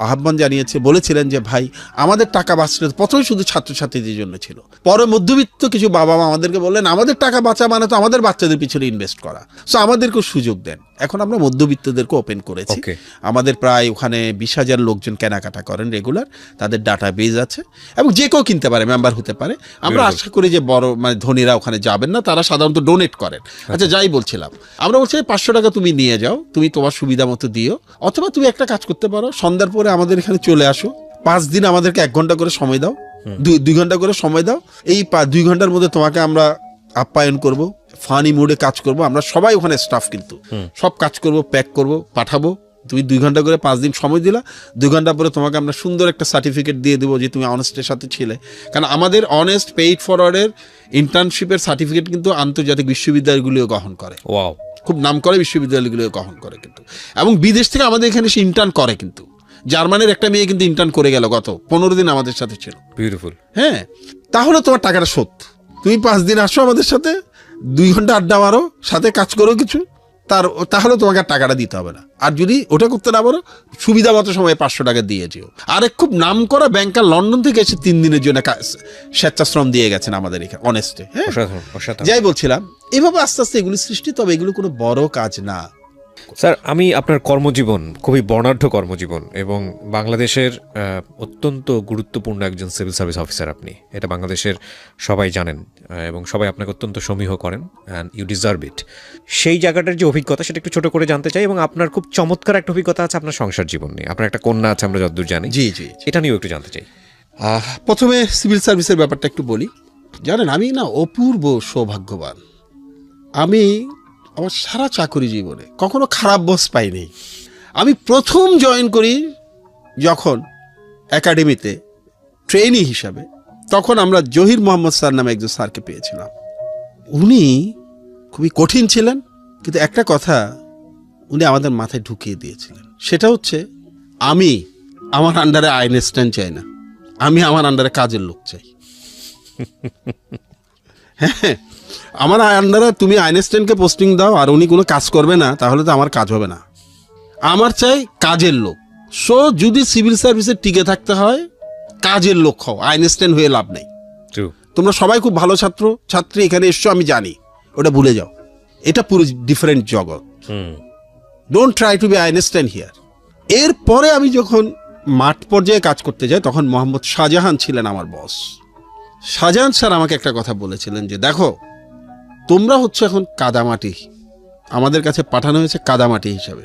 Speaker 2: আহ্বান জানিয়েছে, বলেছিলেন যে ভাই আমাদের টাকা বাঁচলে, প্রথমে শুধু ছাত্রছাত্রীদের জন্য ছিল, পরে মধ্যবিত্ত কিছু বাবা মা আমাদেরকে বললেন আমাদের টাকা বাঁচা মানে তো আমাদের বাচ্চাদের পিছনে ইনভেস্ট করা, সো আমাদেরকেও সুযোগ দেন। এখন আমরা মধ্যবিত্তদেরকে ওপেন করেছি। আমাদের প্রায় ওখানে 20,000 লোকজন কেনাকাটা করেন রেগুলার, তাদের ডাটা বেজ আছে, এবং যে কেউ কিনতে পারে, মেম্বার হতে পারে। আমরা আশা করি যে বড় মানে ধনীরা ওখানে যাবেন না, তারা সাধারণত ডোনেট করেন। আচ্ছা, যাই বলছিলাম, আমরা বলছি 500 টাকা তুমি নিয়ে যাও, তুমি তোমার সুবিধা মতো দিও, অথবা তুমি একটা কাজ করতে পারো, সন্ধ্যার পরে আমাদের এখানে চলে আসো, 5 দিন আমাদেরকে 1 ঘন্টা করে সময় দাও, 2 ঘন্টা করে সময় দাও। এই 2 ঘন্টার মধ্যে তোমাকে আমরা আপ্যায়ন করব, ফানি মুডে কাজ করব। আমরা সবাই ওখানে স্টাফ, কিন্তু সব কাজ করব, প্যাক করব, পাঠাবো। তুমি 2 ঘন্টা করে 5 দিন সময় দিলা, 2 ঘন্টা পরে তোমাকে আমরা সুন্দর একটা সার্টিফিকেট দিয়ে দেবো যে তুমি অনেস্টের সাথে ছিলে। কারণ আমাদের অনেস্ট পেইড ফরওয়ার্ডের ইন্টার্নশিপের সার্টিফিকেট কিন্তু আন্তর্জাতিক বিশ্ববিদ্যালয়গুলিও গ্রহণ করে। ওয়াও, খুব নাম করে বিশ্ববিদ্যালয়গুলো গ্রহণ করে কিন্তু, এবং বিদেশ থেকে আমাদের এখানে সে ইন্টার্ন করে। কিন্তু জার্মানির একটা মেয়ে কিন্তু ইন্টার্ন করে গেল, গত 15 দিন আমাদের সাথে ছিল। বিউটিফুল। হ্যাঁ, তাহলে তোমার টাকাটা শোধ। তুমি 5 দিন আসো আমাদের সাথে, 2 ঘন্টা আড্ডা মারো, সাথে কাজ করো কিছু, তাহলে তোমাকে আর টাকাটা দিতে হবে না। আর যদি ওটা করতে না পারো, সুবিধা মতো সময় 500 টাকা দিয়ে যেও। আরেক খুব নাম করা ব্যাংকার লন্ডন থেকে এসে 3 দিনের জন্য স্বেচ্ছাশ্রম দিয়ে গেছেন আমাদের এখানে অনেস্টে। হ্যাঁ, যাই বলছিলাম, এভাবে আস্তে আস্তে এগুলি সৃষ্টি, তবে এগুলো কোনো বড় কাজ না।
Speaker 1: স্যার, আমি আপনার কর্মজীবন খুবই বর্ণাঢ্য কর্মজীবন, এবং বাংলাদেশের অত্যন্ত গুরুত্বপূর্ণ একজন সিভিল সার্ভিস অফিসার আপনি, এটা বাংলাদেশের সবাই জানেন, এবং সবাই আপনাকে অত্যন্ত সমীহ করেন, অ্যান্ড ইউ ডিজার্ভ ইট। সেই জায়গাটার যে অভিজ্ঞতা, সেটা একটু ছোট করে জানতে চাই। এবং আপনার খুব চমৎকার একটা অভিজ্ঞতা আছে আপনার সংসার জীবন নিয়ে, আপনার একটা কন্যা আছে আমরা যতদূর জানি।
Speaker 2: জি জি,
Speaker 1: এটা নিয়েও একটু জানতে চাই।
Speaker 2: প্রথমে সিভিল সার্ভিসের ব্যাপারটা একটু বলি। জানেন, আমি না অপূর্ব সৌভাগ্যবান। আমি আমার সারা চাকরি জীবনে কখনো খারাপ বস পাইনি। আমি প্রথম জয়েন করি যখন একাডেমিতে ট্রেনি হিসাবে, তখন আমরা জহির মোহাম্মদ স্যার নামে একজন স্যারকে পেয়েছিলাম। উনি খুবই কঠিন ছিলেন, কিন্তু একটা কথা উনি আমাদের মাথায় ঢুকিয়ে দিয়েছিলেন, সেটা হচ্ছে আমি আমার আন্ডারে আইনস্টাইন চাই না, আমি আমার আন্ডারে কাজের লোক চাই। হ্যাঁ, আমার আন্ডারে তুমি আইনস্টাইনকে পোস্টিং দাও আর উনি কোনো কাজ করবে না, তাহলে তো আমার কাজ হবে না। আমার চাই কাজের লোক। সো যদি সিভিল সার্ভিসে টিকে থাকতে হয়, কাজের লোক হও, আইনস্টাইন হয়ে লাভ নেই। তোমরা সবাই খুব ভালো ছাত্র ছাত্রী এখানে এসছো, আমি জানি, ওটা ভুলে যাও। এটা পুরো ডিফারেন্ট জগৎ। Don't try to be Einstein here. এরপরে আমি যখন মাঠ পর্যায়ে কাজ করতে যাই, তখন মোহাম্মদ শাহজাহান ছিলেন আমার বস। শাহজাহান স্যার আমাকে একটা কথা বলেছিলেন যে, দেখো তোমরা হচ্ছে এখন কাদামাটি, আমাদের কাছে পাঠানো হয়েছে কাদামাটি হিসাবে,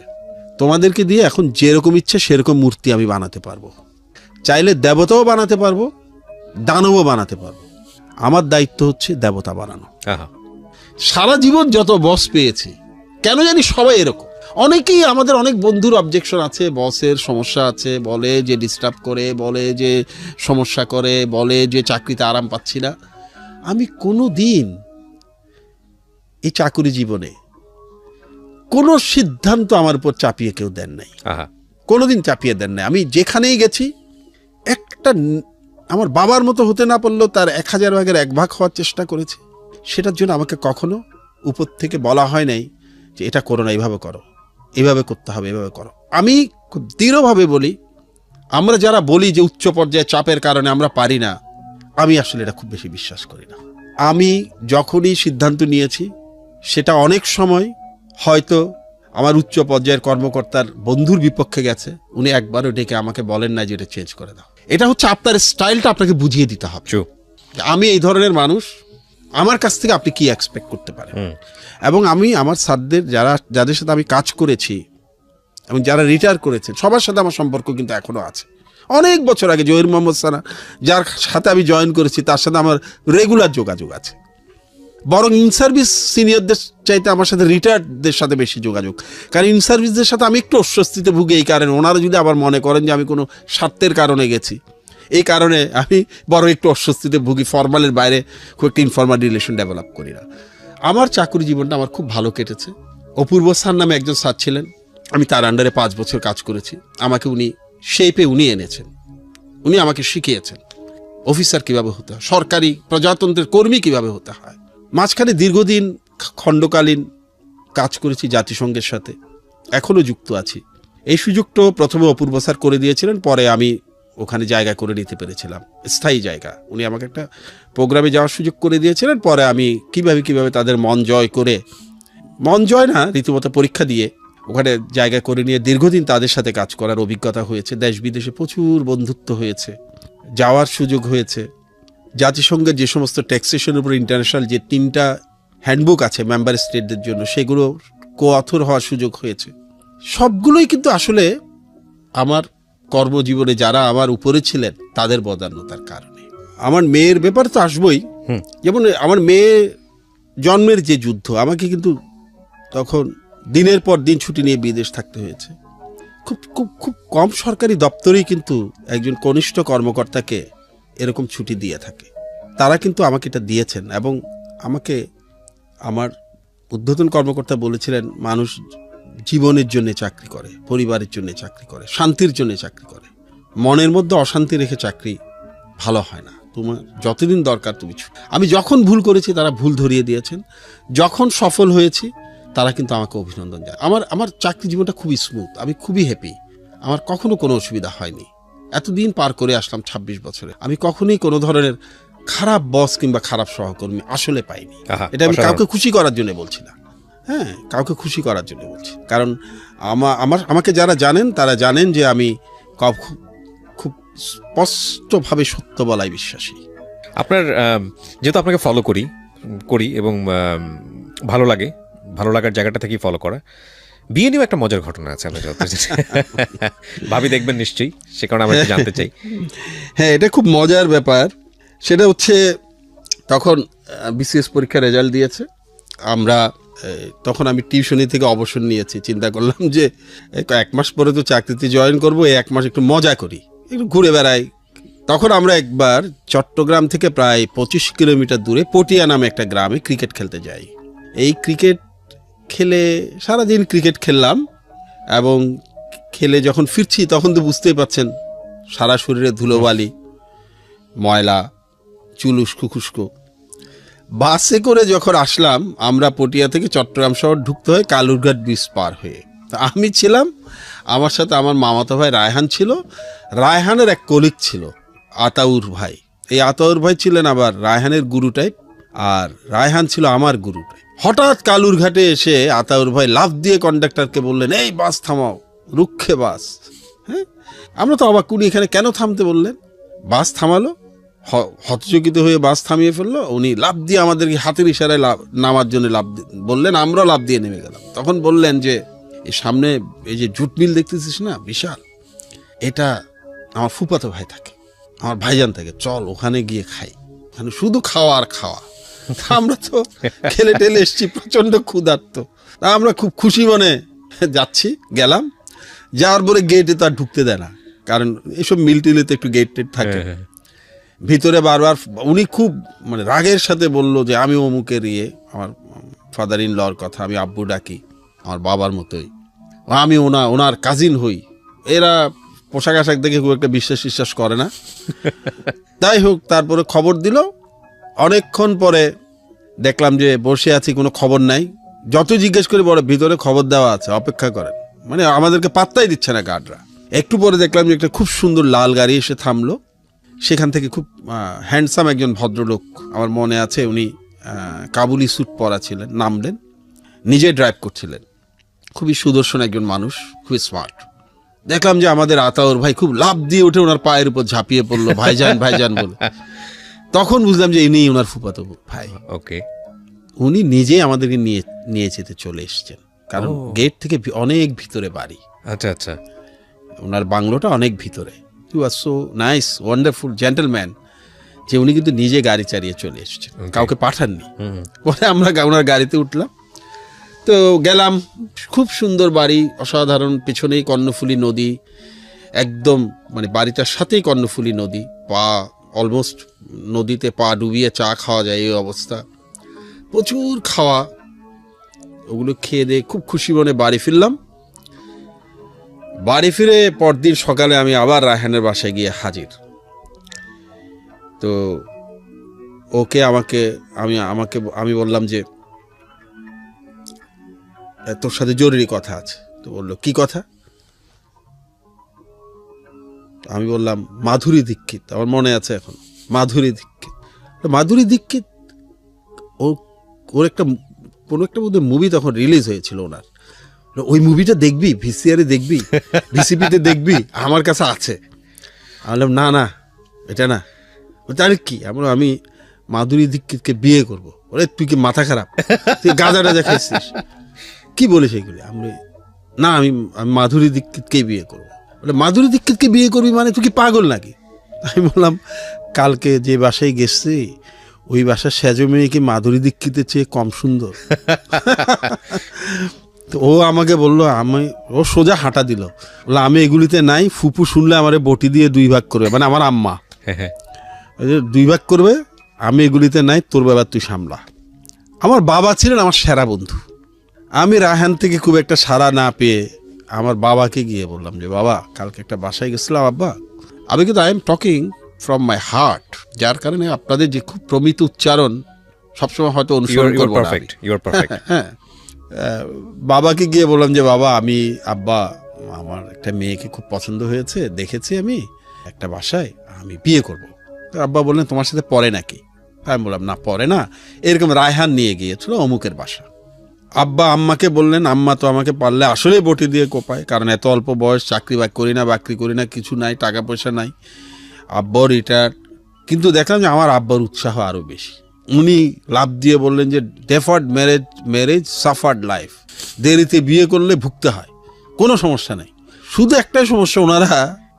Speaker 2: তোমাদেরকে দিয়ে এখন যেরকম ইচ্ছে সেরকম মূর্তি আমি বানাতে পারবো, চাইলে দেবতাও বানাতে পারবো, দানবও বানাতে পারবো। আমার দায়িত্ব হচ্ছে দেবতা বানানো। সারা জীবন যত বস পেয়েছি, কেন জানি সবাই এরকম। অনেকেই আমাদের অনেক বন্ধুর অবজেকশন আছে, বসের সমস্যা আছে, বলে যে ডিস্টার্ব করে, বলে যে সমস্যা করে, বলে যে চাকরিতে আরাম পাচ্ছি না। আমি কোনো দিন এই চাকরি জীবনে কোনো সিদ্ধান্ত আমার উপর চাপিয়ে কেউ দেন নাই, কোনোদিন চাপিয়ে দেন নাই। আমি যেখানেই গেছি, একটা আমার বাবার মতো হতে না পারলেও তার 1000 ভাগের 1 ভাগ হওয়ার চেষ্টা করেছে। সেটার জন্য আমাকে কখনো উপর থেকে বলা হয় নাই যে এটা করো না, এইভাবে করো, এইভাবে করতে হবে, এইভাবে করো। আমি খুব দৃঢ়ভাবে বলি, আমরা যারা বলি যে উচ্চ পর্যায়ে চাপের কারণে আমরা পারি না, আমি আসলে এটা খুব বেশি বিশ্বাস করি না। আমি যখনই সিদ্ধান্ত নিয়েছি, সেটা অনেক সময় হয়তো আমার উচ্চ পর্যায়ের কর্মকর্তার বন্ধুর বিপক্ষে গেছে, উনি একবারও ডেকে আমাকে বলেন না যে এটা চেঞ্জ করে দাও। এটা হচ্ছে আপনার স্টাইলটা আপনাকে বুঝিয়ে দিতে হবে। আমি এই ধরনের মানুষ, আমার কাছ থেকে আপনি কি এক্সপেক্ট করতে পারেন। এবং আমি আমার স্যারদের যাদের সাথে আমি কাজ করেছি এবং যারা রিটায়ার করেছেন, সবার সাথে আমার সম্পর্ক কিন্তু এখনো আছে। অনেক বছর আগে জহির মোহাম্মদ সানা, যার সাথে আমি জয়েন করেছি, তার সাথে আমার রেগুলার যোগাযোগ আছে। বরং ইন সার্ভিস সিনিয়রদের চাইতে আমার সাথে রিটায়ার্ডদের সাথে বেশি যোগাযোগ। কারণ ইন সার্ভিসদের সাথে আমি একটু অস্বস্তিতে ভুগি এই কারণে, ওনারা যদি আবার মনে করেন যে আমি কোনো স্বার্থের কারণে গেছি, এই কারণে আমি বড় একটু অস্বস্তিতে ভুগি, ফর্মালের বাইরে খুব একটা ইনফর্মাল রিলেশন ডেভেলপ করি না। আমার চাকরি জীবনটা আমার খুব ভালো কেটেছে। অপূর্ব স্যার নামে একজন স্যার ছিলেন, আমি তার আন্ডারে 5 বছর কাজ করেছি। আমাকে উনি শেপে এনেছেন, উনি আমাকে শিখিয়েছেন অফিসার কিভাবে হতে হয়, সরকারি প্রজাতন্ত্রের কর্মী কিভাবে হতে হয়। মাঝখানে দীর্ঘদিন খণ্ডকালীন কাজ করেছি জাতিসংঘের সাথে, এখনও যুক্ত আছি। এই সুযোগটা প্রথমে অপূর্ব স্যার করে দিয়েছিলেন, পরে আমি ওখানে জায়গা করে নিতে পেরেছিলাম, স্থায়ী জায়গা। উনি আমাকে একটা প্রোগ্রামে যাওয়ার সুযোগ করে দিয়েছিলেন। পরে আমি কিভাবে তাদের মন জয় না, রীতিমতো পরীক্ষা দিয়ে ওখানে জায়গা করে নিয়ে দীর্ঘদিন তাদের সাথে কাজ করার অভিজ্ঞতা হয়েছে। দেশ বিদেশে প্রচুর বন্ধুত্ব হয়েছে, যাওয়ার সুযোগ হয়েছে। জাতিসংঘের যে সমস্ত ট্যাক্সেশনের উপর ইন্টারন্যাশনাল যে 3টা হ্যান্ডবুক আছে মেম্বার স্টেটদের জন্য, সেগুলো কো-অথর হওয়ার সুযোগ হয়েছে। সবগুলোই কিন্তু আসলে আমার কর্মজীবনে যারা আমার উপরে ছিলেন তাদের বদান্যতার কারণে। আমার মেয়ের ব্যাপার তো আসবই, যেমন আমার মেয়ে জন্মের যে যুদ্ধ, আমাকে কিন্তু তখন দিনের পর দিন ছুটি নিয়ে বিদেশ থাকতে হয়েছে। খুব খুব খুব কম সরকারি দপ্তরেই কিন্তু একজন কনিষ্ঠ কর্মকর্তাকে এরকম ছুটি দিয়ে থাকে। তারা কিন্তু আমাকে এটা দিয়েছেন। এবং আমাকে আমার ঊর্ধ্বতন কর্মকর্তা বলেছিলেন, মানুষ জীবনের জন্য চাকরি করে, পরিবারের জন্য চাকরি করে, শান্তির জন্য চাকরি করে। মনের মধ্যে অশান্তি রেখে চাকরি ভালো হয় না। তোমার যতদিন দরকার তুমি। আমি যখন ভুল করেছি তারা ভুল ধরিয়ে দিয়েছেন, যখন সফল হয়েছি তারা কিন্তু আমাকে অভিনন্দন জানায়। আমার চাকরি জীবনটা খুবই স্মুথ, আমি খুবই হ্যাপি। আমার কখনো কোনো অসুবিধা হয়নি। এতদিন পার করে আসলাম 26 বছরে, আমি কখনোই কোনো ধরনের খারাপ বস কিংবা খারাপ সহকর্মী আসলে পাইনি। এটা আমি কাউকে খুশি করার জন্য বলছি না, হ্যাঁ, কাউকে খুশি করার জন্য বলছি। কারণ আমাকে যারা জানেন তারা জানেন যে আমি খুব স্পষ্টভাবে সত্য বলাই বিশ্বাসী।
Speaker 1: আপনার যেহেতু আপনাকে ফলো করি এবং ভালো লাগার জায়গাটা থেকেই ফলো করা, বিয়ে নিয়েও একটা মজার ঘটনা আছে। আমি ভাবি দেখবেন নিশ্চয়ই, সে কারণে আমি জানতে চাই।
Speaker 2: হ্যাঁ, এটা খুব মজার ব্যাপার। সেটা হচ্ছে তখন বিসিএস পরীক্ষার রেজাল্ট দিয়েছে, তখন আমি টিউশনি থেকে অবসর নিয়েছি। চিন্তা করলাম যে 1 মাস পরে তো চাকরিতে জয়েন করবো, 1 মাস একটু মজা করি, একটু ঘুরে বেড়াই। তখন আমরা একবার চট্টগ্রাম থেকে প্রায় 25 কিলোমিটার দূরে পটিয়া নামে একটা গ্রামে ক্রিকেট খেলতে যাই। এই ক্রিকেট খেলে সারাদিন ক্রিকেট খেললাম, এবং খেলে যখন ফিরছি তখন তো বুঝতেই পাচ্ছেন সারা শরীরে ধুলোবালি, ময়লা, চুল উস্কো খুস্কো। বাসে করে যখন আসলাম আমরা পটিয়া থেকে চট্টগ্রাম শহর ঢুকতে হয় কালুরঘাট ব্রিজ পার হয়ে। তা আমি ছিলাম, আমার সাথে আমার মামাতো ভাই রায়হান ছিল, রায়হানের এক কলিগ ছিল আতাউর ভাই। এই আতাউর ভাই ছিলেন আবার রায়হানের গুরু টাইপ, আর রায়হান ছিল আমার গুরু টাইপ। হঠাৎ কালুরঘাটে এসে আতাউর ভাই লাফ দিয়ে কন্ডাক্টরকে বললেন, এই বাস থামাও, রুক্ষে বাস। হ্যাঁ, আমরা তো অবাক করি, এখানে কেন থামতে বললেন? বাস থামালো, হতচকিত হয়ে বাস থামিয়ে ফেললো। উনি লাফ দিয়ে আমাদেরকে হাতের ইশারায় নামার জন্য বললেন, আমরা লাফ দিয়ে নেমে গেলাম। তখন বললেন যে এই সামনে এই যে জুট মিল দেখতেছিস না বিশাল, এটা আমার ফুফাতো ভাই থাকে, আমার ভাইজান থাকে, চল ওখানে গিয়ে খাই, ওখানে শুধু খাওয়া আর খাওয়া। আমরা তো খেলে টেলে এসছি, প্রচন্ড ক্ষুধার্ত। আমরা খুব খুশি মনে যাচ্ছি, গেলাম। যাওয়ার পরে গেটে তো আর ঢুকতে দেয় না, কারণ এসব মিল টিলেতে একটু গেট টেট থাকে। ভিতরে বারবার উনি খুব মানে রাগের সাথে বললো যে আমি অমুকের আমার ফাদার ইন লর কথা, আমি আব্বু ডাকি, আমার বাবার মতোই, আমি ওনার কাজিন হই। এরা পোশাক আশাক দেখে খুব একটা বিশ্বাস করে না। তাই হোক, তারপরে খবর দিল। অনেকক্ষণ পরে দেখলাম যে বসে আছি, কোনো খবর নাই। যত জিজ্ঞেস করি বলে ভিতরে খবর দেওয়া আছে, অপেক্ষা করেন। মানে আমাদেরকে পাত্তাই দিচ্ছে না গার্ডরা। একটু পরে দেখলাম যে একটা খুব সুন্দর লাল গাড়ি এসে থামলো। সেখান থেকে খুব হ্যান্ডসাম একজন ভদ্রলোক, আমার মনে আছে উনি কাবুলি স্যুট পরা ছিলেন, নামলেন, নিজে ড্রাইভ করছিলেন। খুবই সুদর্শন একজন মানুষ, খুবই স্মার্ট। দেখলাম যে আমাদের আতাউর ভাই খুব লাফ দিয়ে উঠে ওনার পায়ের উপর ঝাঁপিয়ে পড়লো, ভাইজান ভাইজান বলে। তখন বুঝলাম যে ইনি ওনার ফুফাতো ভাই।
Speaker 1: ওকে,
Speaker 2: উনি নিজেই আমাদেরকে নিয়ে যেতে চলে এসছেন, কারণ গেট থেকে অনেক ভিতরে বাড়ি।
Speaker 1: আচ্ছা আচ্ছা,
Speaker 2: ওনার বাংলোটা অনেক ভিতরে। He was so nice, wonderful gentleman, যে উনি কিন্তু নিজে গাড়ি চালিয়ে চলে এসছেন, কাউকে পাঠাননি। পরে আমরা ওনার গাড়িতে উঠলাম, তো গেলাম। খুব সুন্দর বাড়ি, অসাধারণ। পেছনেই কর্ণফুলী নদী, একদম মানে বাড়িটার সাথেই কর্ণফুলী নদী, অলমোস্ট নদীতে পা ডুবিয়ে চা খাওয়া যায় এই অবস্থা। প্রচুর খাওয়া, ওগুলো খেয়ে দিয়ে খুব খুশি মনে বাড়ি ফিরলাম। বাড়ি ফিরে পরদিন সকালে আমি আবার রায়হানের বাসায় গিয়ে হাজির। তো ওকে আমি বললাম যে তোর সাথে জরুরি কথা আছে। তো বললো কি কথা? আমি বললাম মাধুরী দীক্ষিত, আমার মনে আছে এখন, মাধুরী দীক্ষিত ওর কোনো একটা বোধহয় মুভি তখন রিলিজ হয়েছিল ওনার, ওই মুভিটা দেখবি, ভিসিআরে দেখবি, ভিসিপিতে দেখবি, আমার কাছে আছে। আমি বললাম না এটা না। তাহলে কি? আমি মাধুরী দীক্ষিতকে বিয়ে করবো। ওরে তুই কি মাথা খারাপ, তুই গাঁজা টাজা খাইছিস, কি বলিস এগুলি? আমি মাধুরী দীক্ষিতকেই বিয়ে করবো। বলে মাধুরী দীক্ষিতকে বিয়ে করবি মানে তুই কি পাগল নাকি? আমি বললাম কালকে যে বাসায় গেছি ওই বাসার সেজো মেয়ে কি মাধুরী দীক্ষিতের চেয়ে কম সুন্দর? তো ও আমাকে বললো, ও সোজা হাঁটা দিল, বললো আমি এগুলিতে নাই, ফুপু শুনলে আমারে বটি দিয়ে 2 ভাগ করবে, মানে আমার আম্মা 2 ভাগ করবে, আমি এগুলিতে নাই, তোর ব্যাপার তুই সামলা। আমার বাবা ছিলেন আমার সেরা বন্ধু। আমি রায়হান থেকে খুব একটা সাড়া না পেয়ে আমার বাবাকে গিয়ে বললাম যে বাবা, কালকে একটা বাসায় গেছিলাম আব্বা, আমি কিন্তু I am talking from my heart, যার কারণে আপনাদের যে খুব প্রমিত উচ্চারণ সবসময় হয়তো অনুসরণ করবো না। হ্যাঁ, বাবাকে গিয়ে বললাম যে বাবা, আব্বা আমার একটা মেয়েকে খুব পছন্দ হয়েছে, দেখেছি আমি একটা বাসায়, আমি বিয়ে করব। আব্বা বললেন তোমার সাথে পরে নাকি? আমি বললাম না পরে না, এরকম রায়হান নিয়ে গিয়েছিল অমুকের বাসা। আব্বা আম্মাকে বললেন, আম্মা তো আমাকে পারলে আসলেই বটি দিয়ে কোপায়, কারণ এত অল্প বয়স, চাকরি বাকরি করি না, কিছু নাই, টাকা পয়সা নাই, আব্বাও রিটায়ার্ড। কিন্তু দেখলাম যে আমার আব্বার উৎসাহ আরও বেশি। উনি লাভ দিয়ে বললেন যে ডেফার্ড ম্যারেজ সাফার্ড লাইফ, দেরিতে বিয়ে করলে ভুগতে হয়, কোনো সমস্যা নেই, শুধু একটাই সমস্যা, ওনারা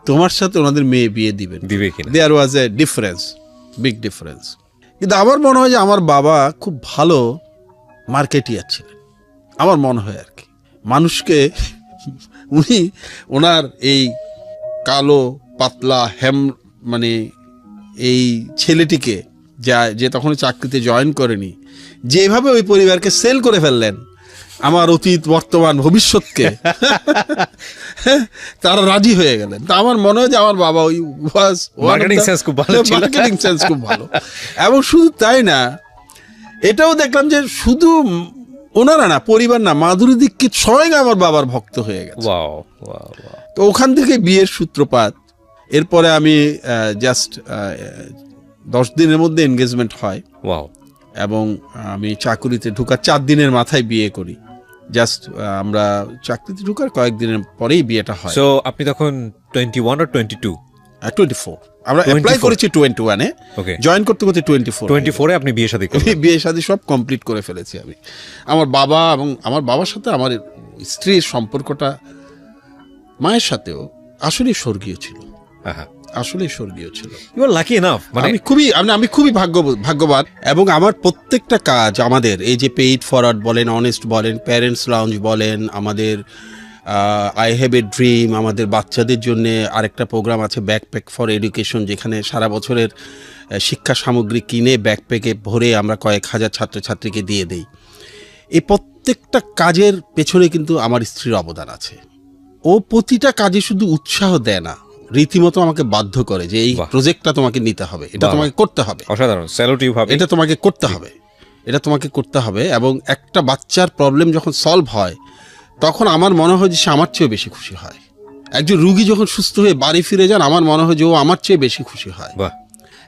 Speaker 2: তোমার সাথে ওনাদের মেয়ে বিয়ে দিবে কিনা। দেয়ার ওয়াজ এ ডিফারেন্স, বিগ ডিফারেন্স। কিন্তু আমার মনে হয় যে আমার বাবা খুব ভালো মার্কেটিয়ার ছিলেন, আমার মনে হয় আর কি। মানুষকে উনি ওনার এই কালো পাতলা মানে এই ছেলেটিকে যে তখন চাকরিতে জয়েন করেনি, যেভাবে ওই পরিবারকে সেল করে ফেললেন, আমার অতীত বর্তমান ভবিষ্যৎকে তারা রাজি হয়ে গেলেন। তা আমার মনে হয় যে আমার বাবা ওই মার্কেটিং সেন্স খুব ভালো, এবং শুধু তাই না, এটাও দেখলাম যে শুধু ওনারা না, পরিবার না, মাধুরী দীক্ষিত স্বয়ং আমার বাবার ভক্ত হয়ে গেছে।
Speaker 1: Wow wow wow.
Speaker 2: তো ওখান থেকে বিয়ের সূত্রপাত। এরপরে আমি জাস্ট 10 দিনের মধ্যে এনগেজমেন্ট হয়
Speaker 1: ওয়াও।
Speaker 2: এবং আমি চাকুরিতে ঢোকার 4 দিনের মাথায় বিয়ে করি। জাস্ট আমরা চাকরিতে ঢোকার কয়েকদিনের পরেই বিয়েটা হয়।
Speaker 1: সো আপনি তখন 21 or 22?
Speaker 2: 24 আমরা অ্যাপ্লাই
Speaker 1: 24
Speaker 2: করেছি 21-এ,
Speaker 1: ওকে,
Speaker 2: জয়েন করতে করতে 24
Speaker 1: এ আপনি বিয়ে শাদী করলেন।
Speaker 2: বিয়ে শাদী সব কমপ্লিট করে ফেলেছি আমি। আমার বাবা এবং আমার বাবার সাথে আমার স্ত্রীর সম্পর্কটা মায়ের সাথেও আসলেই স্বর্গীয় ছিল, আসলেই স্বর্গীয় ছিল।
Speaker 1: ইউ আর লাকি এনাফ, মানে
Speaker 2: আমি খুবই ভাগ্যবান। এবং আমার প্রত্যেকটা কাজ, আমাদের এই যে পেইড ফরওয়ার্ড বলেন, অনেস্ট বলেন, প্যারেন্টস লাউঞ্জ বলেন, আমাদের আই হ্যাভ এ ড্রিম, আমাদের বাচ্চাদের জন্য আরেকটা প্রোগ্রাম আছে ব্যাকপ্যাক ফর এডুকেশন, যেখানে সারা বছরের শিক্ষা সামগ্রী কিনে ব্যাকপ্যাকে ভরে আমরা কয়েক হাজার ছাত্রছাত্রীকে দিয়ে দেই। এই প্রত্যেকটা কাজের পেছনে কিন্তু আমার স্ত্রীর অবদান আছে। ও প্রতিটা কাজে শুধু উৎসাহ দেয় না, রীতিমতো আমাকে বাধ্য করে যে এই প্রজেক্টটা তোমাকে নিতে হবে, এটা তোমাকে করতে হবে।
Speaker 1: অসাধারণ, স্যালুটিভ হবে, এটা
Speaker 2: তোমাকে করতে হবে, এটা তোমাকে করতে হবে। এবং একটা বাচ্চার প্রবলেম যখন সলভ হয় তখন আমার মনে হয় যে সে আমার চেয়েও বেশি খুশি হয়। একজন রুগী যখন সুস্থ হয়ে বাড়ি ফিরে যান, আমার মনে হয় যে ও আমার চেয়ে বেশি খুশি হয়।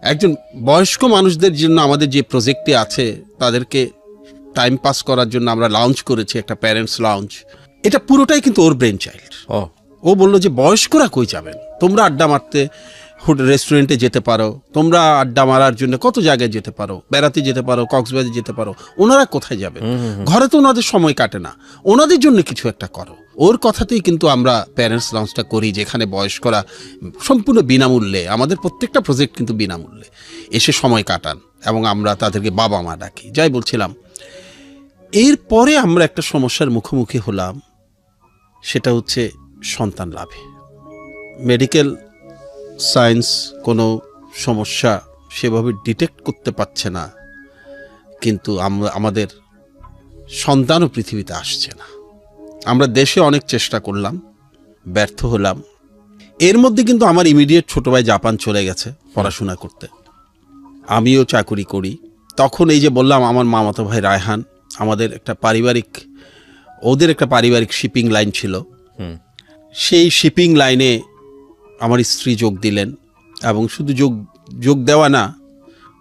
Speaker 2: একজন বয়স্ক মানুষদের জন্য আমাদের যে প্রজেক্টটি আছে, তাদেরকে টাইম পাস করার জন্য আমরা লঞ্চ করেছি একটা প্যারেন্টস লঞ্চ। এটা পুরোটাই কিন্তু ওর ব্রেন চাইল্ড। ও বললো যে বয়স্করা কই যাবেন, তোমরা আড্ডা মারতে রেস্টুরেন্টে যেতে পারো, তোমরা আড্ডা মারার জন্য কত জায়গায় যেতে পারো, বেড়াতে যেতে পারো, কক্সবাজার যেতে পারো, ওনারা কোথায় যাবেন? ঘরে তো ওনাদের সময় কাটে না, ওনাদের জন্য কিছু একটা করো। ওর কথাতেই কিন্তু আমরা প্যারেন্টস লঞ্চটা করি, যেখানে বয়স্করা সম্পূর্ণ বিনামূল্যে, আমাদের প্রত্যেকটা প্রজেক্ট কিন্তু বিনামূল্যে এসে সময় কাটান এবং আমরা তাদেরকে বাবা মা ডাকি। যাই বলছিলাম, এরপরে আমরা একটা সমস্যার মুখোমুখি হলাম, সেটা হচ্ছে সন্তান লাভে। মেডিকেল সায়েন্স কোনো সমস্যা সেভাবে ডিটেক্ট করতে পারছে না, কিন্তু আমাদের সন্তানও পৃথিবীতে আসছে না। আমরা দেশে অনেক চেষ্টা করলাম, ব্যর্থ হলাম। এর মধ্যে কিন্তু আমার ইমিডিয়েট ছোট ভাই জাপান চলে গেছে পড়াশোনা করতে, আমিও চাকুরি করি। তখন এই যে বললাম, আমার মামাতো ভাই রায়হান, আমাদের একটা পারিবারিক, ওদের একটা পারিবারিক শিপিং লাইন ছিল, সেই শিপিং লাইনে আমার স্ত্রী যোগ দিলেন। এবং শুধু যোগ দেওয়া না,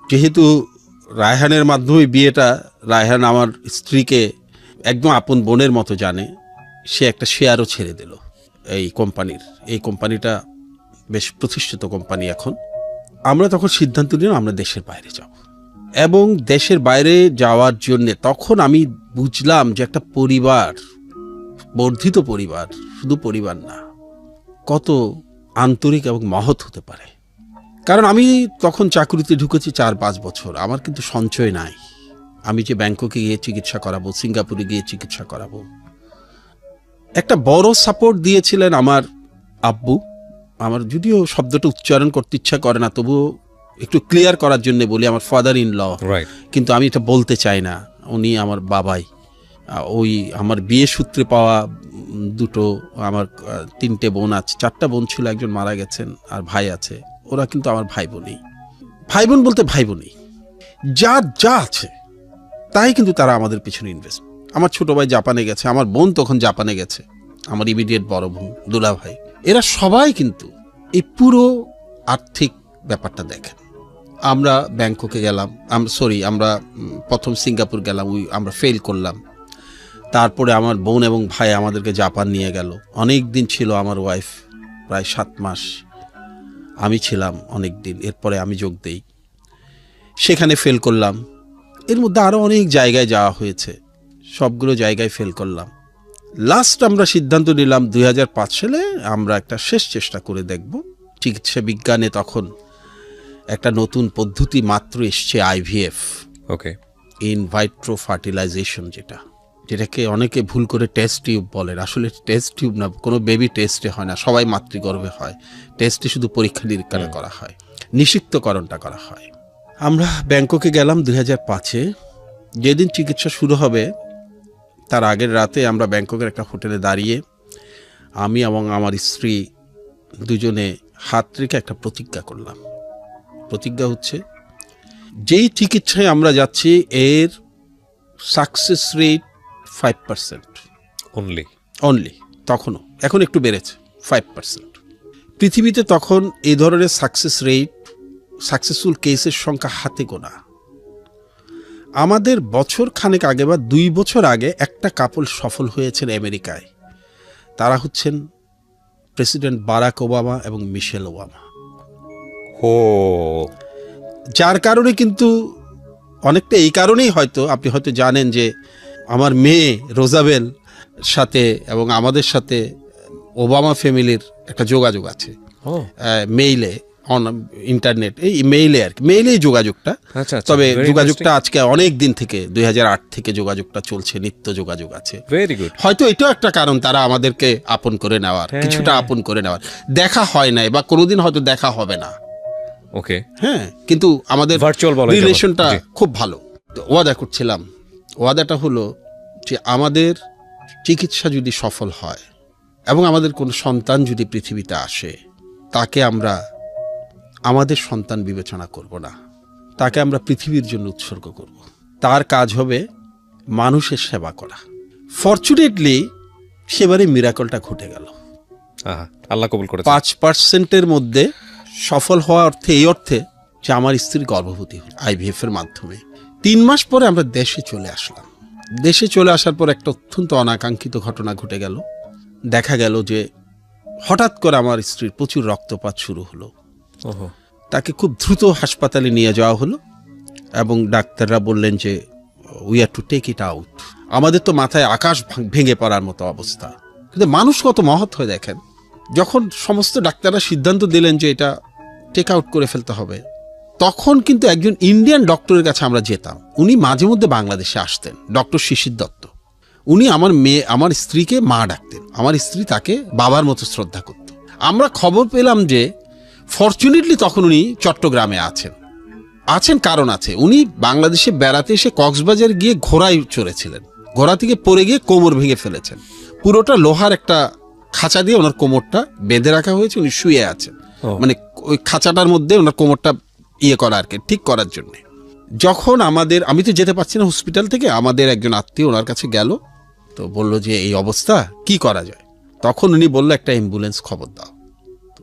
Speaker 2: যেহেতু রায়হানের মাধ্যমে বিয়েটা, রায়হান আমার স্ত্রীকে একদম আপন বোনের মতো জানে, সে একটা শেয়ারও ছেড়ে দিল এই কোম্পানির। এই কোম্পানিটা বেশ প্রতিষ্ঠিত কোম্পানি এখন। আমরা তখন সিদ্ধান্ত নিলাম আমরা দেশের বাইরে যাব। এবং দেশের বাইরে যাওয়ার জন্যে তখন আমি বুঝলাম যে একটা পরিবার, বর্ধিত পরিবার, শুধু পরিবার না, কত আন্তরিক এবং মহৎ হতে পারে। কারণ আমি তখন চাকরিতে ঢুকেছি 4-5 বছর, আমার কিন্তু সঞ্চয় নাই। আমি যে ব্যাংককে গিয়ে চিকিৎসা করাবো, সিঙ্গাপুরে গিয়ে চিকিৎসা করাবো, একটা বড় সাপোর্ট দিয়েছিলেন আমার আব্বু। আমার যদিও শব্দটা উচ্চারণ করতে ইচ্ছা করে না, তবুও একটু ক্লিয়ার করার জন্য বলি, আমার ফাদার ইন ল, কিন্তু আমি এটা বলতে চাই না, উনি আমার বাবাই। ওই আমার বিয়ে সূত্রে পাওয়া দুটো, আমার 3টে বোন আছে, 4টা বোন ছিল, একজন মারা গেছেন, আর ভাই আছে। ওরা কিন্তু আমার ভাই বোনই, ভাই বোন বলতে ভাই বোনই, যা আছে তাই কিন্তু তারা আমাদের পিছনে ইনভেস্ট। আমার ছোট ভাই জাপানে গেছে, আমার বোন তখন জাপানে গেছে, আমার ইমিডিয়েট বড় বোন, দুলা ভাই, এরা সবাই কিন্তু এই পুরো আর্থিক ব্যাপারটা দেখেন। আমরা ব্যাংককে গেলাম, আমরা প্রথম সিঙ্গাপুর গেলাম, আমরা ফেল করলাম। তারপরে আমার বোন এবং ভাই আমাদেরকে জাপান নিয়ে গেল। অনেক দিন ছিল আমার ওয়াইফ, প্রায় 7 মাস। আমি ছিলাম অনেক দিন। এরপরে আমি যোগ দেই, সেখানে ফেল করলাম। এর মধ্যে আরও অনেক জায়গায় যাওয়া হয়েছে, সবগুলো জায়গায় ফেল করলাম। লাস্ট আমরা সিদ্ধান্ত নিলাম 2005 সালে আমরা একটা শেষ চেষ্টা করে দেখব। চিকিৎসা বিজ্ঞানে তখন একটা নতুন পদ্ধতি মাত্র এসছে, IVF, ইন ভাইট্রো ফার্টিলাইজেশন, যেটাকে অনেকে ভুল করে টেস্ট টিউব বলেন। আসলে টেস্ট টিউব না, কোনো বেবি টেস্টে হয় না, সবাই মাতৃগর্ভে হয়। টেস্টে শুধু পরীক্ষা নিরীক্ষা করা হয়, নিষিক্তকরণটা করা হয়। আমরা ব্যাংককে গেলাম 2005-এ। যেদিন চিকিৎসা শুরু হবে তার আগের রাতে আমরা ব্যাংককের একটা হোটেলে দাঁড়িয়ে, আমি এবং আমার স্ত্রী দুজনে হাত রেখে একটা প্রতিজ্ঞা করলাম। প্রতিজ্ঞা হচ্ছে, যেই চিকিৎসায় আমরা যাচ্ছি এর সাকসেস রেট 5% অনলি, তখনও, এখন একটু বেড়েছে 5%। পৃথিবীতে তখন এই ধরনের সাকসেসফুল কেসের সংখ্যা হাতে গোনা। আমাদের বছর খানেক আগে বা 2 বছর আগে একটা কাপল সফল হয়েছেন আমেরিকায়, তারা হচ্ছেন প্রেসিডেন্ট বারাক ওবামা এবং মিশেল ওবামা। যার কারণে কিন্তু অনেকটা এই কারণেই হয়তো আপনি হয়তো জানেন যে আমার মেয়ে রোজাবেল সাথে এবং আমাদের সাথে ওবামা ফ্যামিলির একটা যোগাযোগ আছে মেইলে, ইন্টারনেট, এই মেইলে আর কি, মেইলেই যোগাযোগটা। তবে যোগাযোগটা আজকে অনেক দিন থেকে 2008 থেকে যোগাযোগটা চলছে, নিত্য যোগাযোগ আছে।
Speaker 1: Very good.
Speaker 2: হয়তো এটাও একটা কারণ তারা আমাদেরকে আপন করে নেওয়ার, কিছুটা আপন করে নেওয়ার। দেখা হয় নাই বা কোনোদিন হয়তো দেখা হবে না,
Speaker 1: ওকে,
Speaker 2: হ্যাঁ, কিন্তু আমাদের
Speaker 1: ভার্চুয়াল
Speaker 2: রিলেশনটা খুব ভালো। ওয়াদা করছিলাম, ওয়াদাটা হলো যে আমাদের চিকিৎসা যদি সফল হয় এবং আমাদের কোনো সন্তান যদি পৃথিবীতে আসে, তাকে আমরা আমাদের সন্তান বিবেচনা করব না, তাকে আমরা পৃথিবীর জন্য উৎসর্গ করব। তার কাজ হবে মানুষের সেবা করা। ফরচুনেটলি সেবারে মিরাকলটা ঘটে গেল।
Speaker 1: আল্লাহ কবুল করেছে।
Speaker 2: 5%-এর মধ্যে সফল হওয়া অর্থে এই অর্থে যে আমার স্ত্রী গর্ভবতী হল IVF এর মাধ্যমে। 3 মাস পরে আমরা দেশে চলে আসলাম। দেশে চলে আসার পর একটা অত্যন্ত অনাকাঙ্ক্ষিত ঘটনা ঘটে গেল। দেখা গেল যে হঠাৎ করে আমার স্ত্রীর প্রচুর রক্তপাত শুরু হলো। তাকে খুব দ্রুত হাসপাতালে নিয়ে যাওয়া হলো এবং ডাক্তাররা বললেন যে we are to take it out. আমাদের তো মাথায় আকাশ ভেঙে পড়ার মতো অবস্থা, কিন্তু মানুষ কত মহৎ হয়ে দেখেন, যখন সমস্ত ডাক্তাররা সিদ্ধান্ত দিলেন যে এটা টেক আউট করে ফেলতে হবে, তখন কিন্তু একজন ইন্ডিয়ান ডক্টরের কাছে আমরা যেতাম। উনি মাঝে মধ্যে বাংলাদেশে আসতেন, ডক্টর শিশির দত্ত। উনি আমার স্ত্রীকে মা ডাকতেন, আমার স্ত্রী তাকে বাবার মতো শ্রদ্ধা করত। আমরা খবর পেলাম যে ফরচুনেটলি তখন উনি চট্টগ্রামে আছেন কারণ আছে। উনি বাংলাদেশে বেড়াতে এসে কক্সবাজার গিয়ে ঘোড়ায় চড়েছিলেন, ঘোড়া থেকে পড়ে গিয়ে কোমর ভেঙে ফেলেছেন। পুরোটা লোহার একটা খাঁচা দিয়ে ওনার কোমরটা বেঁধে রাখা হয়েছে, উনি শুয়ে আছেন, মানে ওই খাঁচাটার মধ্যে ওনার কোমরটা করা আর কি, ঠিক করার জন্য। যখন আমি তো যেতে পারছি না হসপিটাল থেকে, আমাদের একজন আত্মীয় ওনার কাছে গেল, তো বলল যে এই অবস্থা কি করা যায়। তখন উনি বললো একটা অ্যাম্বুলেন্স খবর দাও।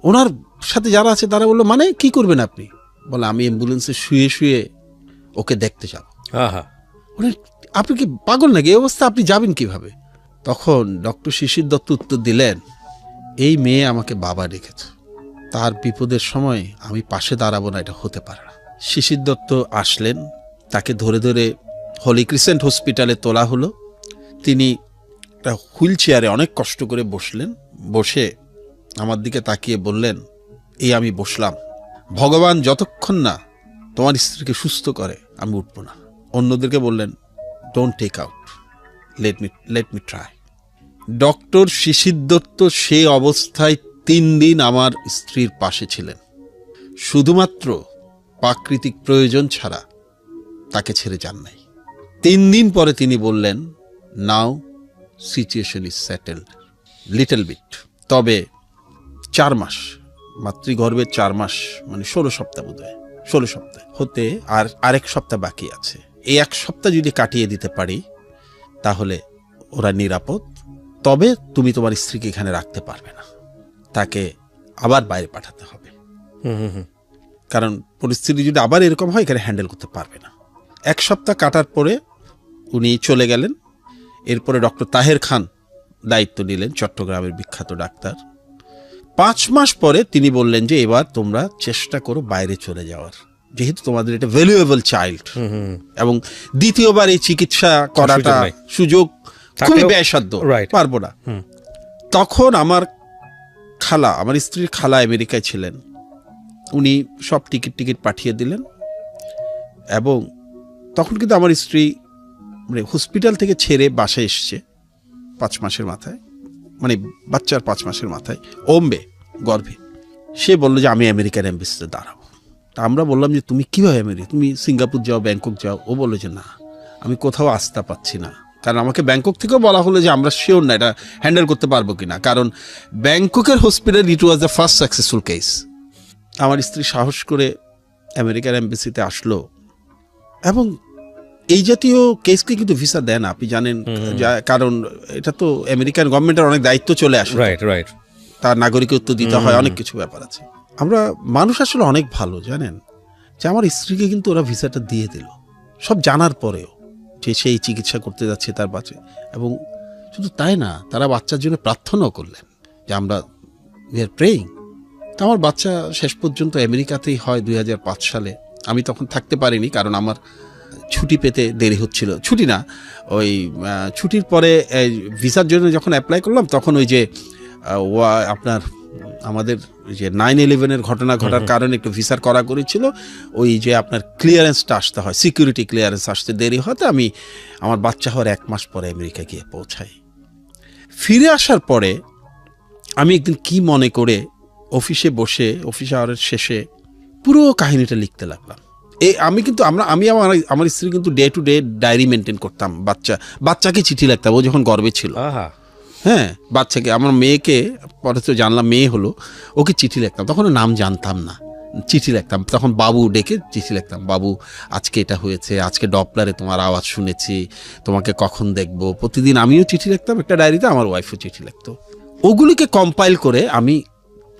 Speaker 2: ওনার সাথে যারা আছে তারা বললো মানে কি করবেন আপনি? বলে আমি অ্যাম্বুলেন্সে শুয়ে শুয়ে ওকে দেখতে যাব। আপনি কি পাগল নাকি, এই অবস্থা আপনি যাবেন কিভাবে? তখন ডক্টর শিশির দত্ত উত্তর দিলেন, এই মেয়ে আমাকে বাবা ডেকেছে, তার বিপদের সময় আমি পাশে দাঁড়াবো না, এটা হতে পারে না। শিশির দত্ত আসলেন, তাকে ধরে ধরে হলি ক্রিসেন্ট হসপিটালে তোলা হলো। তিনি একটা হুইল চেয়ারে অনেক কষ্ট করে বসলেন, বসে আমার দিকে তাকিয়ে বললেন, এই আমি বসলাম, ভগবান যতক্ষণ না তোমার স্ত্রীকে সুস্থ করে আমি উঠবো না। অন্যদেরকে বললেন, don't take out, let me try. Doctor Shishir Dutta সে অবস্থায় 3 দিন আমার স্ত্রীর পাশে ছিলেন, শুধুমাত্র প্রাকৃতিক প্রয়োজন ছাড়া তাকে ছেড়ে যান নাই। 3 দিন পরে তিনি বললেন, now situation is settled little bit. তবে 4 মাস, মাতৃগর্ভের 4 মাস মানে 16 সপ্তাহ বোধ হয়, 16 সপ্তাহ হতে আর 1 সপ্তাহ বাকি আছে। এই 1 সপ্তাহ যদি কাটিয়ে দিতে পারি তাহলে ওরা নিরাপদ। তবে তুমি তোমার স্ত্রীকে এখানে রাখতে পারবে না, তাকে আবার বাইরে পাঠাতে হবে, কারণ পরিস্থিতি যদি আবার এরকম হয় এখানে হ্যান্ডেল করতে পারবে না। 1 সপ্তাহ কাটার পরে উনি চলে গেলেন। এরপরে ডক্টর তাহের খান দায়িত্ব নিলেন, চট্টগ্রামের বিখ্যাত ডাক্তার। 5 মাস পরে তিনি বললেন যে এবার তোমরা চেষ্টা করো বাইরে চলে যাওয়ার, যেহেতু তোমাদের এটা ভ্যালুয়েবল চাইল্ড এবং দ্বিতীয়বার এই চিকিৎসা করাটা সুযোগ খুবই ব্যয়সাধ্য, পারবো না। তখন আমার স্ত্রীর খালা আমেরিকায় ছিলেন, উনি সব টিকিট পাঠিয়ে দিলেন। এবং তখন কিন্তু আমার স্ত্রী মানে হসপিটাল থেকে ছেড়ে বাসায় এসছে 5 মাসের মাথায়, মানে বাচ্চার 5 মাসের মাথায়, ওম্বে গর্ভে। সে বললো যে আমি আমেরিকান এম্বাসিতে দাঁড়াবো। তা আমরা বললাম যে তুমি কীভাবে তুমি সিঙ্গাপুর যাও, ব্যাংকক যাও। ও বললো যে না, আমি কোথাও আস্থা পাচ্ছি না, কারণ আমাকে ব্যাংকক থেকেও বলা হলো যে আমরা শিওর না এটা হ্যান্ডেল করতে পারবো কিনা, কারণ ব্যাংককের hospital it was the first successful case. আমার স্ত্রী সাহস করে আমেরিকান এম্বাসিতে আসলো, এবং এই জাতীয় কেসকে কিন্তু ভিসা দেন না, আপনি জানেন, কারণ এটা তো আমেরিকান গভর্নমেন্টের অনেক দায়িত্ব চলে আসে,
Speaker 1: রাইট,
Speaker 2: তার নাগরিকত্ব দিতে হয়, অনেক কিছু ব্যাপার আছে। আমরা মানুষ আসলে অনেক ভালো, জানেন, যে আমার স্ত্রীকে কিন্তু ওরা ভিসাটা দিয়ে দিল সব জানার পরেও, যে সেই চিকিৎসা করতে যাচ্ছে তার বাচ্চা। এবং শুধু তাই না, তারা বাচ্চার জন্য প্রার্থনাও করলেন যে আমরা উই আর প্রেইং। তো আমার বাচ্চা শেষ পর্যন্ত আমেরিকাতেই হয় 2005 সালে। আমি তখন থাকতে পারিনি, কারণ আমার ছুটি পেতে দেরি হচ্ছিল, ছুটি না, ওই ছুটির পরে ভিসার জন্য যখন অ্যাপ্লাই করলাম তখন ওই যে আপনার আমাদের যে 9/11 ঘটনা ঘটার কারণে একটু ভিসার করা করেছিল, ওই যে আপনার ক্লিয়ারেন্সটা আসতে হয়, সিকিউরিটি ক্লিয়ারেন্স আসতে দেরি হতে আমি আমার বাচ্চা হওয়ার 1 মাস পরে আমেরিকা গিয়ে পৌঁছাই। ফিরে আসার পরে আমি একদিন কি মনে করে অফিসে বসে অফিস আওয়ারের শেষে পুরো কাহিনীটা লিখতে লাগলাম। আমি কিন্তু আমি আমার স্ত্রী কিন্তু day to day diary maintain করতাম, বাচ্চাকে চিঠি লিখতাম, ও যখন গর্বে ছিল, হ্যাঁ, বাচ্চাকে, আমার মেয়েকে পরে তো জানলাম মেয়ে হলো, ওকে চিঠি লিখতাম, তখন নাম জানতাম না, চিঠি লিখতাম, তখন বাবু ডেকে চিঠি লিখতাম, বাবু আজকে এটা হয়েছে, আজকে ডপলারে তোমার আওয়াজ শুনেছি, তোমাকে কখন দেখবো। প্রতিদিন আমিও চিঠি লিখতাম একটা ডায়েরিতে, আমার ওয়াইফও চিঠি লিখতো। ওগুলিকে কম্পাইল করে আমি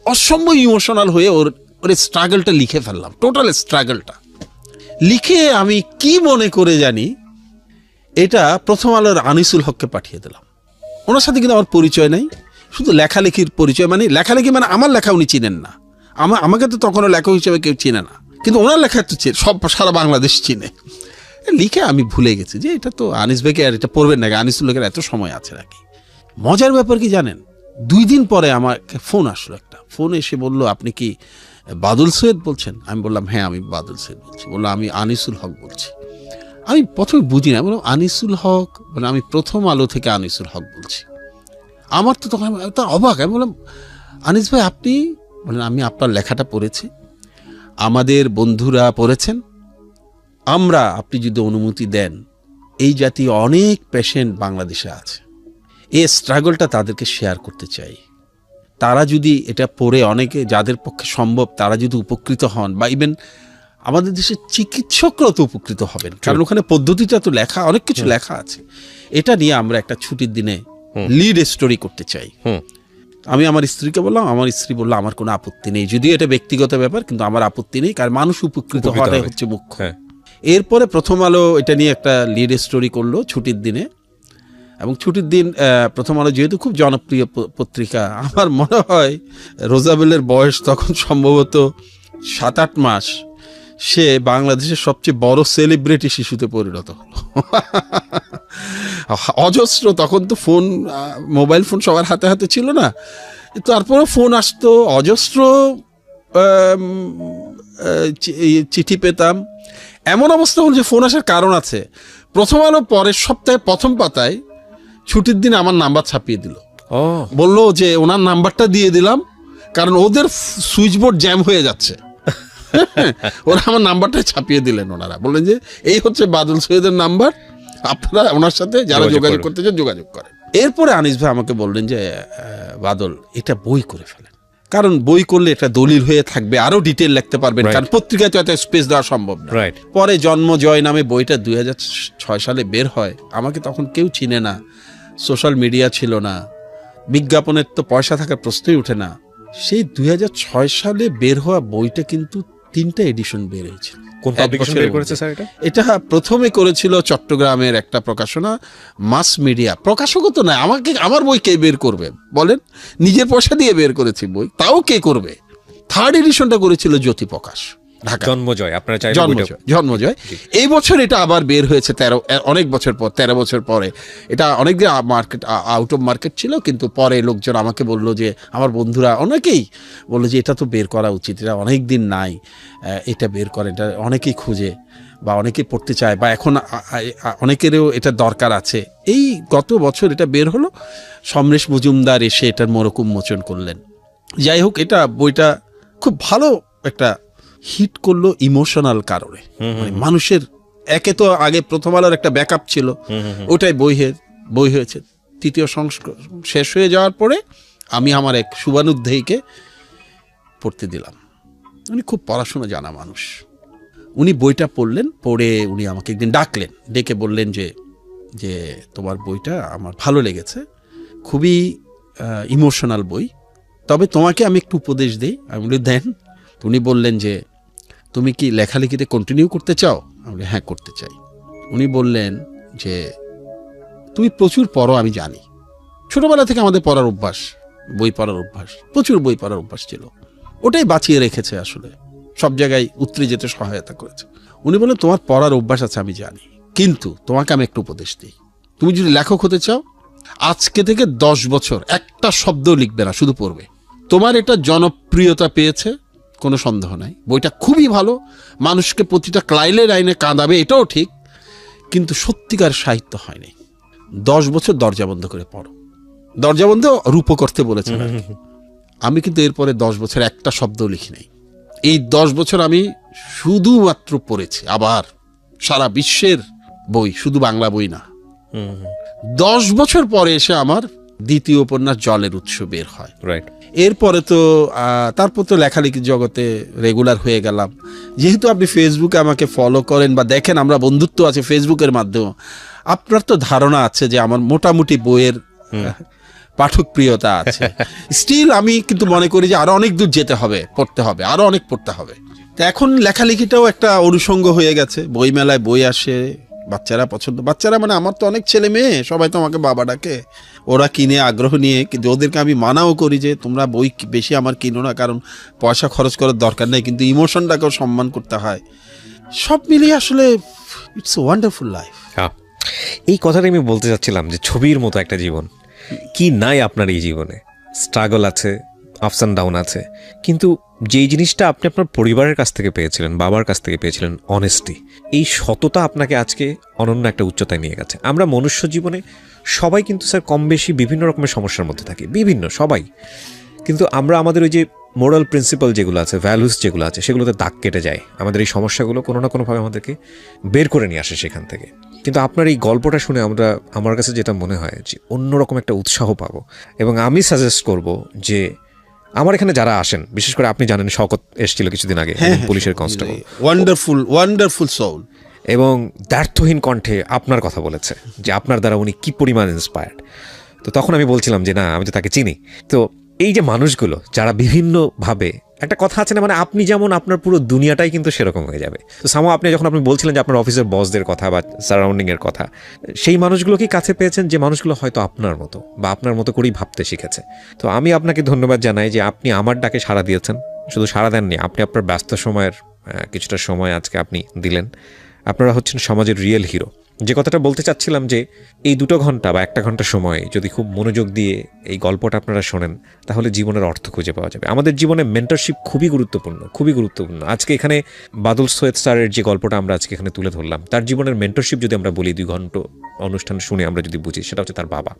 Speaker 2: অসম্ভব ইমোশনাল হয়ে ওর স্ট্রাগলটা লিখে ফেললাম, টোটাল স্ট্রাগলটা লিখে আমি কি মনে করে জানি এটা প্রথম আলোর আনিসুল হককে পাঠিয়ে দিলাম। ওনার সাথে কিন্তু আমার পরিচয় নেই, শুধু লেখালেখির পরিচয়, মানে লেখালেখি মানে আমার লেখা উনি চিনেন না, আমাকে তো তখনও লেখক হিসেবে কেউ চিনে না, কিন্তু ওনার লেখা তো সব সারা বাংলাদেশ চিনে। লিখে আমি ভুলে গেছি যে এটা তো আনিস ভাইকে, আর এটা পড়বেন নাকি, আনিসুল হকের এত সময় আছে নাকি। মজার ব্যাপার কি জানেন, 2 দিন পরে আমার ফোন আসলো, একটা ফোন এসে বলল আপনি কি বাদল সৈয়দ বলছেন? আমি বললাম হ্যাঁ আমি বাদল সৈয়দ বলছি। বললো আমি আনিসুল হক বলছি। আমি প্রথমে বুঝি না, বললাম আনিসুল হক, মানে আমি প্রথম আলো থেকে আনিসুল হক বলছি। আমার তো তখন অবাক, আমি বললাম আনিস ভাই আপনি? বললেন আমি আপনার লেখাটা পড়েছি, আমাদের বন্ধুরা পড়েছেন, আমরা, আপনি যদি অনুমতি দেন, এই জাতীয় অনেক পেশেন্ট বাংলাদেশে আছে, এই স্ট্রাগলটা তাদেরকে শেয়ার করতে চাই। তারা যদি এটা পড়ে, অনেকে যাদের পক্ষে সম্ভব তারা যদি উপকৃত হন, বা ইভেন আমাদের দেশের চিকিৎসকরাও তো উপকৃত হবেন, কারণ ওখানে পদ্ধতিটা তো লেখা, অনেক কিছু লেখা আছে। এটা নিয়ে আমরা একটা ছুটির দিনে লিড স্টোরি করতে চাই। আমি আমার স্ত্রীকে বললাম, আমার স্ত্রী বললো আমার কোনো আপত্তি নেই, যদিও এটা ব্যক্তিগত ব্যাপার, কিন্তু আমার আপত্তি নেই, কারণ মানুষ উপকৃত হওয়াটাই হচ্ছে মুখ্য। এরপরে প্রথম আলো এটা নিয়ে একটা লিড স্টোরি করলো ছুটির দিনে, এবং ছুটির দিন প্রথম আলো যেহেতু খুব জনপ্রিয় পত্রিকা, আমার মনে হয় রোজাবেলের বয়স তখন সম্ভবত 7-8 মাস, সে বাংলাদেশের সবচেয়ে বড় সেলিব্রিটি শিশুতে পরিণত হলো। অজস্র, তখন তো ফোন, মোবাইল ফোন সবার হাতে হাতে ছিল না, তারপরে ফোন আসতো, অজস্র চিঠি পেতাম। এমন অবস্থা হল যে ফোন আসার কারণ আছে, প্রথম আলো পরের সপ্তাহে প্রথম পাতায় ছুটির দিন আমার নাম্বার ছাপিয়ে দিল, বললো যে ওনার নাম্বারটা দিয়ে দিলাম, কারণ ওদের সুইচ বোর্ড জ্যাম হয়ে যাচ্ছে। ওরা আমার নাম্বারটা ছাপিয়ে দিলেন, ওনারা বললেন যে এই হচ্ছে বাদল সৈয়দের নাম্বার, আপনারা ওনার সাথে যারা যোগাযোগ করতে চান যোগাযোগ করেন। এরপরে আনিস ভাই আমাকে বললেন যে বাদল এটা বই করে ফেলেন, কারণ বই করলে এটা দলিল হয়ে থাকবে, আরো ডিটেল লিখতে পারবেন, কারণ পত্রিকায় তো এত স্পেস দেওয়া সম্ভব না। পরে জন্ম জয় নামে বইটা 2006 সালে বের হয়। আমাকে তখন কেউ চিনে না, সোশ্যাল মিডিয়া ছিল না, বিজ্ঞাপনের তো পয়সা থাকার প্রশ্নই উঠে না। সেই 2006 সালে বের হওয়া বইটা কিন্তু 3টা এডিশন বের হয়েছিল।
Speaker 1: কোন পাবলিকেশন বের করেছে স্যার এটা?
Speaker 2: এটা প্রথমে করেছিল চট্টগ্রামের একটা প্রকাশনা, মাস মিডিয়া। প্রকাশকও তো নয়, আমার বই কে বের করবে বলেন? নিজের পয়সা দিয়ে বের করেছি বই, তাও কে করবে? 3rd এডিশনটা করেছিল জ্যোতি প্রকাশ, ঢাকা।
Speaker 1: জন্মজয়, আপনারা চাইলে
Speaker 2: জন্মজয়। এই বছর এটা আবার বের হয়েছে, অনেক বছর পর, 13 বছর পরে। এটা অনেকদিন মার্কেট, আউট অফ মার্কেট ছিল, কিন্তু পরে লোকজন আমাকে বললো যে, আমার বন্ধুরা অনেকেই বললো যে এটা তো বের করা উচিত, এটা অনেক দিন নাই, এটা বের করে, এটা অনেকেই খুঁজে বা অনেকেই পড়তে চায়, বা এখন অনেকেরও এটা দরকার আছে। এই গত বছর এটা বের হলো, সমরেশ মজুমদার এসে এটার মোড়ক উন্মোচন করলেন। যাই হোক, এটা বইটা খুব ভালো একটা হিট করলো ইমোশনাল কারণে, মানে মানুষের, একে তো আগে প্রথম আলোর একটা ব্যাকআপ ছিল, ওটাই বই হয়েছে। 3য় সংস্করণ শেষ হয়ে যাওয়ার পরে আমি আমার এক শুভানুধ্যায়ীকে পড়তে দিলাম, উনি খুব পড়াশোনা জানা মানুষ, উনি বইটা পড়লেন, পড়ে উনি আমাকে একদিন ডাকলেন, ডেকে বললেন যে তোমার বইটা আমার ভালো লেগেছে, খুবই ইমোশনাল বই, তবে তোমাকে আমি একটু উপদেশ দিই। আমি বলি দেন। উনি বললেন যে তুমি কি লেখালেখিতে কন্টিনিউ করতে চাও? আমি বলি হ্যাঁ করতে চাই। উনি বললেন যে তুমি প্রচুর পড়ো, আমি জানি, ছোটবেলা থেকে আমাদের পড়ার অভ্যাস, বই পড়ার অভ্যাস, প্রচুর বই পড়ার অভ্যাস ছিল, ওটাই বাঁচিয়ে রেখেছে, আসলে সব জায়গায় উতরে যেতে সহায়তা করেছে। উনি বললেন তোমার পড়ার অভ্যাস আছে আমি জানি, কিন্তু তোমাকে আমি একটু উপদেশ দিই, তুমি যদি লেখক হতে চাও আজকে থেকে 10 বছর একটা শব্দ লিখবে না, শুধু পড়বে। তোমার এটা জনপ্রিয়তা পেয়েছে, কোনো সন্দেহ নাই, বইটা খুবই ভালো, মানুষকে প্রতিটা ক্লাইলে লাইনে কাঁদাবে, এটাও ঠিক, কিন্তু সত্যিকার সাহিত্য হয়নি। 10 বছর দরজা বন্ধ করে পড়ো। দরজা বন্ধ রূপ করতে বলেছেন। আমি কিন্তু এরপরে 10 বছর একটা শব্দ লিখি নাই। এই 10 বছর আমি শুধুমাত্র পড়েছি, আবার সারা বিশ্বের বই, শুধু বাংলা বই না। 10 বছর পরে এসে আমার দ্বিতীয় উপন্যাস জলের উৎস বের হয়।
Speaker 1: রাইট।
Speaker 2: এরপরে তো তারপর তো লেখালেখির জগতে রেগুলার হয়ে গেলাম। যেহেতু আপনি ফেসবুকে আমাকে ফলো করেন বা দেখেন, আমরা বন্ধুত্ব আছে ফেসবুকের মাধ্যমে, আপনার তো ধারণা আছে যে আমার মোটামুটি বইয়ের পাঠক প্রিয়তা আছে। স্টিল আমি কিন্তু মনে করি যে আরো অনেক দূর যেতে হবে, পড়তে হবে, আরো অনেক পড়তে হবে। তো এখন লেখালেখিটাও একটা অনুষঙ্গ হয়ে গেছে। বই মেলায় বই আসে, বাচ্চারা পছন্দ, বাচ্চারা মানে আমার তো অনেক ছেলে মেয়ে, সবাই তো আমাকে বাবা ডাকে, ওরা কিনে আগ্রহ নিয়ে, কিন্তু ওদেরকে আমি মানাও করি যে তোমরা বই বেশি আমার কিনো না, কারণ পয়সা খরচ করার দরকার নেই, কিন্তু ইমোশনটাকেও সম্মান করতে হয়। সব মিলিয়ে আসলে ইটস এ ওয়ান্ডারফুল লাইফ।
Speaker 1: এই কথাটা আমি বলতে চাচ্ছিলাম যে ছবির মতো একটা জীবন কি নাই আপনার এই জীবনে। স্ট্রাগল আছে, আপস অ্যান্ড ডাউন আছে, কিন্তু যেই জিনিসটা আপনি আপনার পরিবারের কাছ থেকে পেয়েছিলেন, বাবার কাছ থেকে পেয়েছিলেন, অনেস্টি, এই সততা আপনাকে আজকে অনন্য একটা উচ্চতায় নিয়ে গেছে। আমরা মনুষ্য জীবনে সবাই কিন্তু স্যার কম বেশি বিভিন্ন রকমের সমস্যার মধ্যে থাকি, বিভিন্ন সবাই, কিন্তু আমরা আমাদের ওই যে মোরাল প্রিন্সিপাল যেগুলো আছে, ভ্যালুস যেগুলো আছে, সেগুলোতে দাগ কেটে যায়। আমাদের এই সমস্যাগুলো কোনো না কোনোভাবে আমাদেরকে বের করে নিয়ে আসে সেখান থেকে। কিন্তু আপনার এই গল্পটা শুনে আমার কাছে যেটা মনে হয় যে অন্যরকম একটা উৎসাহ পাবো। এবং আমি সাজেস্ট করব যে আমার এখানে যারা আসেন, বিশেষ করে আপনি জানেন শওকত এসেছিল কিছুদিন আগে, পুলিশের কনস্টেবল,
Speaker 2: ওয়ান্ডারফুল সোল,
Speaker 1: এবং দ্ব্যর্থহীন কণ্ঠে আপনার কথা বলেছে যে আপনার দ্বারা উনি কি পরিমাণ ইন্সপায়ার্ড। তো তখন আমি বলছিলাম যে না, আমি তো তাকে চিনি। তো এই যে মানুষগুলো যারা বিভিন্নভাবে, একটা কথা আছে না, মানে আপনি যেমন আপনার পুরো দুনিয়াটাই কিন্তু সেরকম হয়ে যাবে। তো সামো আপনি যখন আপনি বলছিলেন যে আপনার অফিসের বসদের কথা বা সারাউন্ডিংয়ের কথা, সেই মানুষগুলো কি কাছে পেয়েছেন যে মানুষগুলো হয়তো আপনার মতো বা আপনার মতো করেই ভাবতে শিখেছে। তো আমি আপনাকে ধন্যবাদ জানাই যে আপনি আমার ডাকে সাড়া দিয়েছেন। শুধু সাড়া দেননি, আপনি আপনার ব্যস্ত সময়ের কিছুটা সময় আজকে আপনি দিলেন। আপনারা হচ্ছেন সমাজের রিয়েল হিরো। যে কথাটা বলতে চাচ্ছিলাম যে এই 2 ঘন্টা বা 1 ঘন্টা সময় যদি খুব মনোযোগ দিয়ে এই গল্পটা আপনারা শোনেন, তাহলে জীবনের অর্থ খুঁজে পাওয়া যাবে। আমাদের জীবনে মেন্টরশিপ খুবই গুরুত্বপূর্ণ, খুবই গুরুত্বপূর্ণ। আজকে এখানে বাদল সৈয়দ স্যারের যে গল্পটা আমরা আজকে এখানে তুলে ধরলাম, তার জীবনের মেন্টরশিপ যদি আমরা বলি, 2 ঘন্টা অনুষ্ঠান শুনে আমরা যদি বুঝি, সেটা হচ্ছে তার বাবা।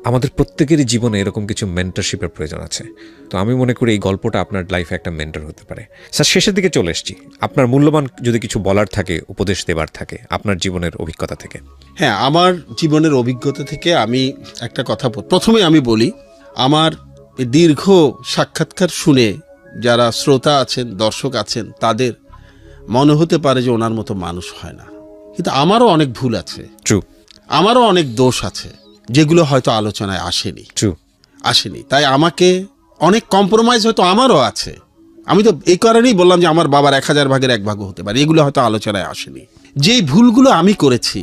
Speaker 1: আমাদের প্রত্যেকেরই জীবনে এরকম কিছু মেন্টরশিপের প্রয়োজন আছে। তো আমি মনে করি এই গল্পটা আপনার লাইফে একটা মেন্টর হতে পারে। স্যার, শেষের দিকে চলে এসেছি। আপনার মূল্যবান যদি কিছু বলার থাকে, উপদেশ দেবার থাকে আপনার জীবনের অভিজ্ঞতা থেকে।
Speaker 2: হ্যাঁ, আমার জীবনের অভিজ্ঞতা থেকে আমি একটা কথা প্রথমে আমি বলি, আমার দীর্ঘ সাক্ষাৎকার শুনে যারা শ্রোতা আছেন, দর্শক আছেন, তাদের মনে হতে পারে যে ওনার মতো মানুষ হয় না, কিন্তু আমারও অনেক ভুল আছে, আমারও অনেক দোষ আছে, যেগুলো হয়তো আলোচনায় আসেনি। তাই আমাকে অনেক কম্প্রোমাইজ হয়তো আমারও আছে। আমি তো এই কারণেই বললাম যে আমার বাবার 1000 ভাগের 1 ভাগও হতে পারে, এগুলো হয়তো আলোচনায় আসেনি। যেই ভুলগুলো আমি করেছি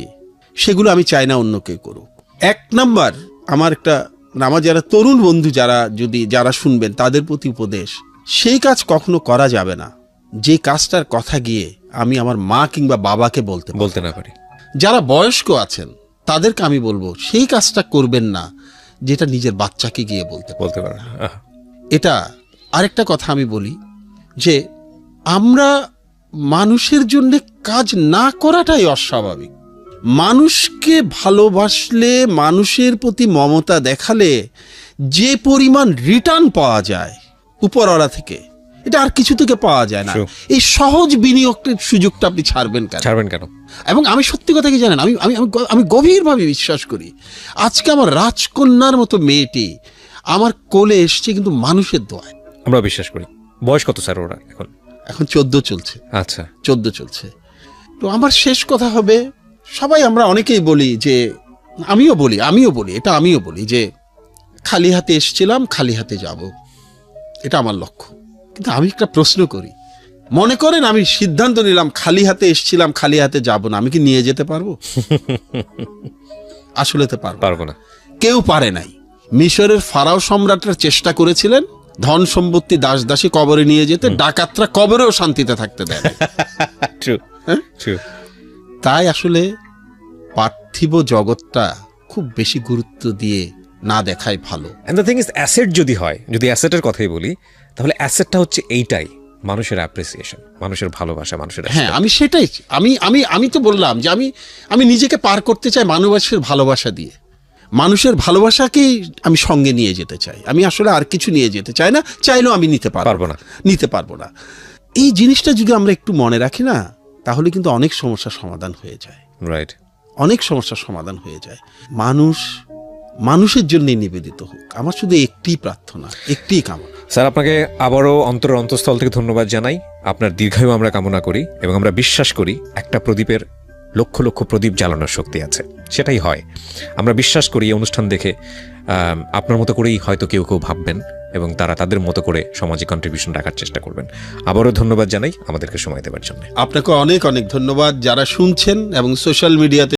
Speaker 2: সেগুলো আমি চাই না অন্য কেউ করুক। 1 নাম্বার, আমার যারা তরুণ বন্ধু যারা শুনবেন, তাদের প্রতি উপদেশ, সেই কাজ কখনো করা যাবে না যে কাজটার কথা গিয়ে আমি আমার মা কিংবা বাবাকে বলতে না পারি। যারা বয়স্ক আছেন তাদেরকে আমি বলবো সেই কাজটা করবেন না যেটা নিজের বাচ্চাকে গিয়ে বলতে পারে। এটা আরেকটা কথা আমি বলি যে আমরা মানুষের জন্য কাজ না করাটাই অস্বাভাবিক। মানুষকে ভালোবাসলে, মানুষের প্রতি মমতা দেখালে যে পরিমাণ রিটার্ন পাওয়া যায় উপরওয়ালা থেকে, এটা আর কিছু থেকে পাওয়া যায় না। এই সহজ বিনিয়োগের সুযোগটা আপনি ছাড়বেন কেন? এবং আমি সত্যি কথা কি জানেন, আমি গভীরভাবে বিশ্বাস করি, আজকে আমার রাজকন্যার মতো মেয়েটি আমার কোলে এসছে কিন্তু মানুষের দোয়ায়।
Speaker 1: আমরা বিশ্বাস করি। বয়স কত স্যার ওরা? এখন
Speaker 2: 14 চলছে।
Speaker 1: আচ্ছা,
Speaker 2: 14 চলছে। তো আমার শেষ কথা হবে, সবাই আমরা অনেকেই বলি যে, আমিও বলি যে খালি হাতে এসেছিলাম, খালি হাতে যাব, এটা আমার লক্ষ্য। কিন্তু আমি একটা প্রশ্ন করি, মনে করেন আমি সিদ্ধান্ত নিলাম খালি হাতে এসেছিলাম, খালি হাতে যাব না, আমি কি নিয়ে যেতে পারবো? আসলে তো পারবো
Speaker 1: না।
Speaker 2: কেউ পারে নাই। মিশরের ফারাও সম্রাটরা চেষ্টা করেছিলেন ধন সম্পত্তি দাস দাসী কবরে নিয়ে যেতে, ডাকাতরা কবরেও শান্তিতে থাকতে দেয় না। তাই আসলে পার্থিব জগৎটা খুব বেশি গুরুত্ব দিয়ে না দেখাই ভালো।
Speaker 1: And the thing is, asset যদি হয়, যদি অ্যাসেটের কথাই বলি, তাহলে অ্যাসেটটা হচ্ছে এইটাই, মানুষের অ্যাপ্রিসিয়েশন, মানুষের ভালোবাসা, মানুষের
Speaker 2: হ্যাঁ, আমি সেটাই আমি তো বললাম যে আমি নিজেকে পার করতে চাই মানুষের ভালোবাসা দিয়ে। মানুষের ভালোবাসাকেই আমি সঙ্গে নিয়ে যেতে চাই। আমি আসলে আর কিছু নিয়ে যেতে চাই না, চাইলেও আমি নিতে পারবো না। এই জিনিসটা যদি আমরা একটু মনে রাখি না, তাহলে কিন্তু অনেক সমস্যার সমাধান হয়ে যায়।
Speaker 1: রাইট,
Speaker 2: অনেক সমস্যার সমাধান হয়ে যায়। মানুষের জন্য নিবেদিত হোক, আমার শুধু একটি প্রার্থনা, একটি কামনা।
Speaker 1: স্যার, আপনাকে আবারও অন্তরের অন্তঃস্থল থেকে ধন্যবাদ জানাই। আপনার দীর্ঘায়ু আমরা কামনা করি এবং আমরা বিশ্বাস করি একটা প্রদীপের লক্ষ লক্ষ প্রদীপ জ্বালানোর শক্তি আছে, সেটাই হয়। আমরা বিশ্বাস করি এই অনুষ্ঠান দেখে আপনার মতো করেই হয়তো কেউ ভাববেন এবং তারা তাদের মতো করে সমাজে কন্ট্রিবিউশন রাখার চেষ্টা করবেন। আবারও ধন্যবাদ জানাই আমাদেরকে সময় দেওয়ার জন্য।
Speaker 2: আপনাকে অনেক অনেক ধন্যবাদ। যারা শুনছেন এবং সোশ্যাল মিডিয়াতে